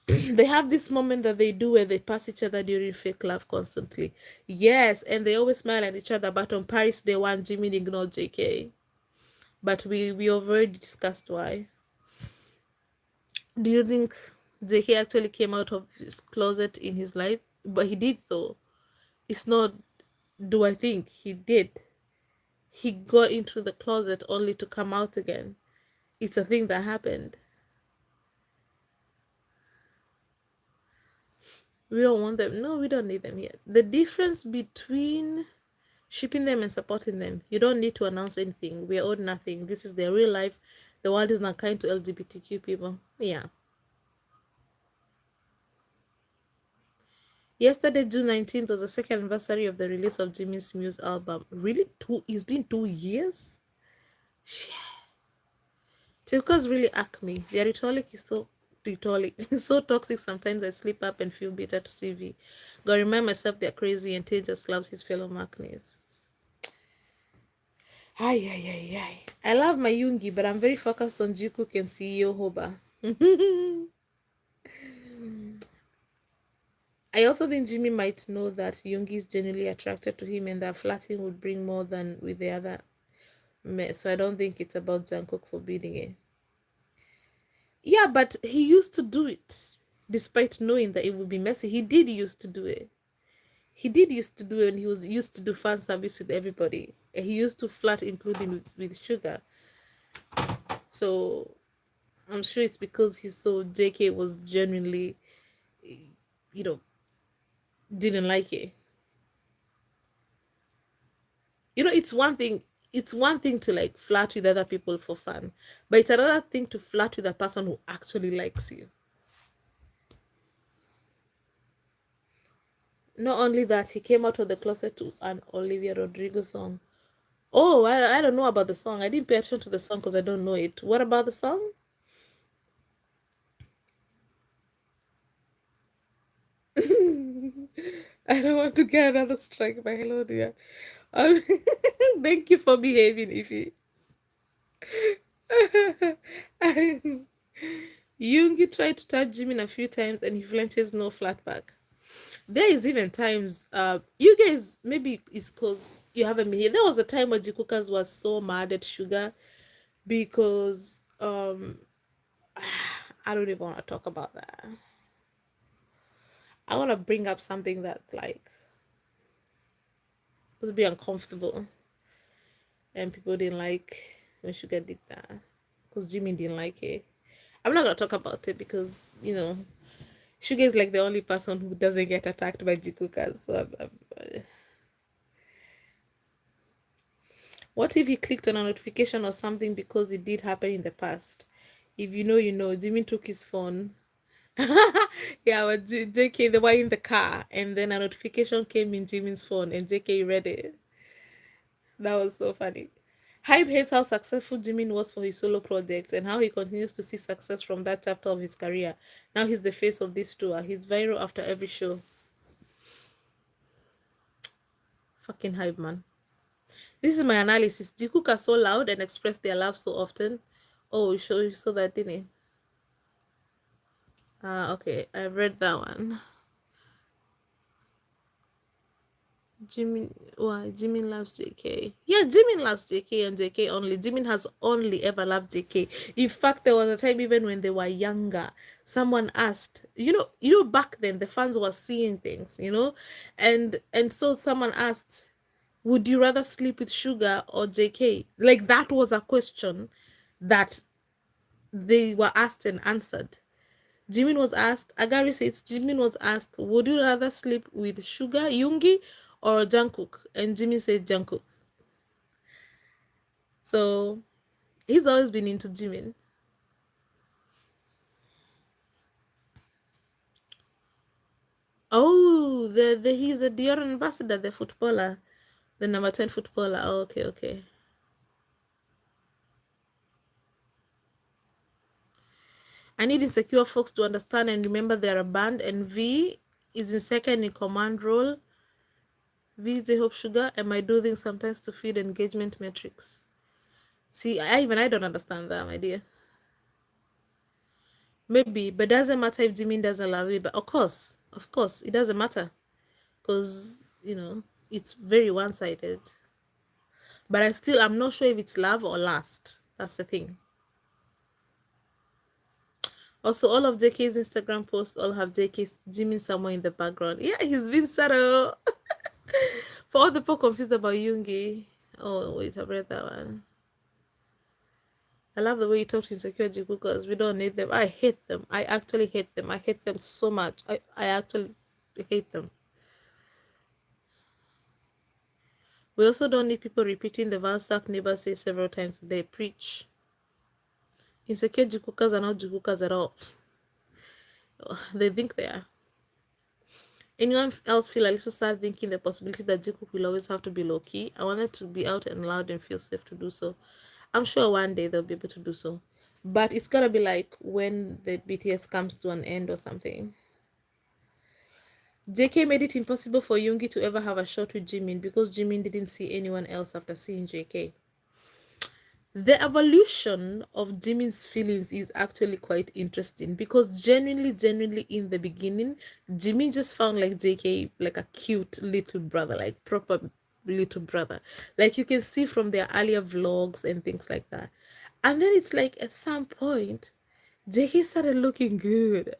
They have this moment that they do where they pass each other during fake love constantly. Yes, and they always smile at each other, but on Paris Day 1, Jimmy ignored JK. But we already discussed why. Do you think JK actually came out of his closet in his life? But he did though. It's not do I think he did. He got into the closet only to come out again. It's a thing that happened. We don't want them. No, we don't need them yet. The difference between shipping them and supporting them, you don't need to announce anything. We're owed nothing. This is their real life. The world is not kind to LGBTQ people. Yeah. Yesterday, June 19th, was the second anniversary of the release of Jimmy's Muse album. Really? It's been 2 years? Shit. Tilka's really acme. Their rhetoric is so rhetoric. So toxic sometimes I sleep up and feel bitter to see V. Gotta remind myself they're crazy and Tay just loves his fellow Maknaes. Ay, ay, ay, ay. I love my Yoongi, but I'm very focused on Jikook and CEO Hoba. I also think Jimmy might know that Yoongi is genuinely attracted to him and that flirting would bring more than with the other men. So I don't think it's about Jungkook forbidding it. Yeah, but he used to do it despite knowing that it would be messy. He did used to do it. He did used to do, and he was used to do fan service with everybody. And he used to flirt, including with Sugar. So I'm sure it's because he saw JK was genuinely, you know, didn't like it. It's one thing to like flirt with other people for fun, but it's another thing to flirt with a person who actually likes you. Not only that, he came out of the closet to an Olivia Rodrigo song. Oh, I don't know about the song. I didn't pay attention to the song because I don't know it. What about the song? I don't want to get another strike by Hello Dear. Um, thank you for behaving, Ify. Yoongi tried to touch Jimin a few times and he flinches no flat back. There is even times, you guys, maybe it's because you haven't been here. There was a time where Jikukas was so mad at Sugar because, I don't even want to talk about that. I want to bring up something that's like, was be uncomfortable and people didn't like when Sugar did that because Jimmy didn't like it. I'm not gonna talk about it because Sugar is like the only person who doesn't get attacked by Jikukas. So what if he clicked on a notification or something because it did happen in the past? If you know, you know. Jimmy took his phone. Yeah, but JK, they were in the car, and then a notification came in Jimmy's phone, and JK read it. That was so funny. Hype hates how successful Jimin was for his solo project and how he continues to see success from that chapter of his career. Now he's the face of this tour. He's viral after every show. Fucking Hype, man. This is my analysis. Jikook are so loud and express their love so often. Oh, you saw that, didn't you? Okay, I read that one. Jimin loves JK. Yeah, Jimin loves JK and JK only. Jimin has only ever loved JK. In fact, there was a time even when they were younger, someone asked, back then the fans were seeing things, and so someone asked, would you rather sleep with Sugar or JK? Like that was a question that they were asked and answered. Jimin was asked, Agari says Jimin was asked, would you rather sleep with Sugar, Yoongi, or Jungkook? And Jimin said Jungkook. So he's always been into Jimin. Oh, he's a Dior ambassador, the footballer, the number 10 footballer. Oh, okay, okay. I need insecure folks to understand and remember they're a band, and V is in second in command role. V is a Hope Sugar, and I do things sometimes to feed engagement metrics. See, I don't understand that, my dear. Maybe, but doesn't matter if Jimin doesn't love you. But of course, it doesn't matter because it's very one-sided. But I'm not sure if it's love or lust. That's the thing. Also, all of JK's Instagram posts all have JK's Jimin somewhere in the background. Yeah, he's been subtle. For all the people confused about Yoongi. Oh, wait, I read that one. I love the way you talk to insecure Jikukas. We don't need them. I hate them. I actually hate them. I hate them so much. I actually hate them. We also don't need people repeating the verse Sak neighbor says several times. They preach. Insecure Jikukas are not Jikukas at all. They think they are. Anyone else feel a little sad thinking the possibility that Jikook will always have to be low-key? I wanted to be out and loud and feel safe to do so. I'm sure one day they'll be able to do so. But it's gotta be like when the BTS comes to an end or something. JK made it impossible for Yoongi to ever have a shot with Jimin because Jimin didn't see anyone else after seeing JK. The evolution of Jimin's feelings is actually quite interesting because genuinely in the beginning, Jimin just found like JK like a cute little brother, like proper little brother. Like you can see from their earlier vlogs and things like that. And then it's like at some point, JK started looking good.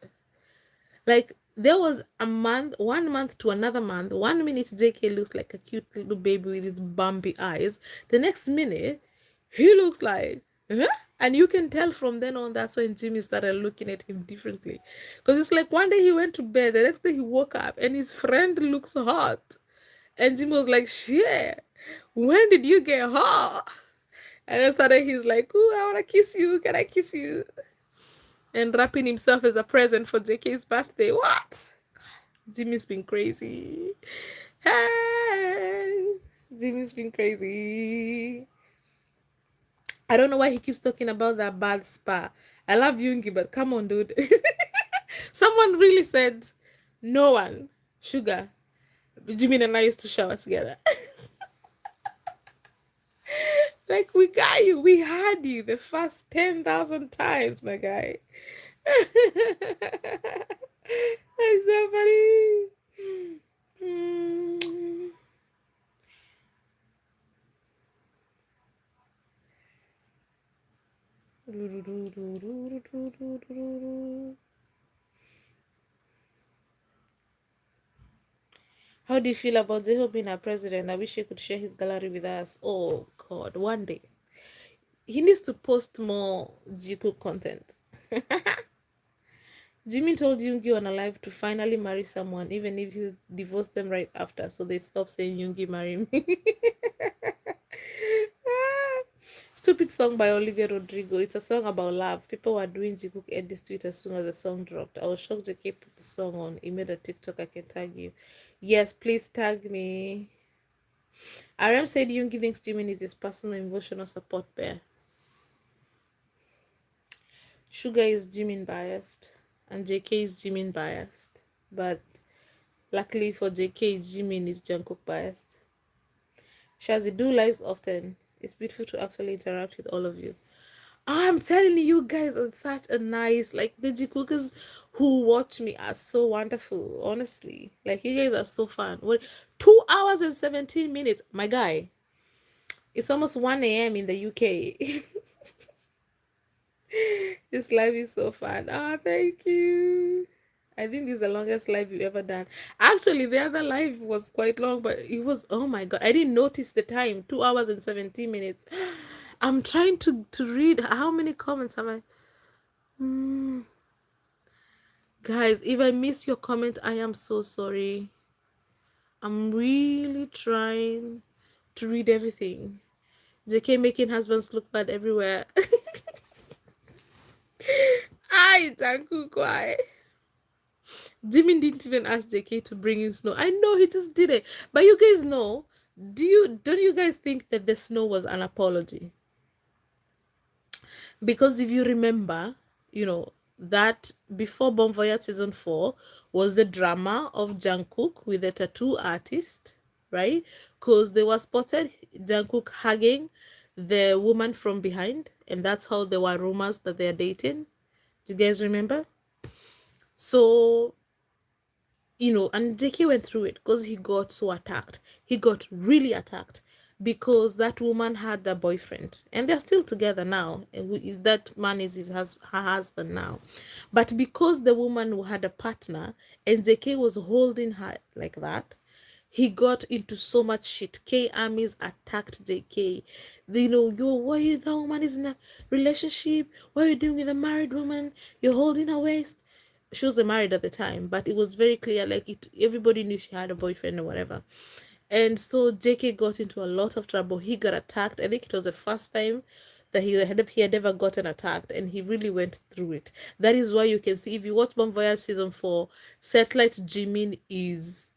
Like there was a month, 1 month to another month. 1 minute JK looks like a cute little baby with his bumpy eyes. The next minute, he looks like, huh? And you can tell from then on, that's when Jimmy started looking at him differently. Because it's like one day he went to bed, the next day he woke up and his friend looks hot. And Jimmy was like, shit, when did you get hot? And then started, he's like, ooh, I want to kiss you. Can I kiss you? And wrapping himself as a present for JK's birthday. What? Jimmy's been crazy. Hey, Jimmy's been crazy. I don't know why he keeps talking about that bad spa. I love Yoongi, but come on, dude. Someone really said, no one, Sugar, Jimmy and I used to shower together. Like, we got you. We had you the first 10,000 times, my guy. That's so funny. Mm. How do you feel about Zeho being our president? I wish he could share his gallery with us. Oh God, one day. He needs to post more Jiku content. Jimmy told Yoongi on a live to finally marry someone, even if he divorced them right after, so they stop saying Yoongi marry me. Stupid song by Olivia Rodrigo. It's a song about love. People were doing Jikook edits to it as soon as the song dropped. I was shocked JK put the song on. He made a TikTok. I can tag you. Yes, please tag me. RM said Yoongi thinks Jimin is his personal emotional support bear. Sugar is Jimin biased, and JK is Jimin biased. But luckily for JK, Jimin is Jungkook biased. Shazi, do lives often. It's beautiful to actually interact with all of you. I'm telling you guys are such a nice, like, the Jikookers who watch me are so wonderful, honestly. Like, you guys are so fun. What, 2 hours and 17 minutes? My guy, it's almost 1 a.m. in the UK. This live is so fun. Ah, thank you. I think this is the longest live you've ever done. Actually, the other live was quite long, but it was, oh my God, I didn't notice the time. 2 hours and 17 minutes. I'm trying to read. How many comments have I? Guys, if I miss your comment, I am so sorry. I'm really trying to read everything. JK making husbands look bad everywhere. Hi, Jungkook, why? Jimin didn't even ask JK to bring in snow. I know he just did it. But you guys know, don't you guys think that the snow was an apology? Because if you remember, you know, that before Bon Voyage season 4 was the drama of Jungkook with the tattoo artist, right? Because they were spotted Jungkook hugging the woman from behind, and that's how there were rumors that they're dating. Do you guys remember? So, you know, and JK went through it because he got so attacked. He got really attacked because that woman had a boyfriend and they're still together now. That man is her husband now. But because the woman had a partner and JK was holding her like that, he got into so much shit. K armies attacked JK. You know, why you, that woman is in a relationship? What are you doing with a married woman? You're holding her waist. She was married at the time, but it was very clear, like, everybody knew she had a boyfriend or whatever. And so JK got into a lot of trouble. He got attacked. I think it was the first time that he had ever gotten attacked, and he really went through it. That is why you can see, if you watch Bon Voyage season 4, Satellite Jimin is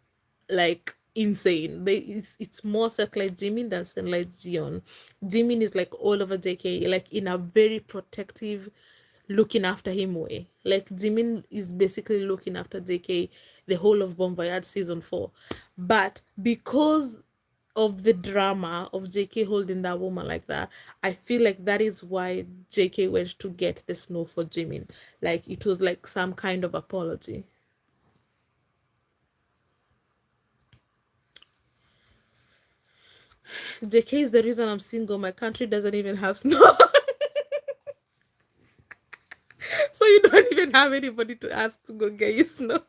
like insane. It's more Satellite Jimin than Satellite Zion. Jimin is like all over JK, like in a very protective, looking after him way. Like, Jimin is basically looking after JK the whole of Bon Voyage season 4. But because of the drama of JK holding that woman like that, I feel like that is why JK went to get the snow for Jimin. Like, it was like some kind of apology. JK is the reason I'm single. My country doesn't even have snow. So you don't even have anybody to ask to go get you snow.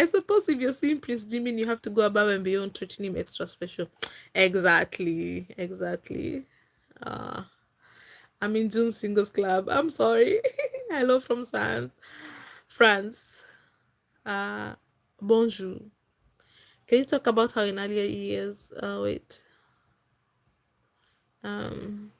I suppose if you're seeing Prince Jimin, you have to go above and beyond, treating him extra special. Exactly, exactly. Uh, I'm in June Singles Club. I'm sorry. Hello from France. France. Uh, bonjour. Can you talk about how in earlier years, wait, um,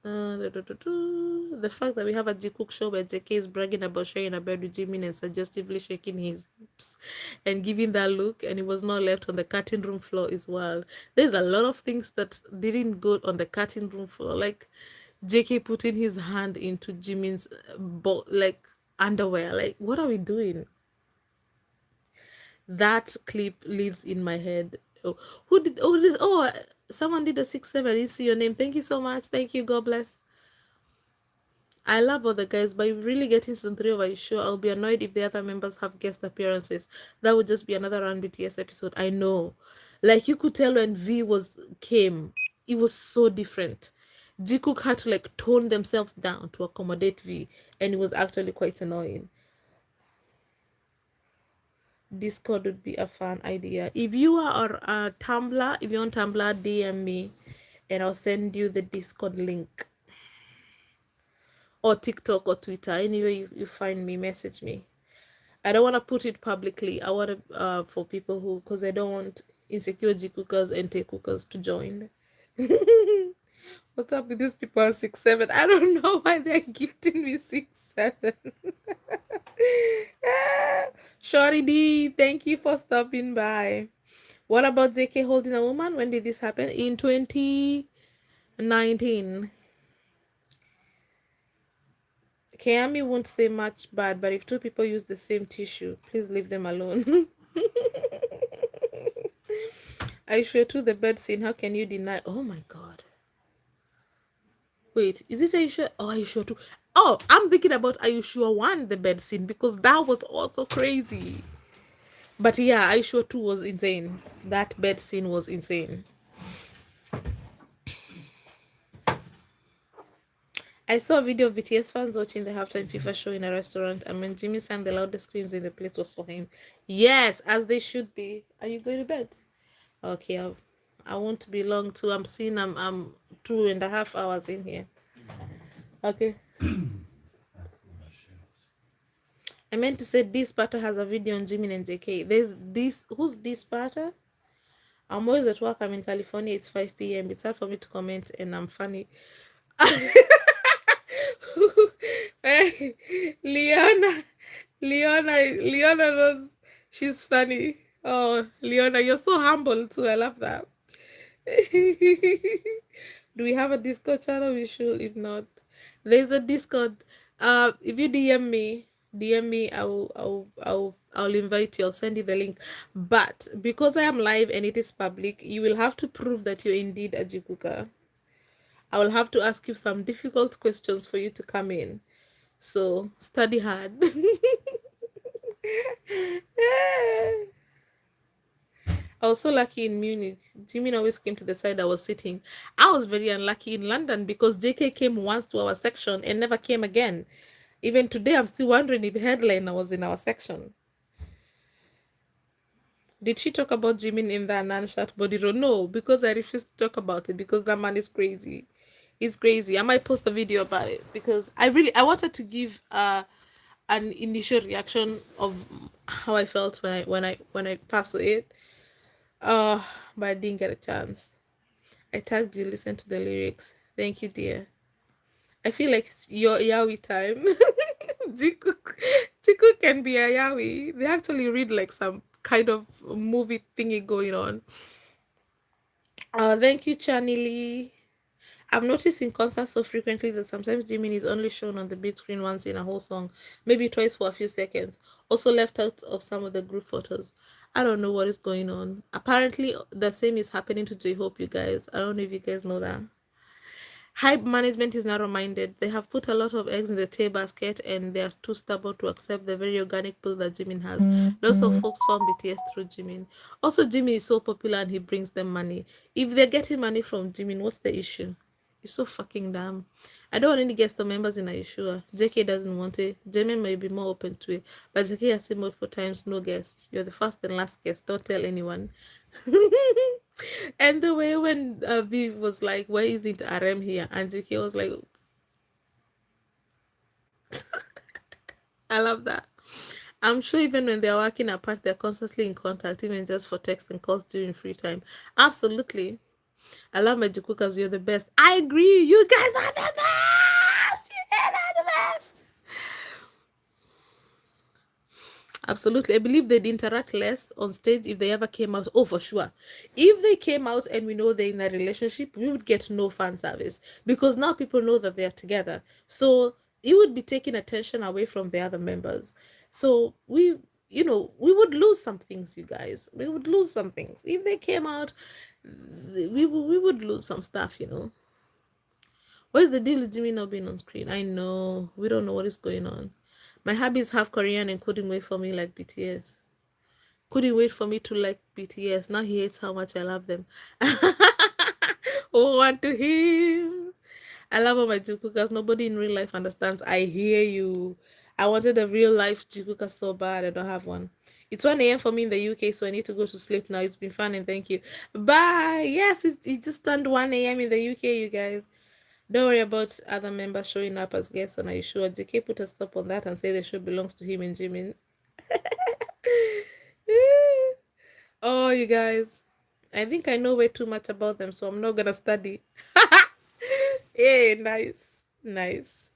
the fact that we have a Jikook show where JK is bragging about sharing a bed with Jimin and suggestively shaking his hips and giving that look, and he was not left on the cutting room floor is wild. There's a lot of things that didn't go on the cutting room floor, like JK putting his hand into Jimin's like underwear. Like, what are we doing? That clip lives in my head. Oh, who did? Oh, this. Oh, someone did a 6-7. I didn't see your name. Thank you so much. Thank you. God bless. I love other guys, but really getting season 3 of Are You Sure? I'll be annoyed if the other members have guest appearances. That would just be another Run BTS episode. I know. Like, you could tell when V came, it was so different. Jikook had to like tone themselves down to accommodate V, and it was actually quite annoying. Discord would be a fun idea. If you are on Tumblr, if you're on Tumblr, DM me and I'll send you the Discord link. Or TikTok or Twitter, anywhere you find me, message me. I don't want to put it publicly. I want to for people who, because I don't want insecure G cookers and T cookers to join. What's up with these people on 6-7? I don't know why they're gifting me 6-7. Shorty D, thank you for stopping by. What about JK holding a woman? When did this happen? In 2019. Kiami won't say much bad, but if two people use the same tissue, please leave them alone. I sure to the bed scene. How can you deny? Oh my god. Wait, is it Are You Sure? Oh, Are You Sure too? Oh, I'm thinking about Are You Sure 1, the bed scene, because that was also crazy. But yeah, Are You Sure 2 was insane. That bed scene was insane. I saw a video of BTS fans watching the halftime FIFA show in a restaurant, and when Jimmy sang, the loudest screams in the place was for him. Yes, as they should be. Are you going to bed? Okay, I won't be long too. I'm seeing I'm 2.5 hours in here. Okay. I meant to say this Sparta has a video on Jimin and JK. There's this. Who's this Sparta? I'm always at work. I'm in California. It's 5 p.m. It's hard for me to comment, and I'm funny. Leona, Leona knows she's funny. Oh, Leona, you're so humble too. I love that. Do we have a Discord channel? We should. If not, there's a Discord. If you DM me. I'll invite you. I'll send you the link. But because I am live and it is public, you will have to prove that you're indeed a Jikuka. I will have to ask you some difficult questions for you to come in. So study hard. I was so lucky in Munich. Jimin always came to the side I was sitting. I was very unlucky in London because JK came once to our section and never came again. Even today, I'm still wondering if Headliner was in our section. Did she talk about Jimin in the Nanshat body roll? No, because I refuse to talk about it because that man is crazy. He's crazy. I might post a video about it because I wanted to give an initial reaction of how I felt when I passed it. But I didn't get a chance. I tagged you, listen to the lyrics. Thank you, dear. I feel like it's your Yaoi time. Jiku can be a Yaoi. They actually read like some kind of movie thingy going on. Thank you, Chanili. I've noticed in concerts so frequently that sometimes Jimin is only shown on the big screen once in a whole song, maybe twice for a few seconds, also left out of some of the group photos. I don't know what is going on. Apparently, the same is happening to J-Hope, you guys. I don't know if you guys know that. Hype management is narrow-minded. They have put a lot of eggs in the Tay basket and they are too stubborn to accept the very organic pull that Jimin has. Lots of folks found BTS through Jimin. Also, Jimin is so popular and he brings them money. If they're getting money from Jimin, what's the issue? You're so fucking dumb. I don't want any guest or members in Ayeshua. JK doesn't want it. Jamin may be more open to it. But JK has said multiple times, no guests. You're the first and last guest. Don't tell anyone. And the way when V was like, why isn't RM here? And JK was like, I love that. I'm sure even when they're working apart, they're constantly in contact, even just for text and calls during free time. Absolutely. I love my Jukukas. You're the best. I agree. You guys are the best. You guys are the best. Absolutely. I believe they'd interact less on stage if they ever came out. Oh, for sure. If they came out and we know they're in a relationship, we would get no fan service because now people know that they're together. So it would be taking attention away from the other members. So we would lose some things, you guys. We would lose some things. If they came out, we would lose some stuff. What is the deal with Jimmy not being on screen? I know. We don't know what is going on. My hubby is half Korean and couldn't wait for me like BTS. Couldn't wait for me to like BTS. Now he hates how much I love them. Oh, on to him. I love all my Jikukas. Nobody in real life understands. I hear you. I wanted a real life Jikuka so bad. I don't have one. It's 1 a.m. for me in the UK, so I need to go to sleep now. It's been fun and thank you. Bye. Yes, it just turned 1 a.m. in the UK, you guys. Don't worry about other members showing up as guests on Are You Sure? JK put a stop on that and say the show belongs to him and Jimin. Oh, you guys. I think I know way too much about them, so I'm not gonna study. Hey, nice. Nice.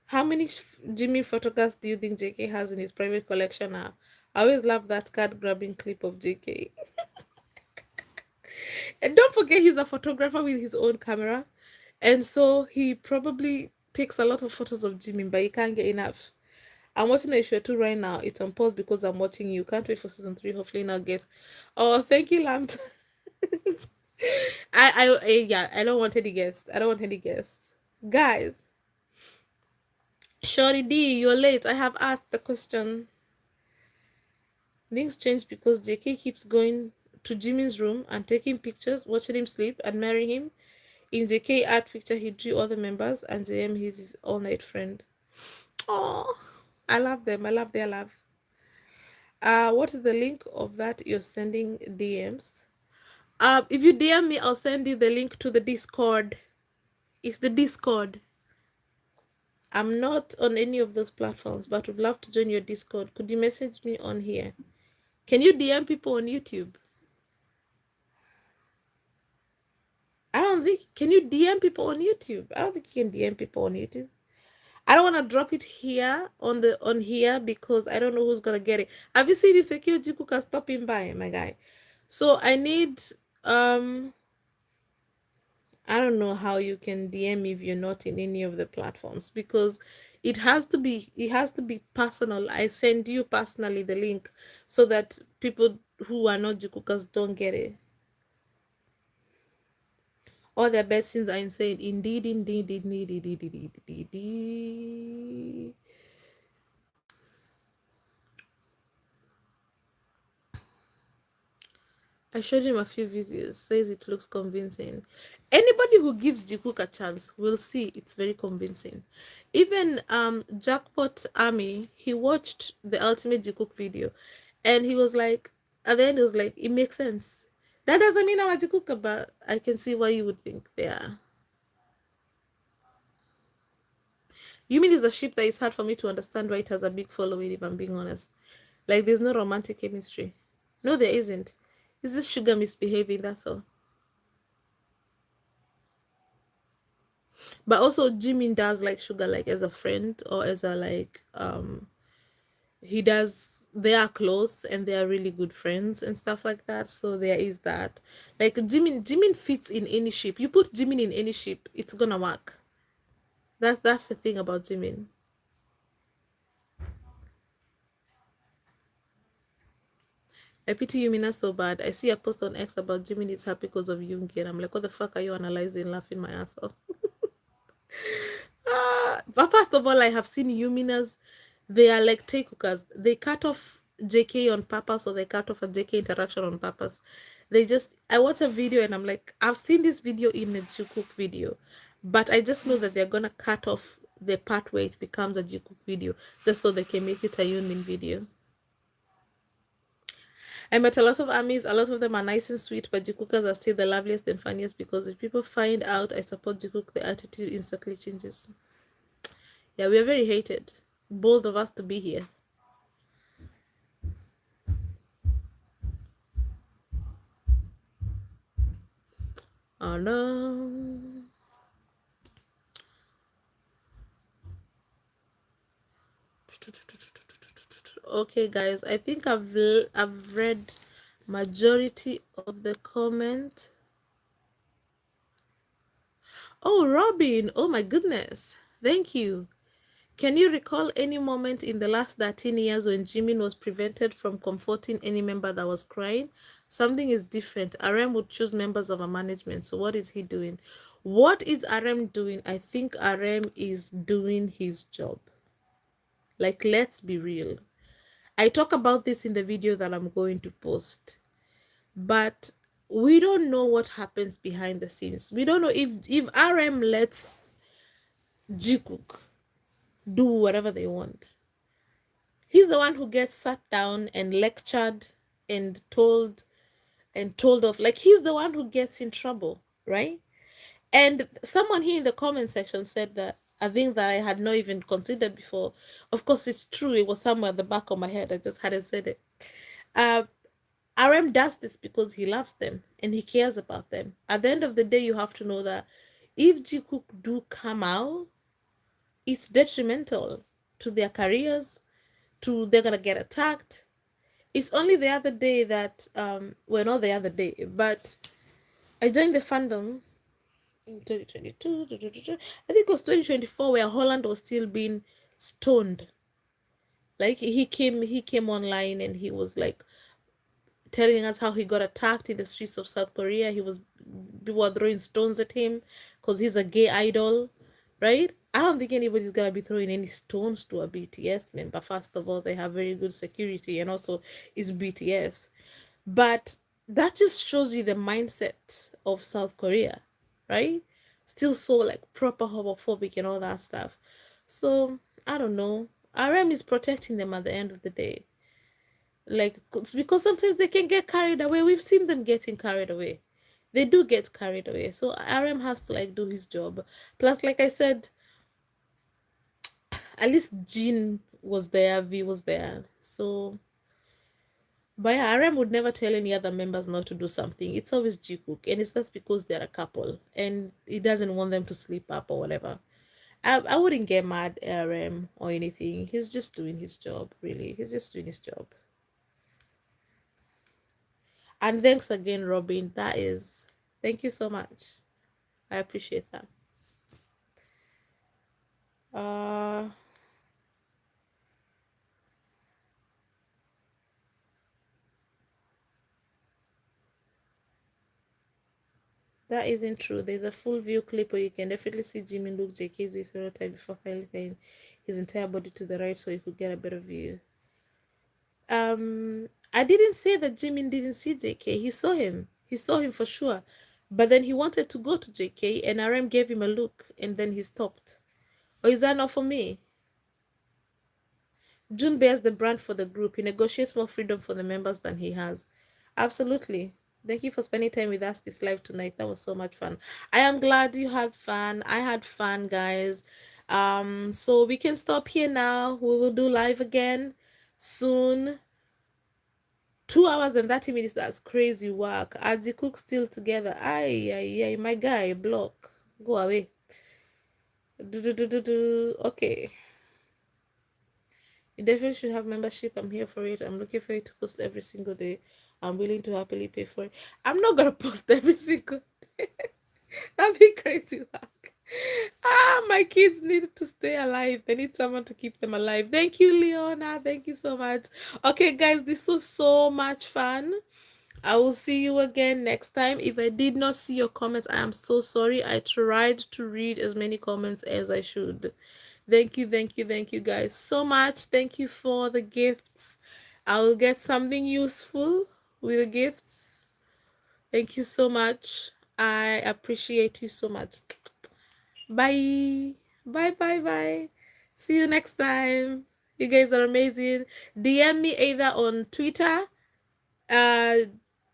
How many Jimmy photographs do you think JK has in his private collection now? I always love that card grabbing clip of JK. And don't forget, he's a photographer with his own camera. And so he probably takes a lot of photos of Jimmy, but he can't get enough. I'm watching a show too right now. It's on pause because I'm watching you. Can't wait for season 3. Hopefully now guess. Oh, thank you, Lamp. Yeah, I don't want any guests. I don't want any guests. Guys, Shorty D, you're late. I have asked the question. Things change because JK keeps going to Jimmy's room and taking pictures, watching him sleep, admiring him. In JK art picture, he drew all the members, and JM he's his all-night friend. Oh, I love them. I love their love. What is the link of that you're sending DMs? If you DM me, I'll send you the link to the Discord. It's the Discord. I'm not on any of those platforms, but would love to join your Discord. Could you message me on here? Can you DM people on YouTube? I don't think. Can you DM people on YouTube? I don't think you can DM people on YouTube. I don't want to drop it here on here because I don't know who's gonna get it. Have you seen the security cooker stopping by, my guy? So I need I don't know how you can DM if you're not in any of the platforms because it has to be personal. I send you personally the link so that people who are not Jikukas don't get it. All their best things are insane. Indeed, indeed, indeed, indeed, indeed, indeed. I showed him a few videos, says it looks convincing. Anybody who gives Jikook a chance will see it's very convincing. Even Jackpot Army, he watched the Ultimate Jikook video and he was like, at the end, he was like, it makes sense. That doesn't mean I'm a Jikook, but I can see why you would think they are. You mean it's a ship that is hard for me to understand why it has a big following, if I'm being honest. Like, there's no romantic chemistry. No, there isn't. It's just Sugar misbehaving, that's all. But also Jimin does like Sugar like as a friend or as a like he does, they are close and they are really good friends and stuff like that. So there is that. Like Jimin fits in any ship. You put Jimin in any ship, it's gonna work. That's the thing about Jimin. I pity Yumina so bad. I see a post on X about Jimin is happy because of Yoongi, and I'm like, what the fuck are you analyzing? Laughing my ass off. But first of all, I have seen Yuminas. They are like takeovers. They cut off JK on purpose, or they cut off a JK interaction on purpose. They just, I watch a video and I'm like, I've seen this video in a Jukuk video, but I just know that they're gonna cut off the part where it becomes a Jukuk video just so they can make it a Yunmin video. I met a lot of armies. A lot of them are nice and sweet, but Jukukers are still the loveliest and funniest because if people find out I support Jukuk, the attitude instantly changes. Yeah, we are very hated. Bold of us to be here. Oh no. Okay, guys, I think I've read majority of the comment. Oh, Robin. Oh my goodness. Thank you. Can you recall any moment in the last 13 years when Jimin was prevented from comforting any member that was crying? Something is different. RM would choose members of a management. So what is he doing? What is RM doing? I think RM is doing his job. Like, let's be real. I talk about this in the video that I'm going to post. But we don't know what happens behind the scenes. We don't know if RM lets Jikook do whatever they want. He's the one who gets sat down and lectured and told off. Like, he's the one who gets in trouble, right? And someone here in the comment section said that a thing that I had not even considered before. Of course, it's true. It was somewhere at the back of my head. I just hadn't said it. Uh, RM does this because he loves them and he cares about them. At the end of the day, you have to know that if Jikook do come out, it's detrimental to their careers, to they're gonna get attacked. It's only the other day that well, not the other day, but I joined the fandom in 2022. I think it was 2024 where Holland was still being stoned. Like, he came online and he was like telling us how he got attacked in the streets of South Korea. People were throwing stones at him because he's a gay idol, right? I don't think anybody's gonna be throwing any stones to a BTS member. First of all, they have very good security, and also it's BTS. But that just shows you the mindset of South Korea, right? Still so like proper homophobic and all that stuff. So I don't know. RM is protecting them at the end of the day. Like, because sometimes they can get carried away. We've seen them getting carried away. They do get carried away. So RM has to like do his job. Plus, like I said, at least Jean was there, V was there. So, but yeah, RM would never tell any other members not to do something. It's always Jikook, and it's just because they're a couple and he doesn't want them to sleep up or whatever. I wouldn't get mad at RM or anything. He's just doing his job, really. He's just doing his job. And thanks again, Robin. Thank you so much. I appreciate that. Uh, that isn't true. There's a full view clip where you can definitely see Jimmy look JK's stereotype before finally his entire body to the right so you could get a better view. I didn't say that Jimin didn't see JK. He saw him. He saw him for sure. But then he wanted to go to JK and RM gave him a look and then he stopped. Or is that not for me? June bears the brand for the group. He negotiates more freedom for the members than he has. Absolutely. Thank you for spending time with us this live tonight. That was so much fun. I am glad you had fun. I had fun, guys. So we can stop here now. We will do live again soon. 2 hours and 30 minutes. That's crazy work. Aji Cook still together. Ay, my guy, block. Go away. Okay. You definitely should have membership. I'm here for it. I'm looking for it to post every single day. I'm willing to happily pay for it. I'm not gonna post every single day. That'd be crazy work. My kids need to stay alive. They need someone to keep them alive. Thank you, Leona. Thank you so much. Okay, guys, this was so much fun. I will see you again next time. If I did not see your comments, I am so sorry. I tried to read as many comments as I should. Thank you guys so much. Thank you for the gifts. I will get something useful with the gifts. Thank you so much. I appreciate you so much. Bye. Bye, bye, bye. See you next time. You guys are amazing. DM me either on Twitter, uh,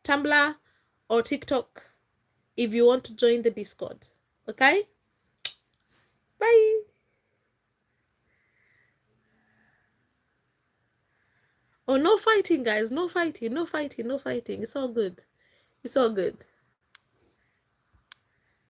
Tumblr, or TikTok if you want to join the Discord. Okay? Bye. Oh, no fighting, guys. No fighting. No fighting. No fighting. It's all good. It's all good.